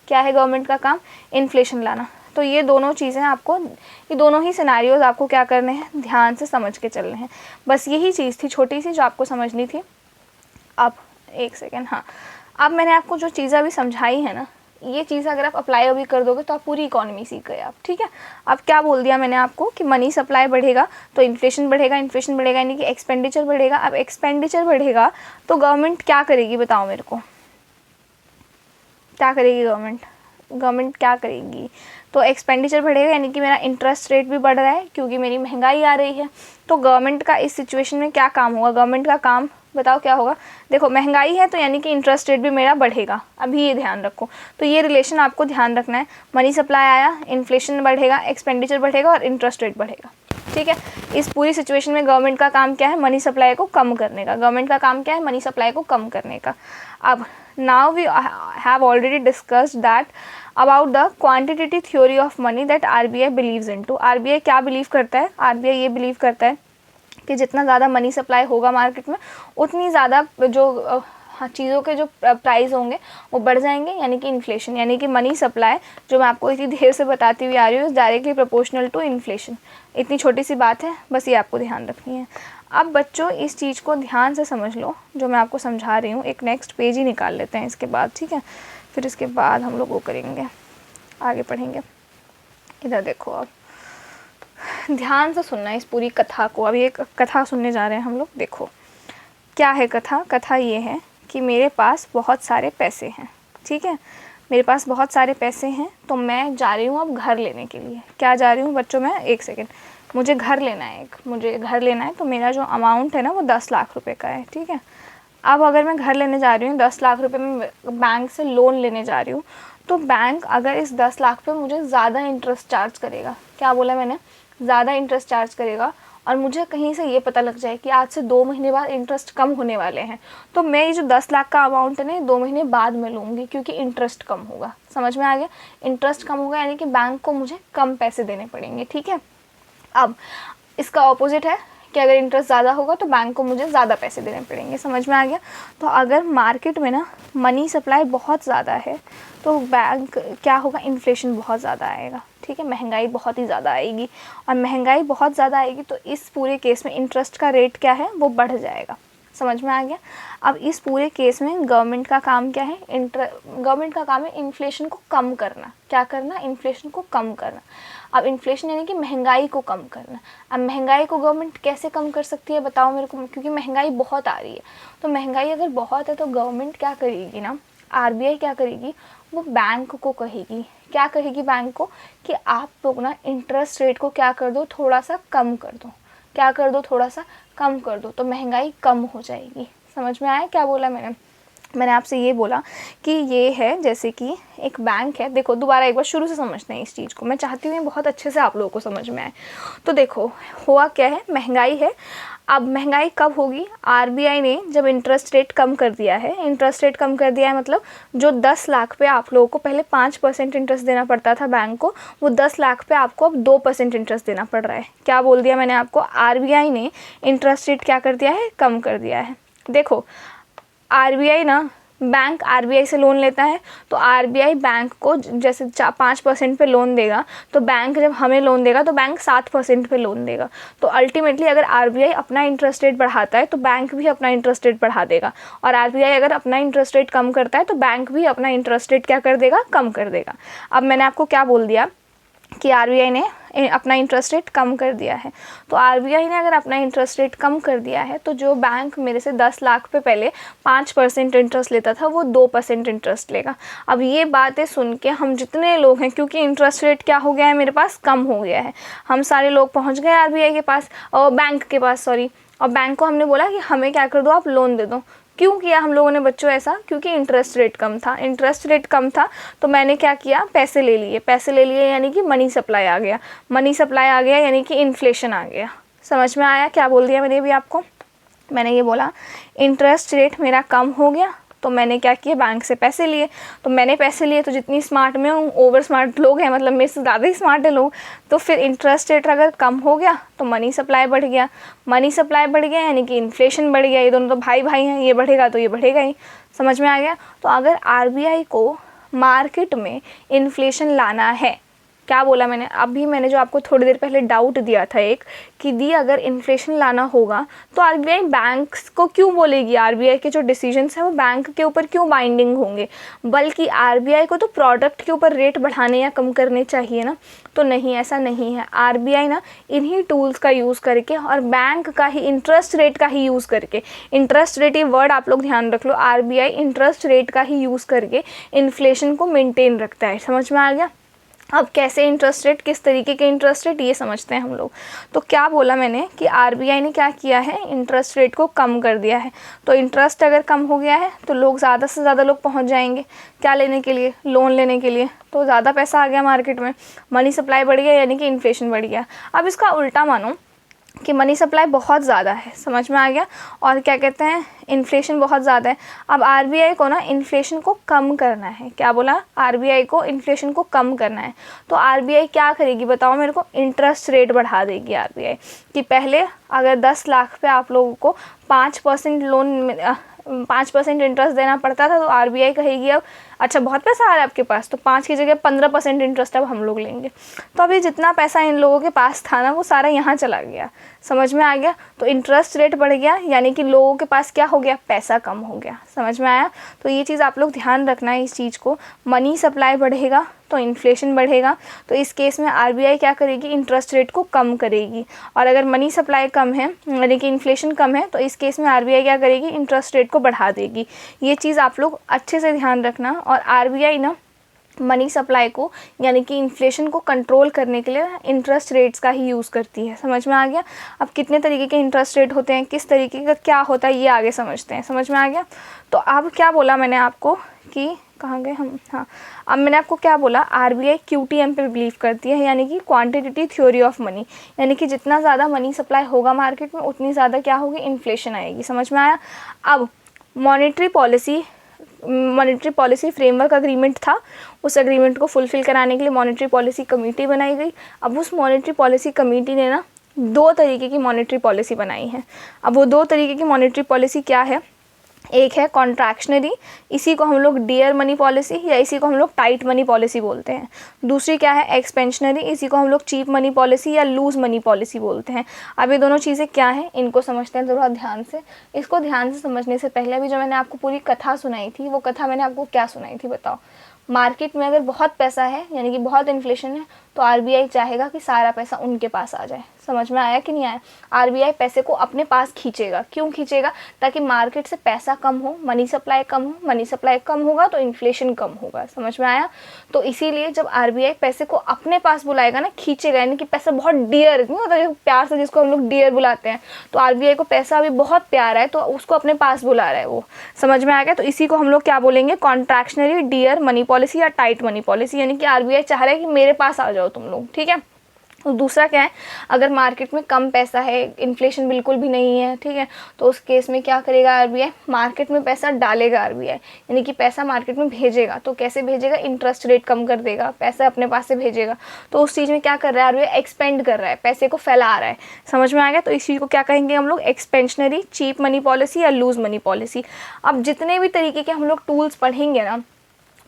क्या है गवर्नमेंट का काम? इन्फ्लेशन लाना। तो ये दोनों चीज़ें आपको, ये दोनों ही सिनेरियोज आपको क्या करने हैं? ध्यान से समझ के चलने हैं। बस यही चीज़ थी छोटी सी जो आपको समझनी थी। अब एक सेकेंड, हाँ, अब मैंने आपको जो चीज़ें अभी समझाई है ना, ये चीज़ अगर आप अप्लाई अभी कर दोगे तो आप पूरी इकोनॉमी सीख गए आप, ठीक है। अब क्या बोल दिया मैंने आपको कि मनी सप्लाई बढ़ेगा तो इन्फ्लेशन बढ़ेगा, इन्फ्लेशन बढ़ेगा यानी कि एक्सपेंडिचर बढ़ेगा। अब एक्सपेंडिचर बढ़ेगा तो गवर्नमेंट क्या करेगी बताओ मेरे को? क्या करेगी गवर्नमेंट? गवर्नमेंट क्या करेगी? तो एक्सपेंडिचर बढ़ेगा यानी कि मेरा इंटरेस्ट रेट भी बढ़ रहा है क्योंकि मेरी महंगाई आ रही है। तो गवर्नमेंट का इस सिचुएशन में क्या काम होगा? गवर्नमेंट का काम बताओ क्या होगा? देखो महंगाई है तो यानी कि इंटरेस्ट रेट भी मेरा बढ़ेगा, अभी ये ध्यान रखो। तो ये रिलेशन आपको ध्यान रखना है। मनी सप्लाई आया, इन्फ्लेशन बढ़ेगा, एक्सपेंडिचर बढ़ेगा और इंटरेस्ट रेट बढ़ेगा, ठीक है। इस पूरी सिचुएशन में गवर्नमेंट का काम क्या है? मनी सप्लाई को कम करने का। गवर्नमेंट का काम क्या है? मनी सप्लाई को कम करने का। अब now we have already discussed that about the quantitative theory of money that RBI believes into. RBI क्या बिलीव करता है? आरबीआई ये बिलीव करता है कि जितना ज़्यादा मनी सप्लाई होगा मार्केट में उतनी ज़्यादा जो चीज़ों के जो प्राइस होंगे वो बढ़ जाएंगे, यानी कि इन्फ्लेशन, यानी कि मनी सप्लाई जो मैं आपको इतनी देर से बताती हुई आ रही हूँ is directly proportional to inflation. इतनी छोटी सी बात है, बस ये आपको ध्यान रखनी है। अब बच्चों इस चीज़ को ध्यान से समझ लो जो मैं आपको समझा रही हूँ। एक नेक्स्ट पेज ही निकाल लेते हैं इसके बाद, ठीक है। फिर इसके बाद हम लोग वो करेंगे, आगे पढ़ेंगे। इधर देखो, अब ध्यान से सुनना इस पूरी कथा को। अभी एक कथा सुनने जा रहे हैं हम लोग। देखो क्या है कथा? कथा ये है कि मेरे पास बहुत सारे पैसे हैं, ठीक है। मेरे पास बहुत सारे पैसे हैं तो मैं जा रही हूँ अब घर लेने के लिए। क्या जा रही हूँ बच्चों? मैं, एक सेकेंड, मुझे घर लेना है, मुझे घर लेना है। तो मेरा जो अमाउंट है ना वो 10 लाख रुपए का है, ठीक है। अब अगर मैं घर लेने जा रही हूँ, 10 लाख रुपए में बैंक से लोन लेने जा रही हूँ, तो बैंक अगर इस 10 लाख पे मुझे ज़्यादा इंटरेस्ट चार्ज करेगा, क्या बोला मैंने? ज़्यादा इंटरेस्ट चार्ज करेगा, और मुझे कहीं से ये पता लग जाए कि आज से 2 महीने बाद इंटरेस्ट कम होने वाले हैं, तो मैं ये जो 10 लाख का अमाउंट है ना 2 महीने बाद में लूँगी क्योंकि इंटरेस्ट कम होगा। समझ में आ गया? इंटरेस्ट कम होगा यानी कि बैंक को मुझे कम पैसे देने पड़ेंगे, ठीक है। अब इसका ऑपोजिट है कि अगर इंटरेस्ट ज़्यादा होगा तो बैंक को मुझे ज़्यादा पैसे देने पड़ेंगे। समझ में आ गया? तो अगर मार्केट में ना मनी सप्लाई बहुत ज़्यादा है तो बैंक क्या होगा? इन्फ्लेशन बहुत ज़्यादा आएगा, ठीक है। महंगाई बहुत ही ज़्यादा आएगी, और महंगाई बहुत ज़्यादा आएगी तो इस पूरे केस में इंटरेस्ट का रेट क्या है? वो बढ़ जाएगा। समझ में आ गया? अब इस पूरे केस में गवर्नमेंट का काम क्या है? गवर्नमेंट का काम है इन्फ्लेशन को कम करना। क्या करना? इन्फ्लेशन को कम करना। अब इन्फ्लेशन यानी कि महंगाई को कम करना। अब महंगाई को गवर्नमेंट कैसे कम कर सकती है बताओ मेरे को? क्योंकि महंगाई बहुत आ रही है, तो महंगाई अगर बहुत है तो गवर्नमेंट क्या करेगी ना, आरबीआई क्या करेगी, वो बैंक को कहेगी, क्या कहेगी बैंक को, कि आप लोग ना इंटरेस्ट रेट को क्या कर दो, थोड़ा सा कम कर दो, क्या कर दो, थोड़ा सा कम कर दो, तो महंगाई कम हो जाएगी। समझ में आया क्या बोला मैंने आपसे ये बोला कि ये है जैसे कि एक बैंक है। देखो दोबारा एक बार शुरू से समझते हैं इस चीज़ को, मैं चाहती हूँ बहुत अच्छे से आप लोगों को समझ में आए। तो देखो हुआ क्या है, महंगाई है। अब महंगाई कब होगी, आरबीआई ने जब इंटरेस्ट रेट कम कर दिया है। इंटरेस्ट रेट कम कर दिया है मतलब जो 10 लाख पे आप लोगों को पहले 5% इंटरेस्ट देना पड़ता था बैंक को, वो 10 लाख पे आपको अब 2% इंटरेस्ट देना पड़ रहा है। क्या बोल दिया मैंने आपको, आरबीआई ने इंटरेस्ट रेट क्या कर दिया है, कम कर दिया है। देखो आरबीआई ना, बैंक आरबीआई से लोन लेता है, तो आरबीआई बैंक को जैसे 5% पे लोन देगा, तो बैंक जब हमें लोन देगा तो बैंक 7% पे लोन देगा। तो अल्टीमेटली अगर आरबीआई अपना इंटरेस्ट रेट बढ़ाता है तो बैंक भी अपना इंटरेस्ट रेट बढ़ा देगा, और आरबीआई अगर अपना इंटरेस्ट रेट कम करता है तो बैंक भी अपना इंटरेस्ट रेट क्या कर देगा, कम कर देगा। अब मैंने आपको क्या बोल दिया कि आरबीआई ने अपना इंटरेस्ट रेट कम कर दिया है। तो आरबीआई ने अगर अपना इंटरेस्ट रेट कम कर दिया है तो जो बैंक मेरे से 10 लाख पे पहले 5% इंटरेस्ट लेता था वो 2% इंटरेस्ट लेगा। अब ये बातें सुन के हम जितने लोग हैं, क्योंकि इंटरेस्ट रेट क्या हो गया है मेरे पास, कम हो गया है, हम सारे लोग पहुँच गए आरबीआई के पास, और बैंक के पास सॉरी, और बैंक को हमने बोला कि हमें क्या कर दो, आप लोन दे दो। क्यों किया हम लोगों ने बच्चों ऐसा, क्योंकि इंटरेस्ट रेट कम था। इंटरेस्ट रेट कम था तो मैंने क्या किया, पैसे ले लिए। पैसे ले लिए यानी कि मनी सप्लाई आ गया, मनी सप्लाई आ गया यानी कि इन्फ्लेशन आ गया। समझ में आया क्या बोल दिया मैंने भी आपको, मैंने ये बोला इंटरेस्ट रेट मेरा कम हो गया तो मैंने क्या किया, बैंक से पैसे लिए। तो मैंने पैसे लिए तो जितनी स्मार्ट में हूँ, ओवर स्मार्ट लोग हैं, मतलब मेरे से ज़्यादा ही स्मार्ट है लोग, तो फिर इंटरेस्ट रेट अगर कम हो गया तो मनी सप्लाई बढ़ गया। मनी सप्लाई बढ़ गया यानी कि इन्फ्लेशन बढ़ गया। ये दोनों तो भाई भाई हैं, ये बढ़ेगा तो ये बढ़ेगा ही। समझ में आ गया। तो अगर आरबीआई को मार्केट में इन्फ्लेशन लाना है, क्या बोला मैंने अभी, मैंने जो आपको थोड़ी देर पहले डाउट दिया था एक, कि दी अगर इन्फ्लेशन लाना होगा तो आरबीआई बैंक्स को क्यों बोलेगी, आरबीआई के जो डिसीजंस हैं वो बैंक के ऊपर क्यों बाइंडिंग होंगे, बल्कि आरबीआई को तो प्रोडक्ट के ऊपर रेट बढ़ाने या कम करने चाहिए ना। तो नहीं, ऐसा नहीं है। आरबीआई ना इन्हीं टूल्स का यूज़ करके और बैंक का ही इंटरेस्ट रेट का ही यूज़ करके, इंटरेस्ट रेट ये वर्ड आप लोग ध्यान रख लो, आरबीआई इंटरेस्ट रेट का ही यूज़ करके इन्फ्लेशन को मेंटेन रखता है। समझ में आ गया। अब कैसे इंटरेस्ट रेट, किस तरीके के इंटरेस्ट रेट, ये समझते हैं हम लोग। तो क्या बोला मैंने कि आरबीआई ने क्या किया है, इंटरेस्ट रेट को कम कर दिया है। तो इंटरेस्ट अगर कम हो गया है तो लोग ज़्यादा से ज़्यादा लोग पहुंच जाएंगे क्या लेने के लिए, लोन लेने के लिए। तो ज़्यादा पैसा आ गया मार्केट में, मनी सप्लाई बढ़ गया यानी कि इन्फ्लेशन बढ़ गया। अब इसका उल्टा मानो कि मनी सप्लाई बहुत ज़्यादा है, समझ में आ गया, और क्या कहते हैं, इन्फ्लेशन बहुत ज़्यादा है। अब आरबीआई को ना इन्फ्लेशन को कम करना है। क्या बोला, आरबीआई को इन्फ्लेशन को कम करना है। तो आरबीआई क्या करेगी बताओ मेरे को, इंटरेस्ट रेट बढ़ा देगी आरबीआई। कि पहले अगर 10 लाख पे आप लोगों को 5% लोन 5% इंटरेस्ट देना पड़ता था, तो आरबीआई कहेगी अब अच्छा बहुत पैसा आ रहा है आपके पास, तो 5 की जगह 15% इंटरेस्ट अब हम लोग लेंगे। तो अभी जितना पैसा इन लोगों के पास था ना वो सारा यहाँ चला गया। समझ में आ गया। तो इंटरेस्ट रेट बढ़ गया यानी कि लोगों के पास क्या हो गया, पैसा कम हो गया। समझ में आया। तो ये चीज़ आप लोग ध्यान रखना है इस चीज़ को। मनी सप्लाई बढ़ेगा तो इन्फ्लेशन बढ़ेगा। तो इस केस में आरबीआई क्या करेगी, इंटरेस्ट रेट को कम करेगी। और अगर मनी सप्लाई कम है यानी कि इन्फ्लेशन कम है तो इस केस में आरबीआई क्या करेगी, इंटरेस्ट रेट को बढ़ा देगी। ये चीज़ आप लोग अच्छे से ध्यान रखना। और आरबीआई ना मनी सप्लाई को यानी कि इन्फ्लेशन को कंट्रोल करने के लिए इंटरेस्ट रेट्स का ही यूज़ करती है। समझ में आ गया। अब कितने तरीके के इंटरेस्ट रेट होते हैं, किस तरीके का क्या होता है, ये आगे समझते हैं। समझ में आ गया। तो अब क्या बोला मैंने आपको कि कहाँ गए हम, हाँ, अब मैंने आपको क्या बोला, आरबीआई क्यूटीएम पे बिलीव करती है यानी कि क्वांटिटेटिव थ्योरी ऑफ मनी, यानी कि जितना ज़्यादा मनी सप्लाई होगा मार्केट में उतनी ज़्यादा क्या होगी, इन्फ्लेशन आएगी। समझ में आया। अब मॉनेटरी पॉलिसी फ्रेमवर्क अग्रीमेंट था, उस एग्रीमेंट को फुलफ़िल कराने के लिए मॉनेटरी पॉलिसी कमेटी बनाई गई। अब उस मॉनेटरी पॉलिसी कमेटी ने ना 2 तरीके की मॉनेटरी पॉलिसी बनाई है। अब वो 2 तरीके की मॉनेटरी पॉलिसी क्या है, एक है कॉन्ट्रैक्शनरी, इसी को हम लोग डियर मनी पॉलिसी या इसी को हम लोग टाइट मनी पॉलिसी बोलते हैं। दूसरी क्या है, एक्सपेंशनरी, इसी को हम लोग चीप मनी पॉलिसी या लूज मनी पॉलिसी बोलते हैं। अब ये दोनों चीज़ें क्या हैं, इनको समझते हैं थोड़ा ध्यान से। इसको ध्यान से समझने से पहले अभी जो मैंने आपको पूरी कथा सुनाई थी, वो कथा मैंने आपको क्या सुनाई थी बताओ। मार्केट में अगर बहुत पैसा है यानी कि बहुत इन्फ्लेशन है तो आरबीआई चाहेगा कि सारा पैसा उनके पास आ जाए। समझ में आया कि नहीं आया? आरबीआई पैसे को अपने पास खींचेगा। क्यों खींचेगा? ताकि मार्केट से पैसा कम हो, मनी सप्लाई कम हो, मनी सप्लाई कम होगा तो इन्फ्लेशन कम होगा। समझ में आया? तो इसीलिए जब आरबीआई पैसे को अपने पास बुलाएगा ना, खींचेगा, यानी कि पैसा बहुत डियर नहीं होता प्यार से, जिसको हम लोग डियर बुलाते हैं, तो आरबीआई को पैसा अभी बहुत प्यारा है तो उसको अपने पास बुला रहा है वो। समझ में आ गया? तो इसी को हम लोग क्या बोलेंगे? कॉन्ट्रैक्शनरी डियर मनी पॉलिसी या टाइट मनी पॉलिसी, यानी कि आरबीआई चाह रहा है कि मेरे पास आ जाओ तुम लोग। ठीक है। और दूसरा क्या है, अगर मार्केट में कम पैसा है, इन्फ्लेशन बिल्कुल भी नहीं है, ठीक है, तो उस केस में क्या करेगा आरबीआई? मार्केट में पैसा डालेगा आरबीआई, यानी कि पैसा मार्केट में भेजेगा। तो कैसे भेजेगा? इंटरेस्ट रेट कम कर देगा, पैसा अपने पास से भेजेगा। तो उस चीज़ में क्या कर रहा है आरबीआई? एक्सपेंड कर रहा है, पैसे को फैला रहा है। समझ में आ गया? तो इस चीज़ को क्या कहेंगे हम लोग? एक्सपेंशनरी चीप मनी पॉलिसी या लूज मनी पॉलिसी। अब जितने भी तरीके के हम लोग टूल्स पढ़ेंगे ना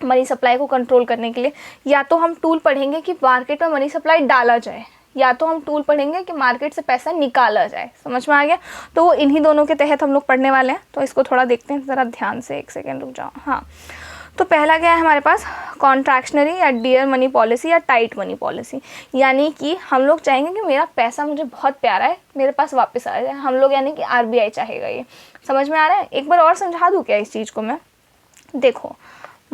मनी सप्लाई को कंट्रोल करने के लिए, या तो हम टूल पढ़ेंगे कि मार्केट में मनी सप्लाई डाला जाए, या तो हम टूल पढ़ेंगे कि मार्केट से पैसा निकाला जाए। समझ में आ गया? तो वो इन्हीं दोनों के तहत हम लोग पढ़ने वाले हैं। तो इसको थोड़ा देखते हैं ज़रा ध्यान से, एक सेकेंड रुक जाओ। हाँ, तो पहला क्या है हमारे पास? कॉन्ट्रैक्शनरी या डियर मनी पॉलिसी या टाइट मनी पॉलिसी, यानी कि हम लोग चाहेंगे कि मेरा पैसा मुझे बहुत प्यारा है, मेरे पास वापस आ जाए। हम लोग यानी कि आरबीआई चाहेगा ये। समझ में आ रहा है? एक बार और समझा दूँ क्या इस चीज़ को मैं? देखो,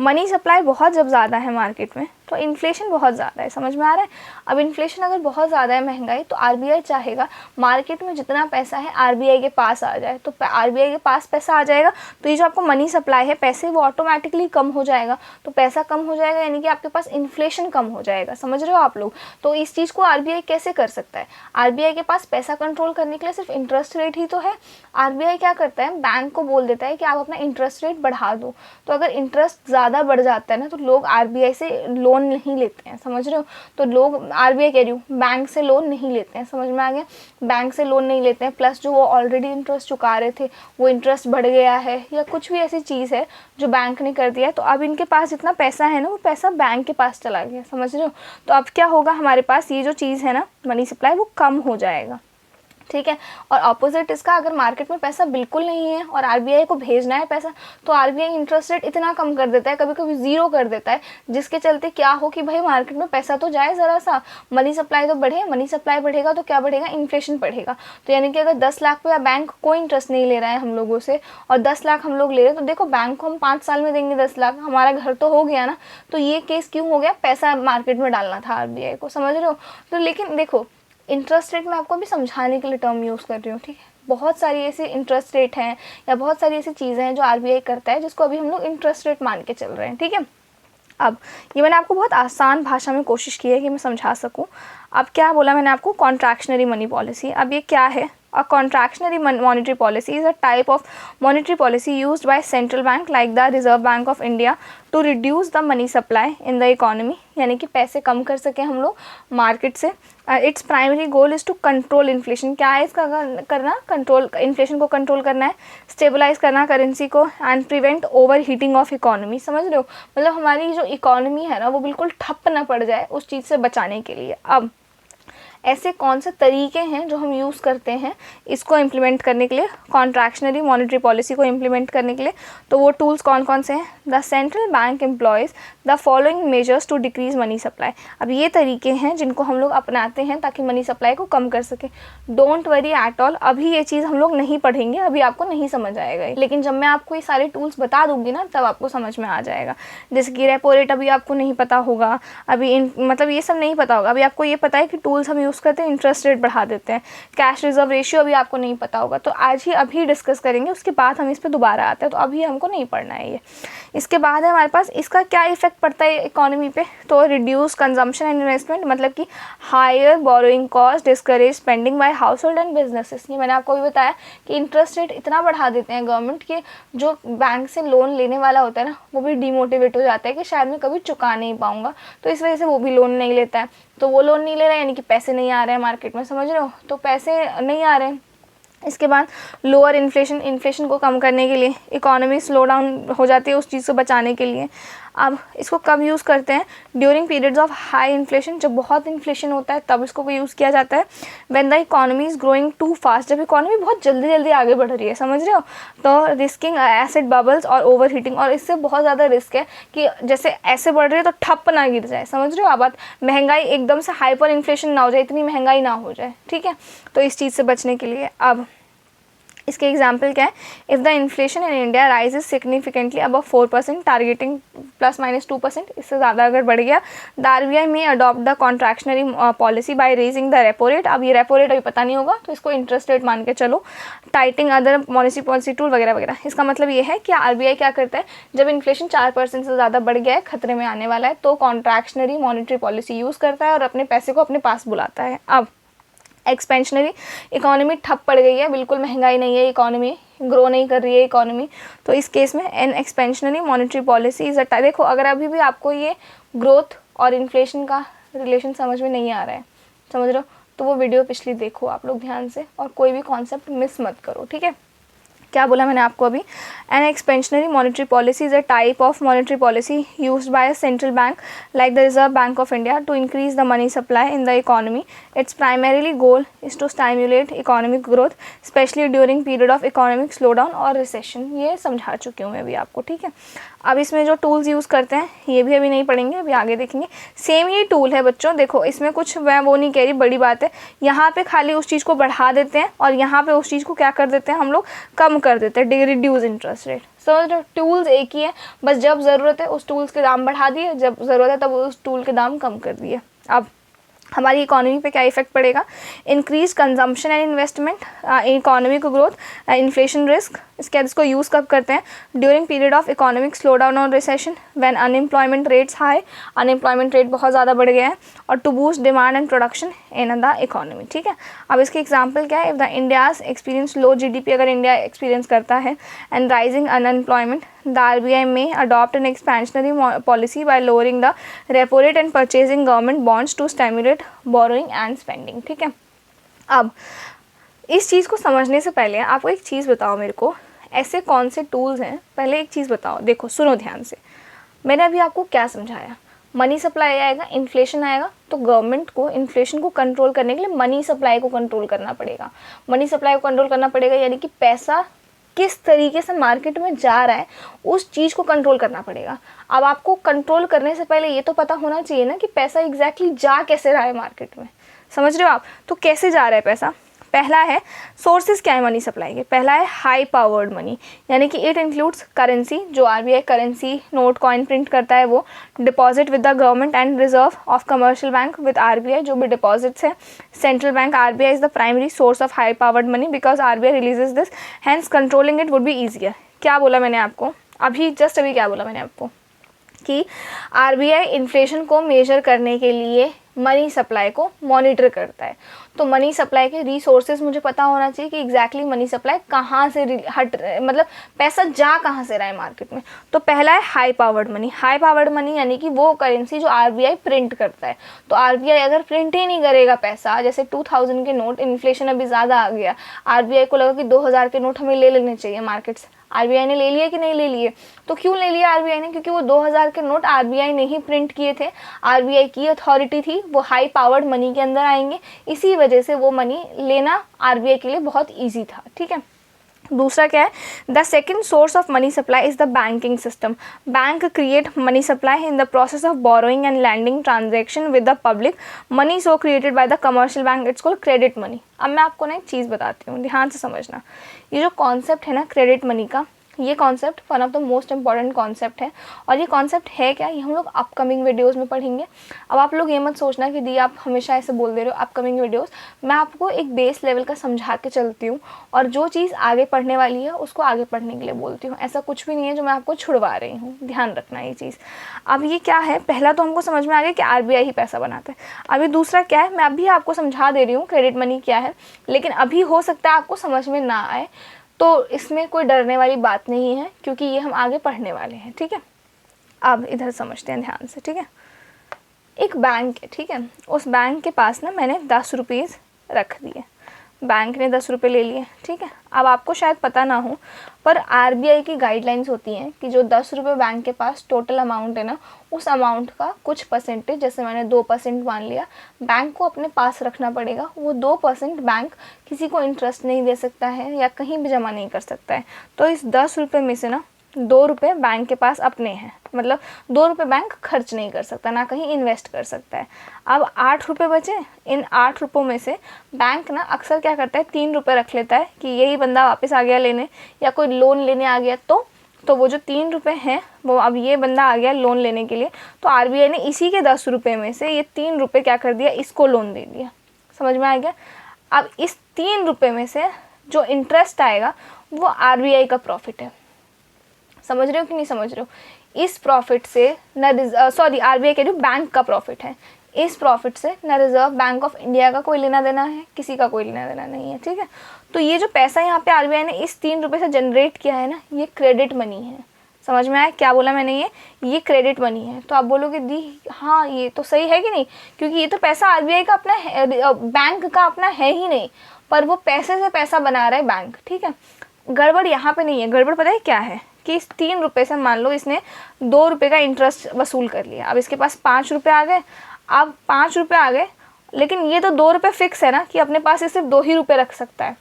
मनी सप्लाई बहुत जब ज़्यादा है मार्केट में तो इन्फ्लेशन बहुत ज़्यादा है। समझ में आ रहा है? अब इन्फ्लेशन अगर बहुत ज़्यादा है, महंगाई, तो आरबीआई चाहेगा मार्केट में जितना पैसा है आरबीआई के पास आ जाए। तो आरबीआई के पास पैसा आ जाएगा तो ये जो आपको मनी सप्लाई है पैसे, वो ऑटोमेटिकली कम हो जाएगा। तो पैसा कम हो जाएगा यानी कि आपके पास इन्फ्लेशन कम हो जाएगा। समझ रहे हो आप लोग? तो इस चीज़ को आरबीआई कैसे कर सकता है? आरबीआई के पास पैसा कंट्रोल करने के लिए सिर्फ इंटरेस्ट रेट ही तो है। आरबीआई क्या करता है? बैंक को बोल देता है कि आप अपना इंटरेस्ट रेट बढ़ा दो। तो अगर इंटरेस्ट ज़्यादा बढ़ जाता है ना, तो लोग आरबीआई से लोन नहीं लेते हैं। समझ रहे हो? तो लोग, आरबीआई कह रही हूँ, बैंक से लोन नहीं लेते हैं। समझ में आ गया? बैंक से लोन नहीं लेते हैं, प्लस जो वो ऑलरेडी इंटरेस्ट चुका रहे थे वो इंटरेस्ट बढ़ गया है, या कुछ भी ऐसी चीज़ है जो बैंक ने कर दिया है, तो अब इनके पास जितना पैसा है ना, वो पैसा बैंक के पास चला गया। समझ रहे हो? तो अब क्या होगा, हमारे पास ये जो चीज़ है ना मनी सप्लाई, वो कम हो जाएगा। ठीक है। और ऑपोजिट इसका, अगर मार्केट में पैसा बिल्कुल नहीं है और आरबीआई को भेजना है पैसा, तो आरबीआई इंटरेस्ट रेट इतना कम कर देता है, कभी कभी ज़ीरो कर देता है, जिसके चलते क्या हो कि भाई मार्केट में पैसा तो जाए ज़रा सा, मनी सप्लाई तो बढ़े। मनी सप्लाई बढ़ेगा तो क्या बढ़ेगा? इन्फ्लेशन बढ़ेगा। तो यानी कि अगर 10 लाख पे बैंक कोई इंटरेस्ट नहीं ले रहा है हम लोगों से, और 10 लाख हम लोग ले रहे हैं, तो देखो बैंक को हम 5 साल में देंगे 10 लाख, हमारा घर तो हो गया ना। तो ये केस क्यों हो गया? पैसा मार्केट में डालना था आरबीआई को। समझ रहे हो? तो लेकिन देखो, इंटरेस्ट रेट मैं आपको भी समझाने के लिए टर्म यूज़ कर रही हूँ। ठीक है। बहुत सारी ऐसी इंटरेस्ट रेट हैं या बहुत सारी ऐसी चीज़ें हैं जो आरबीआई करता है, जिसको अभी हम लोग इंटरेस्ट रेट मान के चल रहे हैं। ठीक है। अब ये मैंने आपको बहुत आसान भाषा में कोशिश की है कि मैं समझा सकूं। अब क्या बोला मैंने आपको? Contractionary money policy. अब ये क्या है? A contractionary monetary policy is a type of monetary policy used by central bank like the Reserve Bank of India to reduce the money supply in the economy, यानी कि पैसे कम कर सकें हम लोग मार्केट से। Its primary goal is to control inflation। क्या है इसका करना? कंट्रोल, इन्फ्लेशन को कंट्रोल करना है, स्टेबलाइज करना करेंसी को, and prevent over heating of economy. समझ रहे हो? मतलब हमारी जो इकोनॉमी है ना, वो बिल्कुल ठप ना पड़ जाए, उस चीज़ से बचाने के लिए। अब ऐसे कौन से तरीके हैं जो हम यूज़ करते हैं इसको इम्प्लीमेंट करने के लिए, कॉन्ट्रैक्शनरी मॉनेटरी पॉलिसी को इम्प्लीमेंट करने के लिए? तो वो टूल्स कौन कौन से हैं? The central bank employs the following measures to decrease money supply. अब ये तरीके हैं जिनको हम लोग अपनाते हैं ताकि मनी सप्लाई को कम कर सके। डोंट वरी एट ऑल, अभी ये चीज़ हम लोग नहीं पढ़ेंगे, अभी आपको नहीं समझ आएगा, लेकिन जब मैं आपको ये सारे टूल्स बता दूंगी ना, तब आपको समझ में आ जाएगा। जैसे कि रेपो रेट अभी आपको नहीं पता होगा, अभी मतलब ये सब नहीं पता होगा। अभी आपको ये पता है कि टूल्स हम यूज़ करते हैं, इंटरेस्ट रेट बढ़ा देते हैं। कैश रिजर्व रेशियो अभी आपको नहीं पता होगा, तो आज ही अभी डिस्कस करेंगे, उसके बाद हम इस पर दोबारा आते हैं। तो अभी हमको नहीं पढ़ना है ये। इसके बाद है हमारे पास इसका क्या इफेक्ट पड़ता है इकोनॉमी पे? तो रिड्यूस कंजम्पशन एंड इन्वेस्टमेंट, मतलब कि higher borrowing cost, discourage spending by household and businesses. ये मैंने आपको भी बताया कि इंटरेस्ट रेट इतना बढ़ा देते हैं गवर्नमेंट के, जो बैंक से लोन लेने वाला होता है ना, वो भी डिमोटिवेट हो जाता है कि शायद मैं कभी चुका नहीं पाऊंगा, तो इस वजह से वो भी लोन नहीं लेता है। तो वो लोन नहीं ले रहा है यानी कि पैसे नहीं आ रहे हैं मार्केट में। समझ रहे हो? तो पैसे नहीं आ रहे हैं। इसके बाद लोअर इन्फ्लेशन, इन्फ्लेशन को कम करने के लिए, इकोनॉमी स्लो डाउन हो जाती है उस चीज़ से बचाने के लिए। अब इसको कब यूज़ करते हैं? During periods of high inflation, जब बहुत इन्फ्लेशन होता है तब इसको यूज़ किया जाता है। When the economy is growing too fast, जब इकोनॉमी बहुत जल्दी जल्दी आगे बढ़ रही है, समझ रहे हो, तो रिस्किंग एसिड बबल्स और ओवर हीटिंग, और इससे बहुत ज़्यादा रिस्क है कि जैसे ऐसे बढ़ रही है तो ठप ना गिर जाए, समझ रहे हो आप बात, महंगाई एकदम से हाइपर इन्फ्लेशन ना हो जाए, इतनी महंगाई ना हो जाए, ठीक है, तो इस चीज़ से बचने के लिए। अब इसके एग्जाम्पल क्या है? If the inflation in India rises significantly above 4%, targeting ±2%, इससे ज़्यादा अगर बढ़ गया, द RBI में adopt the contractionary policy by raising the repo rate. अब ये रेपो रेट अभी पता नहीं होगा तो इसको इंटरेस्ट रेट मान के चलो, टाइटिंग अदर पॉलिसी टूल वगैरह वगैरह। इसका मतलब ये है कि RBI क्या करता है, जब इन्फ्लेशन 4% से ज़्यादा बढ़ गया है, खतरे में आने वाला है, तो कॉन्ट्रैक्शनरी मॉनिटरी पॉलिसी यूज़ करता है और अपने पैसे को अपने पास बुलाता है। अब एक्सपेंशनरी, इकोनॉमी ठप पड़ गई है, बिल्कुल महंगाई नहीं है, इकोनॉमी ग्रो नहीं कर रही है इकोनॉमी, तो इस केस में an expansionary monetary policy is a, देखो अगर अभी भी आपको ये ग्रोथ और इन्फ्लेशन का रिलेशन समझ में नहीं आ रहा है, समझ रहे हो, तो वो वीडियो पिछली देखो आप लोग ध्यान से, और कोई भी कॉन्सेप्ट मिस मत करो, ठीक है। क्या बोला मैंने आपको अभी? An expansionary monetary policy is a type of monetary policy used by a central bank like the Reserve Bank of India to increase the money supply in the economy. Its primarily goal is to stimulate economic growth specially during period of economic slowdown और recession. ये समझा चुकी हूँ मैं अभी आपको, ठीक है। अब इसमें जो टूल्स यूज़ करते हैं ये भी अभी नहीं पढ़ेंगे, अभी आगे देखेंगे। सेम ही टूल है बच्चों, देखो इसमें कुछ मैं वो नहीं कह रही बड़ी बात है, यहाँ पे खाली उस चीज़ को बढ़ा देते हैं और यहाँ पे उस चीज़ को क्या कर देते हैं हम लोग, कम कर देते हैं, रिड्यूस इंटरेस्ट रेट। सो टूल्स एक ही है, बस जब ज़रूरत है उस टूल्स के दाम बढ़ा दिए, जब ज़रूरत है तब उस टूल के दाम कम कर दिए। अब हमारी इकोनॉमी पे क्या इफेक्ट पड़ेगा? Increase consumption and investment, economic growth, inflation risk. इसके बाद इसको यूज़ कब करते हैं? During period of economic slowdown और recession, when unemployment rates high, unemployment rate बहुत ज़्यादा बढ़ गया है, और to boost demand and production in the economy, ठीक है। अब इसके एग्जाम्पल क्या है? If the India's experience low GDP, अगर इंडिया एक्सपीरियंस करता है, and rising unemployment, the RBI may adopt an expansionary policy by lowering the repo rate and purchasing government bonds to stimulate borrowing and spending, ठीक है। अब इस चीज़ को समझने से पहले आपको एक चीज़ बताओ मेरे को, ऐसे कौन से टूल्स हैं, पहले एक चीज़ बताओ, देखो सुनो ध्यान से, मैंने अभी आपको क्या समझाया? मनी सप्लाई आएगा, इन्फ्लेशन आएगा, तो गवर्नमेंट को इन्फ्लेशन को कंट्रोल करने के लिए मनी सप्लाई को कंट्रोल करना पड़ेगा। मनी सप्लाई को कंट्रोल करना पड़ेगा यानी कि पैसा किस तरीके से मार्केट में जा रहा है उस चीज़ को कंट्रोल करना पड़ेगा। अब आपको कंट्रोल करने से पहले ये तो पता होना चाहिए ना कि पैसा एग्जैक्टली जा कैसे रहा है मार्केट में, समझ रहे हो आप? तो कैसे जा रहा है पैसा? पहला है सोर्सेज क्या है मनी सप्लाई के, पहला है हाई पावर्ड मनी, यानी कि इट इंक्लूड्स करेंसी, जो RBI currency note coin print करता है वो, deposit with the government and reserve of commercial bank with RBI, जो भी डिपॉजिट्स है, central bank RBI is the primary source of high powered money because RBI releases this, hence controlling it would be easier. क्या बोला मैंने आपको अभी, just अभी क्या बोला मैंने आपको कि RBI इन्फ्लेशन को मेजर करने के लिए मनी सप्लाई को मॉनिटर करता है, तो मनी सप्लाई के रिसोर्सेज मुझे पता होना चाहिए कि एग्जैक्टली मनी सप्लाई कहाँ से हट, मतलब पैसा जा कहाँ से रहा है मार्केट में। तो पहला है high powered money. High powered money यानी कि वो करेंसी जो RBI प्रिंट करता है, तो RBI अगर प्रिंट ही नहीं करेगा पैसा, जैसे 2000 के नोट, इन्फ्लेशन अभी ज़्यादा आ गया, RBI को लगा कि 2000 के नोट हमें ले लेने चाहिए मार्केट से, RBI ने ले लिए कि नहीं ले लिए? तो क्यों ले लिया RBI ने? क्योंकि वो 2000 के नोट RBI ने ही प्रिंट किए थे, RBI की अथॉरिटी थी, वो हाई पावर्ड मनी के अंदर आएंगे, इसी वजह से वो मनी लेना RBI के लिए बहुत ईजी था, ठीक है। दूसरा क्या है? The second source of money supply is the banking system. Bank create money supply in the process of borrowing and lending transaction with the public money so created by the commercial bank, it's called credit money. अब मैं आपको ना एक चीज़ बताती हूँ, ध्यान से समझना। ये जो कॉन्सेप्ट है ना क्रेडिट मनी का, ये concept one of the most important concept है, और ये कॉन्सेप्ट है क्या, ये हम लोग अपकमिंग वीडियोस में पढ़ेंगे। अब आप लोग ये मत सोचना कि दी आप हमेशा ऐसे बोल दे रहे हो अपकमिंग वीडियोस, मैं आपको एक बेस लेवल का समझा के चलती हूँ, और जो चीज़ आगे पढ़ने वाली है उसको आगे पढ़ने के लिए बोलती हूँ, ऐसा कुछ भी नहीं है जो मैं आपको छुड़वा रही हूँ, ध्यान रखना ये चीज़। अब ये क्या है, पहला तो हमको समझ में आ गया कि RBI ही पैसा बनाता है। अभी दूसरा क्या है, मैं अभी आपको समझा दे रही हूँ क्रेडिट मनी क्या है, लेकिन अभी हो सकता है आपको समझ में ना आए, तो इसमें कोई डरने वाली बात नहीं है, क्योंकि ये हम आगे पढ़ने वाले हैं, ठीक है। अब इधर समझते हैं ध्यान से, ठीक है। एक बैंक है, ठीक है, उस बैंक के पास ना मैंने 10 रुपीज़ रख दिए, बैंक ने 10 रुपये ले लिए, ठीक है। अब आपको शायद पता ना हो, पर आरबीआई की गाइडलाइंस होती हैं कि जो 10 रुपये बैंक के पास टोटल अमाउंट है ना, उस अमाउंट का कुछ परसेंटेज, जैसे मैंने 2% मान लिया, बैंक को अपने पास रखना पड़ेगा। वो 2% बैंक किसी को इंटरेस्ट नहीं दे सकता है या कहीं भी जमा नहीं कर सकता है। तो इस 10 रुपये में से ना 2 रुपये बैंक के पास अपने हैं, मतलब 2 रुपये बैंक खर्च नहीं कर सकता, ना कहीं इन्वेस्ट कर सकता है। अब 8 रुपये बचे। इन 8 रुपयों में से बैंक ना अक्सर क्या करता है, 3 रुपये रख लेता है कि यही बंदा वापस आ गया लेने या कोई लोन लेने आ गया, तो वो जो 3 रुपये हैं वो अब ये बंदा आ गया लोन लेने के लिए, तो आरबीआई ने इसी के 10 रुपये में से ये 3 रुपये क्या कर दिया, इसको लोन दे दिया। समझ में आ गया। अब इस 3 रुपये में से जो इंटरेस्ट आएगा वो आरबीआई का प्रॉफिट है। समझ रहे हो कि नहीं समझ रहे हो। इस प्रॉफिट से न आरबीआई के जो बैंक का प्रॉफिट है, इस प्रॉफिट से न रिजर्व बैंक ऑफ इंडिया का कोई लेना देना है, किसी का कोई लेना देना नहीं है, ठीक है। तो ये जो पैसा यहाँ पे आरबीआई ने इस 3 रुपये से जनरेट किया है ना, ये क्रेडिट मनी है। समझ में आया क्या बोला मैंने, ये क्रेडिट मनी है। तो आप बोलोगे दी हाँ ये तो सही है कि नहीं, क्योंकि ये तो पैसा आरबीआई का अपना है, बैंक का अपना है ही नहीं, पर वो पैसे से पैसा बना रहा है बैंक, ठीक है। गड़बड़ यहाँ पे नहीं है। गड़बड़ पता है क्या है कि इस 3 रुपये से मान लो इसने 2 रुपये का इंटरेस्ट वसूल कर लिया। अब इसके पास 5 रुपये आ गए। अब 5 रुपये आ गए, लेकिन ये तो 2 रुपये फिक्स है ना कि अपने पास ये सिर्फ 2 ही रुपये रख सकता है,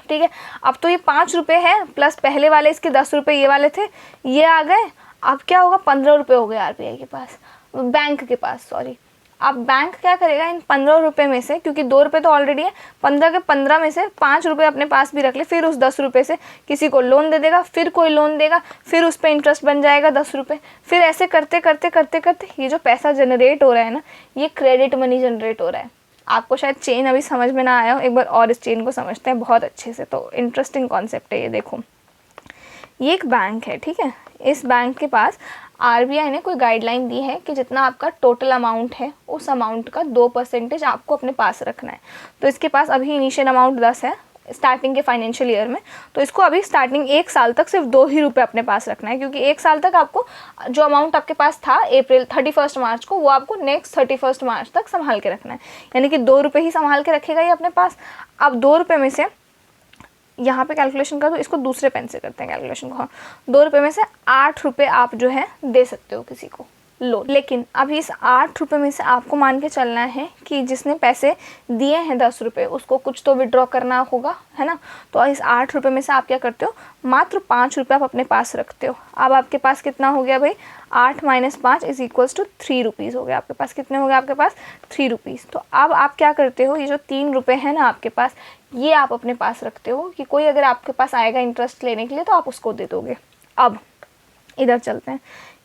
ठीक है। अब तो ये 5 रुपये है प्लस पहले वाले इसके 10 रुपये ये वाले थे, ये आ गए। अब क्या होगा, 15 रुपये हो गए आरबीआई के पास, बैंक के पास, सॉरी। अब बैंक क्या करेगा, इन 15 रुपये में से, क्योंकि 2 रुपये तो ऑलरेडी है, 15 के 15 में से 5 रुपये अपने पास भी रख ले, फिर उस 10 रुपये से किसी को लोन दे देगा, फिर कोई लोन देगा, फिर उस पर इंटरेस्ट बन जाएगा 10 रुपये, फिर ऐसे करते करते करते करते ये जो पैसा जनरेट हो रहा है ना, ये क्रेडिट मनी जनरेट हो रहा है। आपको शायद चेन अभी समझ में ना आया हो, एक बार और इस चेन को समझते हैं बहुत अच्छे से। तो इंटरेस्टिंग कॉन्सेप्ट है ये। देखो, ये एक बैंक है, ठीक है। इस बैंक के पास आरबीआई ने कोई गाइडलाइन दी है कि जितना आपका टोटल अमाउंट है उस अमाउंट का 2% आपको अपने पास रखना है। तो इसके पास अभी इनिशियल अमाउंट 10 है स्टार्टिंग के फाइनेंशियल ईयर में, तो इसको अभी स्टार्टिंग 1 साल तक सिर्फ 2 ही रुपये अपने पास रखना है, क्योंकि 1 साल तक आपको जो अमाउंट आपके पास था अप्रैल 31 मार्च को, वो आपको नेक्स्ट 31 मार्च तक संभाल के रखना है, यानी कि 2 रुपये ही संभाल के रखेगा ये अपने पास। अब 2 रुपये में से यहाँ पे कैलकुलेशन कर दो, इसको दूसरे पेन से करते हैं कैलकुलेशन को। 2 रुपये में से 8 रुपये आप जो है दे सकते हो किसी को लोन, लेकिन अभी इस 8 रुपये में से आपको मान के चलना है कि जिसने पैसे दिए हैं 10 रुपये, उसको कुछ तो विड्रॉ करना होगा, है ना। तो इस 8 रुपये में से आप क्या करते हो, मात्र 5 रुपये आप अपने पास रखते हो। अब आपके पास कितना हो गया भाई, 8 - 5 = 3 रुपीज़ हो गया। आपके पास कितने हो गए, आपके पास 3 रुपीज़। तो अब आप क्या करते हो, ये जो 3 रुपये है ना आपके पास, ये आप अपने पास रखते हो कि कोई अगर आपके पास आएगा इंटरेस्ट लेने के लिए तो आप उसको दे दोगे। अब इधर चलते हैं,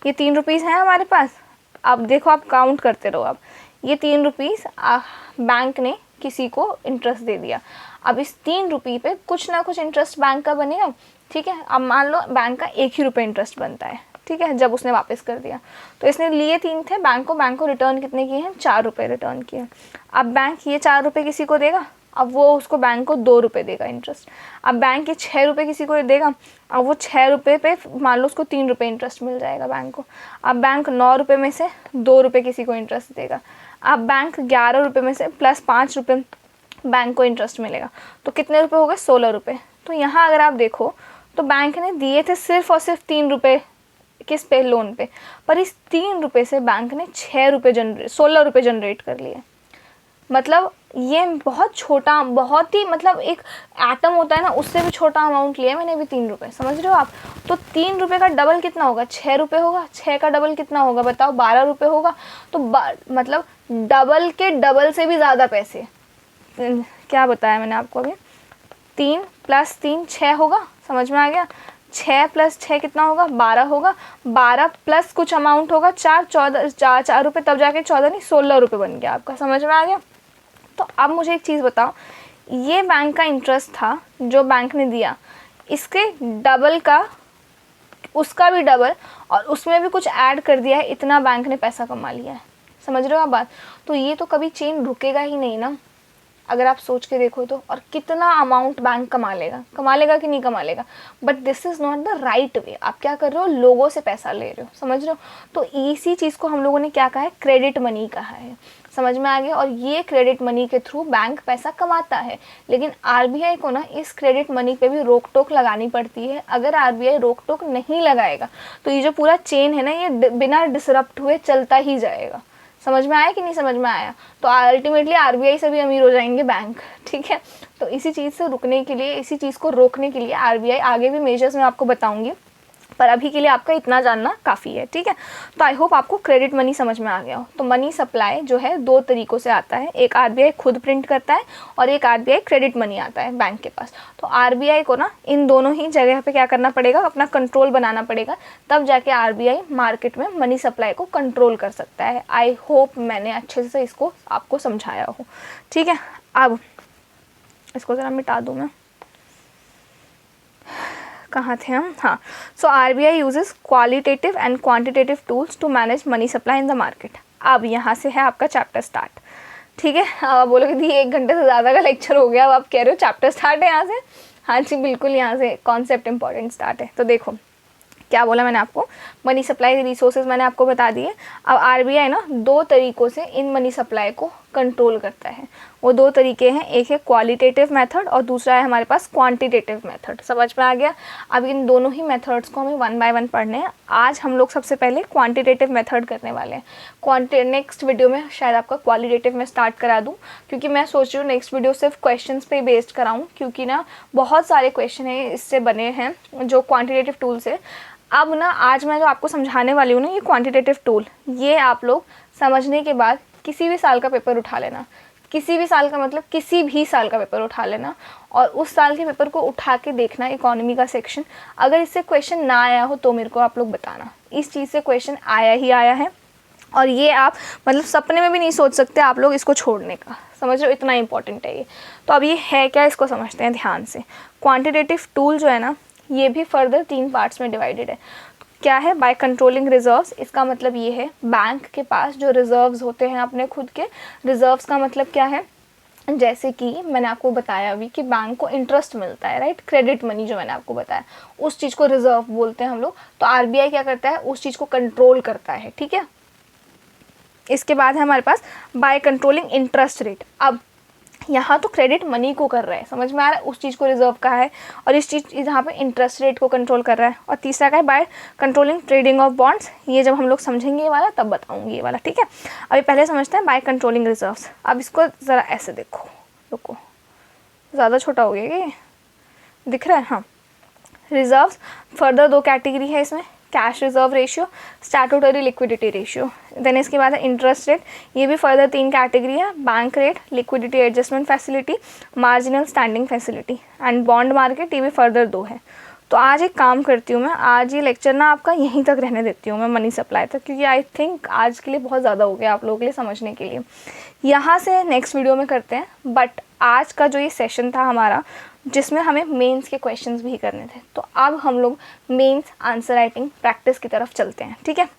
ये 3 रुपीज़ हैं हमारे पास। अब देखो, आप काउंट करते रहो। अब ये 3 रुपीज़ बैंक ने किसी को इंटरेस्ट दे दिया। अब इस 3 रुपये पे कुछ ना कुछ इंटरेस्ट बैंक का बनेगा, ठीक है। अब मान लो बैंक का 1 ही रुपये इंटरेस्ट बनता है, ठीक है, जब उसने वापस कर दिया। तो इसने लिए 3 थे, बैंक को रिटर्न कितने किए हैं, 4 रुपये रिटर्न किए। अब बैंक ये 4 रुपये किसी को देगा, अब वो उसको बैंक को 2 रुपये देगा इंटरेस्ट। अब बैंक ये 6 रुपये किसी को देगा, अब वो 6 रुपये पे मान लो उसको 3 रुपये इंटरेस्ट मिल जाएगा बैंक को। अब बैंक 9 रुपये में से 2 रुपये किसी को इंटरेस्ट देगा। अब बैंक 11 रुपये में से प्लस 5 रुपये बैंक को इंटरेस्ट मिलेगा। तो कितने रुपये हो गए, 16 रुपये। तो यहाँ अगर आप देखो तो बैंक ने दिए थे सिर्फ और सिर्फ 3 रुपये किस पे, लोन पे, पर इस 3 रुपये से बैंक ने 16 रुपये जनरेट कर लिए। मतलब ये बहुत छोटा, बहुत ही मतलब एक एटम होता है ना, उससे भी छोटा अमाउंट लिया मैंने अभी 3 रुपये। समझ रहे हो आप। तो 3 रुपये का डबल कितना होगा, 6 रुपये होगा। 6 का डबल कितना होगा बताओ, 12 रुपये होगा। तो मतलब डबल के डबल से भी ज़्यादा पैसे। क्या बताया मैंने आपको अभी, 3 + 3 6 होगा। समझ में आ गया। 6 + 6 कितना होगा, 12 होगा। 12 प्लस कुछ अमाउंट होगा 4 रुपये, तब जाके 14 नहीं 16 रुपये बन गया आपका। समझ में आ गया। तो अब मुझे एक चीज़ बताओ, ये बैंक का इंटरेस्ट था जो बैंक ने दिया, इसके डबल का, उसका भी डबल, और उसमें भी कुछ ऐड कर दिया है, इतना बैंक ने पैसा कमा लिया है। समझ रहे हो आप बात। तो ये तो कभी चेन रुकेगा ही नहीं ना, अगर आप सोच के देखो तो। और कितना अमाउंट बैंक कमा लेगा कि नहीं कमा लेगा। But this is not the right way. आप क्या कर रहे हो, लोगों से पैसा ले रहे हो। समझ रहे हो। तो इसी चीज़ को हम लोगों ने क्या कहा है, क्रेडिट मनी कहा है। समझ में आ गया। और ये क्रेडिट मनी के थ्रू बैंक पैसा कमाता है, लेकिन आरबीआई को ना इस क्रेडिट मनी पे भी रोक टोक लगानी पड़ती है। अगर आरबीआई रोक टोक नहीं लगाएगा तो ये जो पूरा चेन है ना, ये बिना डिसरप्ट हुए चलता ही जाएगा। समझ में आया कि नहीं समझ में आया? तो अल्टीमेटली आरबीआई से भी अमीर हो जाएंगे बैंक, ठीक है। तो इसी चीज़ से रुकने के लिए, इसी चीज़ को रोकने के लिए आरबीआई आगे भी मेजर्स मैं आपको बताऊंगी, पर अभी के लिए आपका इतना जानना काफ़ी है, ठीक है। तो आई होप आपको क्रेडिट मनी समझ में आ गया हो। तो मनी सप्लाई जो है दो तरीक़ों से आता है, एक आरबीआई खुद प्रिंट करता है और एक आरबीआई क्रेडिट मनी आता है बैंक के पास। तो आरबीआई को ना इन दोनों ही जगह पे क्या करना पड़ेगा, अपना कंट्रोल बनाना पड़ेगा, तब जाके आरबीआई मार्केट में मनी सप्लाई को कंट्रोल कर सकता है। आई होप मैंने अच्छे से इसको आपको समझाया हो, ठीक है। अब इसको ज़रा मिटा दूँ मैं, कहाँ थे हम? हाँ, so RBI uses qualitative and quantitative tools to manage money supply in the market. अब यहाँ से है आपका चैप्टर स्टार्ट, ठीक है। अब आप बोलोगे दी 1 घंटे से ज़्यादा का लेक्चर हो गया, अब आप कह रहे हो चैप्टर स्टार्ट है यहाँ से? हाँ जी बिल्कुल, यहाँ से कॉन्सेप्ट इंपॉर्टेंट स्टार्ट है। तो देखो क्या बोला मैंने आपको, मनी सप्लाई रिसोर्सेज मैंने आपको बता दिए। अब आरबीआई ना 2 तरीक़ों से इन मनी सप्लाई को कंट्रोल करता है। वो 2 तरीके हैं, एक है क्वालिटेटिव मेथड और दूसरा है हमारे पास क्वांटिटेटिव मेथड। समझ में आ गया? अब इन दोनों ही मेथड्स को हमें 1 बाय 1 पढ़ने हैं। आज हम लोग सबसे पहले क्वांटिटेटिव मेथड करने वाले हैं। नेक्स्ट वीडियो में शायद आपका क्वालिटेटिव में स्टार्ट करा दूँ, क्योंकि मैं सोच रही हूँ नेक्स्ट वीडियो सिर्फ क्वेश्चंस पे बेस्ड कराऊँ, क्योंकि ना बहुत सारे क्वेश्चन हैं इससे बने हैं जो क्वान्टिटेटिव टूल से। अब ना आज मैं जो आपको समझाने वाली हूँ ना, ये क्वांटिटेटिव टूल, ये आप लोग समझने के बाद किसी भी साल का पेपर उठा लेना। किसी भी साल का मतलब किसी भी साल का पेपर उठा लेना और उस साल के पेपर को उठा के देखना, इकोनॉमी का सेक्शन। अगर इससे क्वेश्चन ना आया हो तो मेरे को आप लोग बताना, इस चीज़ से क्वेश्चन आया ही आया है। और ये आप मतलब सपने में भी नहीं सोच सकते आप लोग इसको छोड़ने का, समझ रहे हो, इतना इंपॉर्टेंट है ये। तो अब ये है क्या, इसको समझते हैं ध्यान से। क्वांटिटेटिव टूल जो है ना, ये भी फर्दर 3 पार्ट्स में डिवाइडेड है। क्या है? By controlling reserves. इसका मतलब ये है बैंक के पास जो रिजर्व्स होते हैं अपने खुद के। रिजर्व्स का मतलब क्या है? जैसे कि मैंने आपको बताया अभी कि बैंक को इंटरेस्ट मिलता है, राइट, क्रेडिट मनी जो मैंने आपको बताया, उस चीज़ को रिजर्व बोलते हैं हम लोग। तो आरबीआई क्या करता है, उस चीज़ को कंट्रोल करता है, ठीक है। इसके बाद है हमारे पास बाय कंट्रोलिंग इंटरेस्ट रेट। अब यहाँ तो क्रेडिट मनी को कर रहा है, समझ में आ रहा है, उस चीज़ को रिजर्व का है, और इस चीज़ यहाँ पे इंटरेस्ट रेट को कंट्रोल कर रहा है। और तीसरा का है by controlling trading of bonds. ये जब हम लोग समझेंगे ये वाला तब बताऊँगी ये वाला, ठीक है। अभी पहले समझते हैं बाय कंट्रोलिंग रिजर्व्स। अब इसको ज़रा ऐसे देखो, रुको, ज़्यादा छोटा हो गया ये, दिख रहा है? हाँ, रिजर्व्स फर्दर 2 कैटेगरी है इसमें, cash reserve ratio, statutory liquidity ratio. Then इसके बाद है इंटरेस्ट रेट, ये भी फर्दर 3 कैटेगरी है, bank rate, liquidity adjustment facility, marginal standing facility, and bond market, ये भी फर्दर 2 है। तो आज एक काम करती हूँ मैं, आज ये लेक्चर ना आपका यहीं तक रहने देती हूँ मैं, मनी सप्लाई तक, क्योंकि आई थिंक आज के लिए बहुत ज़्यादा हो गया आप लोगों के लिए समझने के लिए। यहाँ से नेक्स्ट वीडियो में करते हैं, बट आज का जो ये सेशन था हमारा, जिसमें हमें मेंस के क्वेश्चंस भी करने थे, तो अब हम लोग मेंस आंसर राइटिंग प्रैक्टिस की तरफ चलते हैं, ठीक है।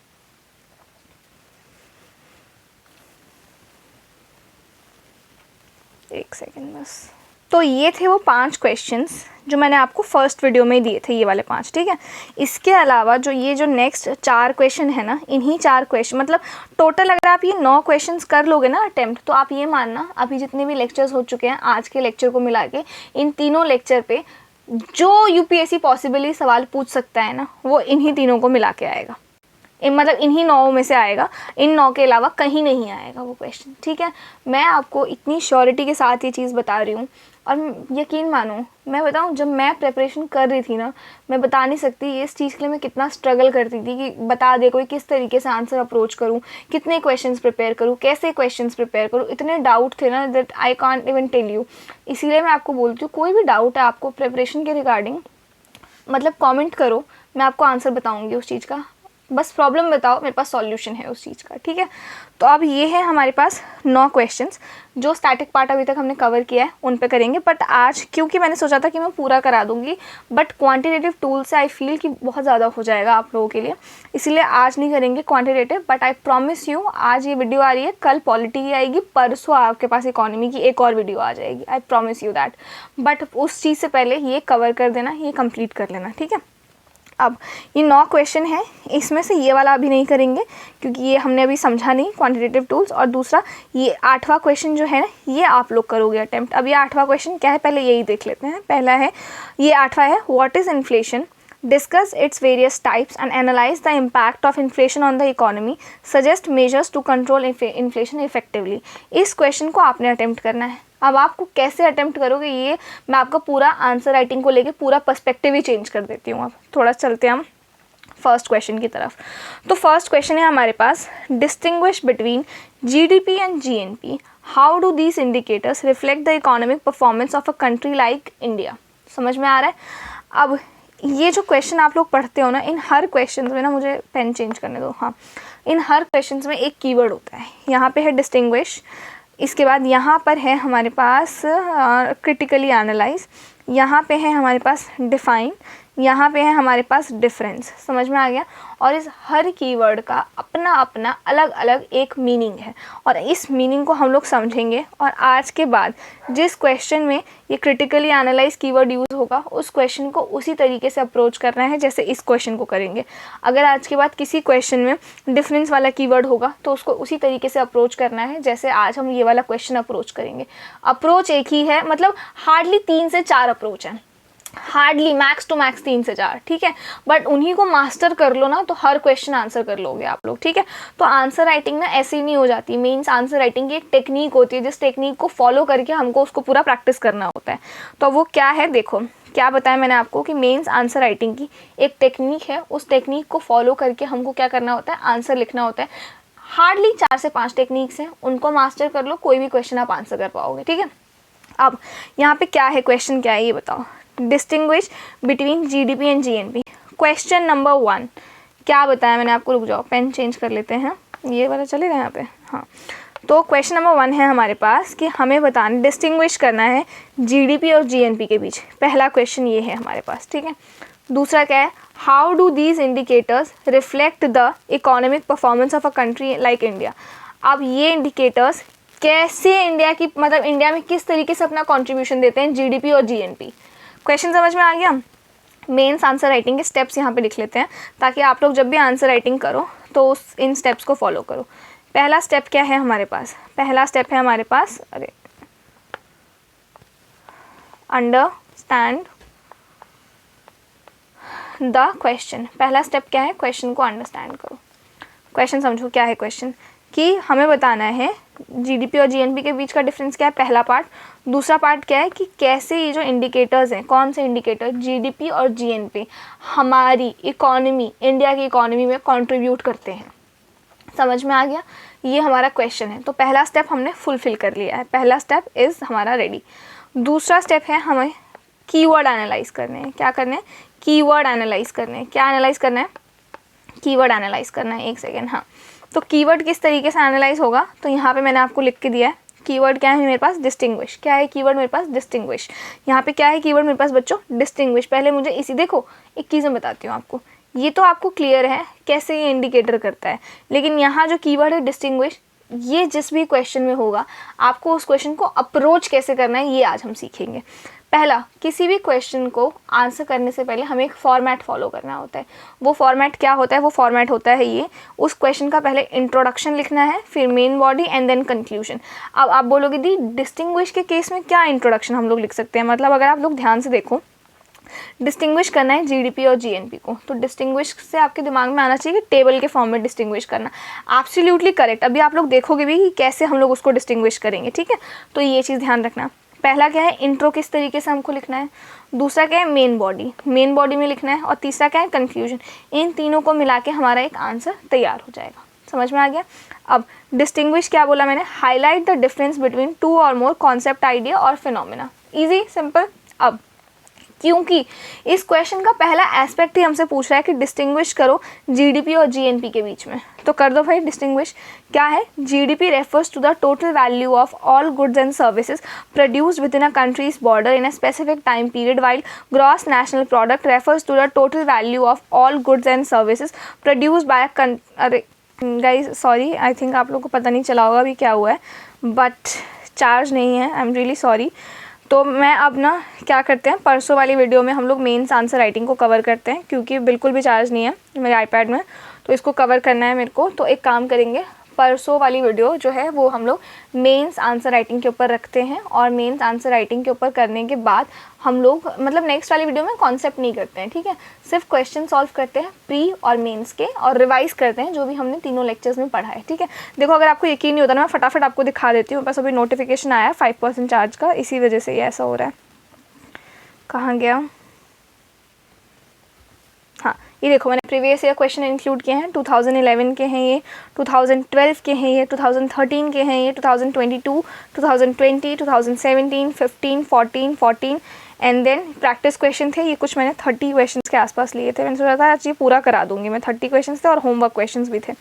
एक सेकेंड बस। तो ये थे वो 5 क्वेश्चंस जो मैंने आपको फर्स्ट वीडियो में दिए थे, ये वाले 5, ठीक है। इसके अलावा जो ये जो नेक्स्ट 4 क्वेश्चन है ना, इन्हीं 4 क्वेश्चन मतलब टोटल अगर आप ये 9 क्वेश्चंस कर लोगे ना अटेम्प्ट, तो आप ये मानना अभी जितने भी लेक्चर्स हो चुके हैं आज के लेक्चर को मिला के, इन तीनों लेक्चर पे जो यूपीएससी पॉसिबली सवाल पूछ सकता है ना, वो इन्हीं तीनों को मिला के आएगा। मतलब इन्हीं 9 में से आएगा, इन 9 के अलावा कहीं नहीं आएगा वो क्वेश्चन, ठीक है। मैं आपको इतनी श्योरिटी के साथ ये चीज़ बता रही हूँ, और यकीन मानो, मैं बताऊँ जब मैं प्रिपरेशन कर रही थी ना, मैं बता नहीं सकती इस चीज़ के लिए मैं कितना स्ट्रगल करती थी कि बता दे कोई किस तरीके से आंसर अप्रोच करूँ, कितने क्वेश्चंस प्रिपेयर करूँ, कैसे क्वेश्चंस प्रिपेयर करूँ, इतने डाउट थे ना that I can't even tell you. इसीलिए मैं आपको बोलती हूँ, कोई भी डाउट है आपको प्रिपरेशन के रिगार्डिंग, मतलब कमेंट करो, मैं आपको आंसर बताऊँगी उस चीज़ का, बस प्रॉब्लम बताओ, मेरे पास सॉल्यूशन है उस चीज़ का, ठीक है। तो अब ये है हमारे पास 9 क्वेश्चंस, जो स्टैटिक पार्ट अभी तक हमने कवर किया है उन पे करेंगे। बट आज क्योंकि मैंने सोचा था कि मैं पूरा करा दूंगी, बट क्वांटिटेटिव टूल से आई फील कि बहुत ज़्यादा हो जाएगा आप लोगों के लिए, इसीलिए आज नहीं करेंगे quantitative. But I promise you, आज ये वीडियो आ रही है, कल पॉलिटी की आएगी, परसों आपके पास इकोनॉमी की एक और वीडियो आ जाएगी, I promise you that. But उस चीज़ से पहले ये कवर कर देना, ये कंप्लीट कर लेना, ठीक है। अब ये 9 क्वेश्चन है, इसमें से ये वाला अभी नहीं करेंगे क्योंकि ये हमने अभी समझा नहीं क्वांटिटेटिव टूल्स। और दूसरा ये 8वां क्वेश्चन जो है ना, ये आप लोग करोगे अटेम्प्ट। अब ये 8वां क्वेश्चन क्या है, पहले यही देख लेते हैं। पहला है, ये 8वां है, what is inflation, discuss its various types and analyze the impact of inflation on the economy, suggest measures to control inflation effectively। इस क्वेश्चन को आपने अटेम्प्ट करना है। अब आपको कैसे अटेम्प्ट करोगे, ये मैं आपका पूरा आंसर राइटिंग को लेके पूरा पर्सपेक्टिव ही चेंज कर देती हूँ। अब थोड़ा चलते हैं हम फर्स्ट क्वेश्चन की तरफ। तो फर्स्ट क्वेश्चन है हमारे पास, distinguish between GDP and GNP, how do these indicators reflect the economic performance of a country like India. समझ में आ रहा है। अब ये जो क्वेश्चन आप लोग पढ़ते हो ना, इन हर क्वेश्चन में ना, मुझे पेन चेंज करने दो, हाँ, इन हर क्वेश्चन में एक कीवर्ड होता है। यहाँ पे है डिस्टिंग्विश, इसके बाद यहाँ पर है हमारे पास क्रिटिकली एनालाइज, यहाँ पे है हमारे पास डिफाइन, यहाँ पे है हमारे पास डिफरेंस। समझ में आ गया। और इस हर कीवर्ड का अपना अपना अलग अलग एक मीनिंग है और इस मीनिंग को हम लोग समझेंगे। और आज के बाद जिस क्वेश्चन में ये क्रिटिकली एनालाइज कीवर्ड यूज़ होगा, उस क्वेश्चन को उसी तरीके से अप्रोच करना है जैसे इस क्वेश्चन को करेंगे। अगर आज के बाद किसी क्वेश्चन में डिफरेंस वाला कीवर्ड होगा तो उसको उसी तरीके से अप्रोच करना है जैसे आज हम ये वाला क्वेश्चन अप्रोच करेंगे। अप्रोच एक ही है, मतलब हार्डली 3 से 4 अप्रोच हैं, हार्डली मैक्स टू मैक्स 3 से 4, ठीक है। बट उन्हीं को मास्टर कर लो ना तो हर क्वेश्चन आंसर कर लोगे आप लोग, ठीक है। तो आंसर राइटिंग ना ऐसे ही नहीं हो जाती। मीन्स आंसर राइटिंग की एक टेक्निक होती है, जिस टेक्निक को फॉलो करके हमको उसको पूरा प्रैक्टिस करना होता है। तो वो क्या है, देखो क्या बताया मैंने आपको कि मेंस आंसर राइटिंग की एक टेक्निक है, उस टेक्निक को फॉलो करके हमको क्या करना होता है, आंसर लिखना होता है। हार्डली 4 से 5 टेक्निक्स हैं, उनको मास्टर कर लो, कोई भी क्वेश्चन आप आंसर कर पाओगे, ठीक है। अब यहाँ पे क्या है, क्वेश्चन क्या है ये बताओ। Distinguish between GDP and GNP. Question number 1 क्या बताया मैंने आपको, रुक जाओ पेन चेंज कर लेते हैं, ये वाला चलेगा यहाँ पे, हाँ। तो क्वेश्चन नंबर 1 है हमारे पास कि हमें बताना, डिस्टिंग्विश करना है जीडीपी और जीएनपी के बीच। पहला क्वेश्चन ये है हमारे पास, ठीक है। दूसरा क्या है, how do these indicators reflect the economic performance of a country like India. अब ये इंडिकेटर्स कैसे इंडिया की, मतलब इंडिया में किस तरीके से अपना कॉन्ट्रीब्यूशन देते हैं जीडीपी और जीएनपी। क्वेश्चन समझ में आ गया। मेंस आंसर राइटिंग के स्टेप्स यहाँ पे लिख लेते हैं ताकि आप लोग जब भी आंसर राइटिंग करो तो इन स्टेप्स को फॉलो करो। पहला स्टेप क्या है हमारे पास, पहला स्टेप है हमारे पास, अरे अंडरस्टैंड द क्वेश्चन। पहला स्टेप क्या है, क्वेश्चन को अंडरस्टैंड करो, क्वेश्चन समझो क्या है क्वेश्चन, कि हमें बताना है जीडीपी और जीएनपी के बीच का डिफरेंस क्या है, पहला पार्ट। दूसरा पार्ट क्या है कि कैसे ये जो इंडिकेटर्स हैं, कौन से इंडिकेटर जीडीपी और जीएनपी हमारी इकोनॉमी, इंडिया की इकोनॉमी में कंट्रीब्यूट करते हैं। समझ में आ गया, ये हमारा क्वेश्चन है। तो पहला स्टेप हमने फुलफिल कर लिया है, पहला स्टेप इज़ हमारा रेडी। दूसरा स्टेप है हमें कीवर्ड एनालाइज करने हैं। क्या करने हैं, कीवर्ड एनालाइज करने हैं। क्या एनालाइज करना है, कीवर्ड एनालाइज करना है। एक सेकेंड, हाँ। तो कीवर्ड किस तरीके से एनालाइज होगा, तो यहाँ पे मैंने आपको लिख के दिया है। कीवर्ड क्या है मेरे पास, डिस्टिंग्विश। क्या है कीवर्ड मेरे पास, डिस्टिंग्विश। यहाँ पे क्या है कीवर्ड मेरे पास बच्चों, डिस्टिंग्विश। पहले मुझे इसी, देखो एक चीज़ मैं बताती हूँ आपको, ये तो आपको क्लियर है कैसे ये इंडिकेटर करता है, लेकिन यहाँ जो कीवर्ड है डिस्टिंग्विश, ये जिस भी क्वेश्चन में होगा आपको उस क्वेश्चन को अप्रोच कैसे करना है ये आज हम सीखेंगे। पहला, किसी भी क्वेश्चन को आंसर करने से पहले हमें एक फॉर्मेट फॉलो करना होता है। वो फॉर्मेट क्या होता है, वो फॉर्मेट होता है ये, उस क्वेश्चन का पहले इंट्रोडक्शन लिखना है, फिर main body and then conclusion. अब आप बोलोगे दी डिस्टिंग्विश के केस में क्या इंट्रोडक्शन हम लोग लिख सकते हैं, मतलब अगर आप लोग ध्यान से देखो, डिस्टिंग्विश करना है जीडीपी और जीएनपी को, तो डिस्टिंग्विश से आपके दिमाग में आना चाहिए कि टेबल के फॉर्म में डिस्टिंग्विश करना। Absolutely correct. अभी आप लोग देखोगे भी कि कैसे हम लोग उसको डिस्टिंग्विश करेंगे, ठीक है। तो ये चीज़ ध्यान रखना। पहला क्या है, इंट्रो किस तरीके से हमको लिखना है। दूसरा क्या है, मेन बॉडी, मेन बॉडी में लिखना है। और तीसरा क्या है, कंक्लूजन। इन तीनों को मिला के हमारा एक आंसर तैयार हो जाएगा। समझ में आ गया। अब डिस्टिंग्विश क्या बोला मैंने, हाईलाइट द डिफरेंस बिटवीन 2 और मोर कॉन्सेप्ट, आइडिया और फिनोमिना। Easy, simple. अब क्योंकि इस क्वेश्चन का पहला एस्पेक्ट ही हमसे पूछ रहा है कि डिस्टिंग्विश करो जीडीपी और जीएनपी के बीच में, तो कर दो भाई डिस्टिंग्विश। क्या है, GDP refers to the total value of all goods and services produced within a country's border in a specific time period, while gross national product refers to the total value of all goods and services produced by अरे guys sorry, I think आप लोगों को पता नहीं चला होगा अभी क्या हुआ है, बट चार्ज नहीं है, आई एम रियली सॉरी। तो मैं अब ना क्या करते हैं, परसों वाली वीडियो में हम लोग मेंस आंसर राइटिंग को कवर करते हैं, क्योंकि बिल्कुल भी चार्ज नहीं है मेरे आईपैड में, तो इसको कवर करना है मेरे को। तो एक काम करेंगे, परसों वाली वीडियो जो है वो हम लोग मेंस आंसर राइटिंग के ऊपर रखते हैं, और मेंस आंसर राइटिंग के ऊपर करने के बाद हम लोग मतलब नेक्स्ट वाली वीडियो में कॉन्सेप्ट नहीं करते हैं, ठीक है, सिर्फ क्वेश्चन सॉल्व करते हैं प्री और मेंस के, और रिवाइज करते हैं जो भी हमने तीनों लेक्चर्स में पढ़ा है, ठीक है। देखो अगर आपको यकीन नहीं होता ना, मैं फटाफट आपको दिखा देती हूँ। बस अभी नोटिफिकेशन आया 5% चार्ज का, इसी वजह से ये ऐसा हो रहा है। कहाँ गया, हाँ ये देखो मैंने प्रीवियस ईयर क्वेश्चन इंक्लूड किए हैं। 2011 के हैं ये, 2012 के हैं ये, 2013 के हैं ये, 2022, 2020, 2017, 15, 14 एंड देन प्रैक्टिस क्वेश्चन थे ये कुछ, मैंने 30 क्वेश्चंस के आसपास लिए थे। मैंने सोचा था आज ये पूरा करा दूंगी मैं। 30 क्वेश्चंस थे और होमवर्क क्वेश्चंस भी थे।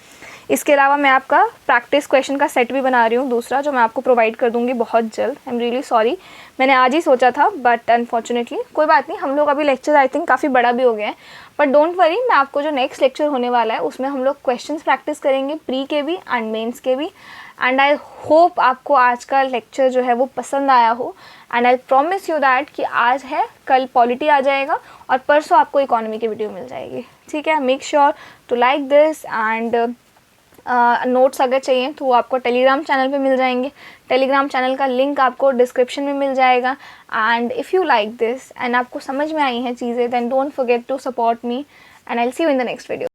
इसके अलावा मैं आपका प्रैक्टिस क्वेश्चन का सेट भी बना रही हूँ दूसरा, जो मैं आपको प्रोवाइड कर दूँगी बहुत जल्द। आई एम रियली सॉरी, मैंने आज ही सोचा था बट अनफॉर्चुनेटली कोई बात नहीं। हम लोग अभी लेक्चर आई थिंक काफ़ी बड़ा भी हो गया है, बट डोंट वरी, मैं आपको जो नेक्स्ट लेक्चर होने वाला है उसमें हम लोग क्वेश्चंस प्रैक्टिस करेंगे, प्री के भी एंड मेंस के भी। एंड आई होप आपको आज का लेक्चर जो है वो पसंद आया हो, and I promise you that कि आज है, कल पॉलिटी आ जाएगा और परसों आपको इकोनॉमी की वीडियो मिल जाएगी, ठीक है। Make sure to like this, and notes अगर चाहिए तो वो आपको टेलीग्राम चैनल पे मिल जाएंगे। टेलीग्राम चैनल का लिंक आपको डिस्क्रिप्शन में मिल जाएगा। And if you like this and आपको समझ में आई हैं चीज़ें, then don't forget to support me, and I will see you in the next video.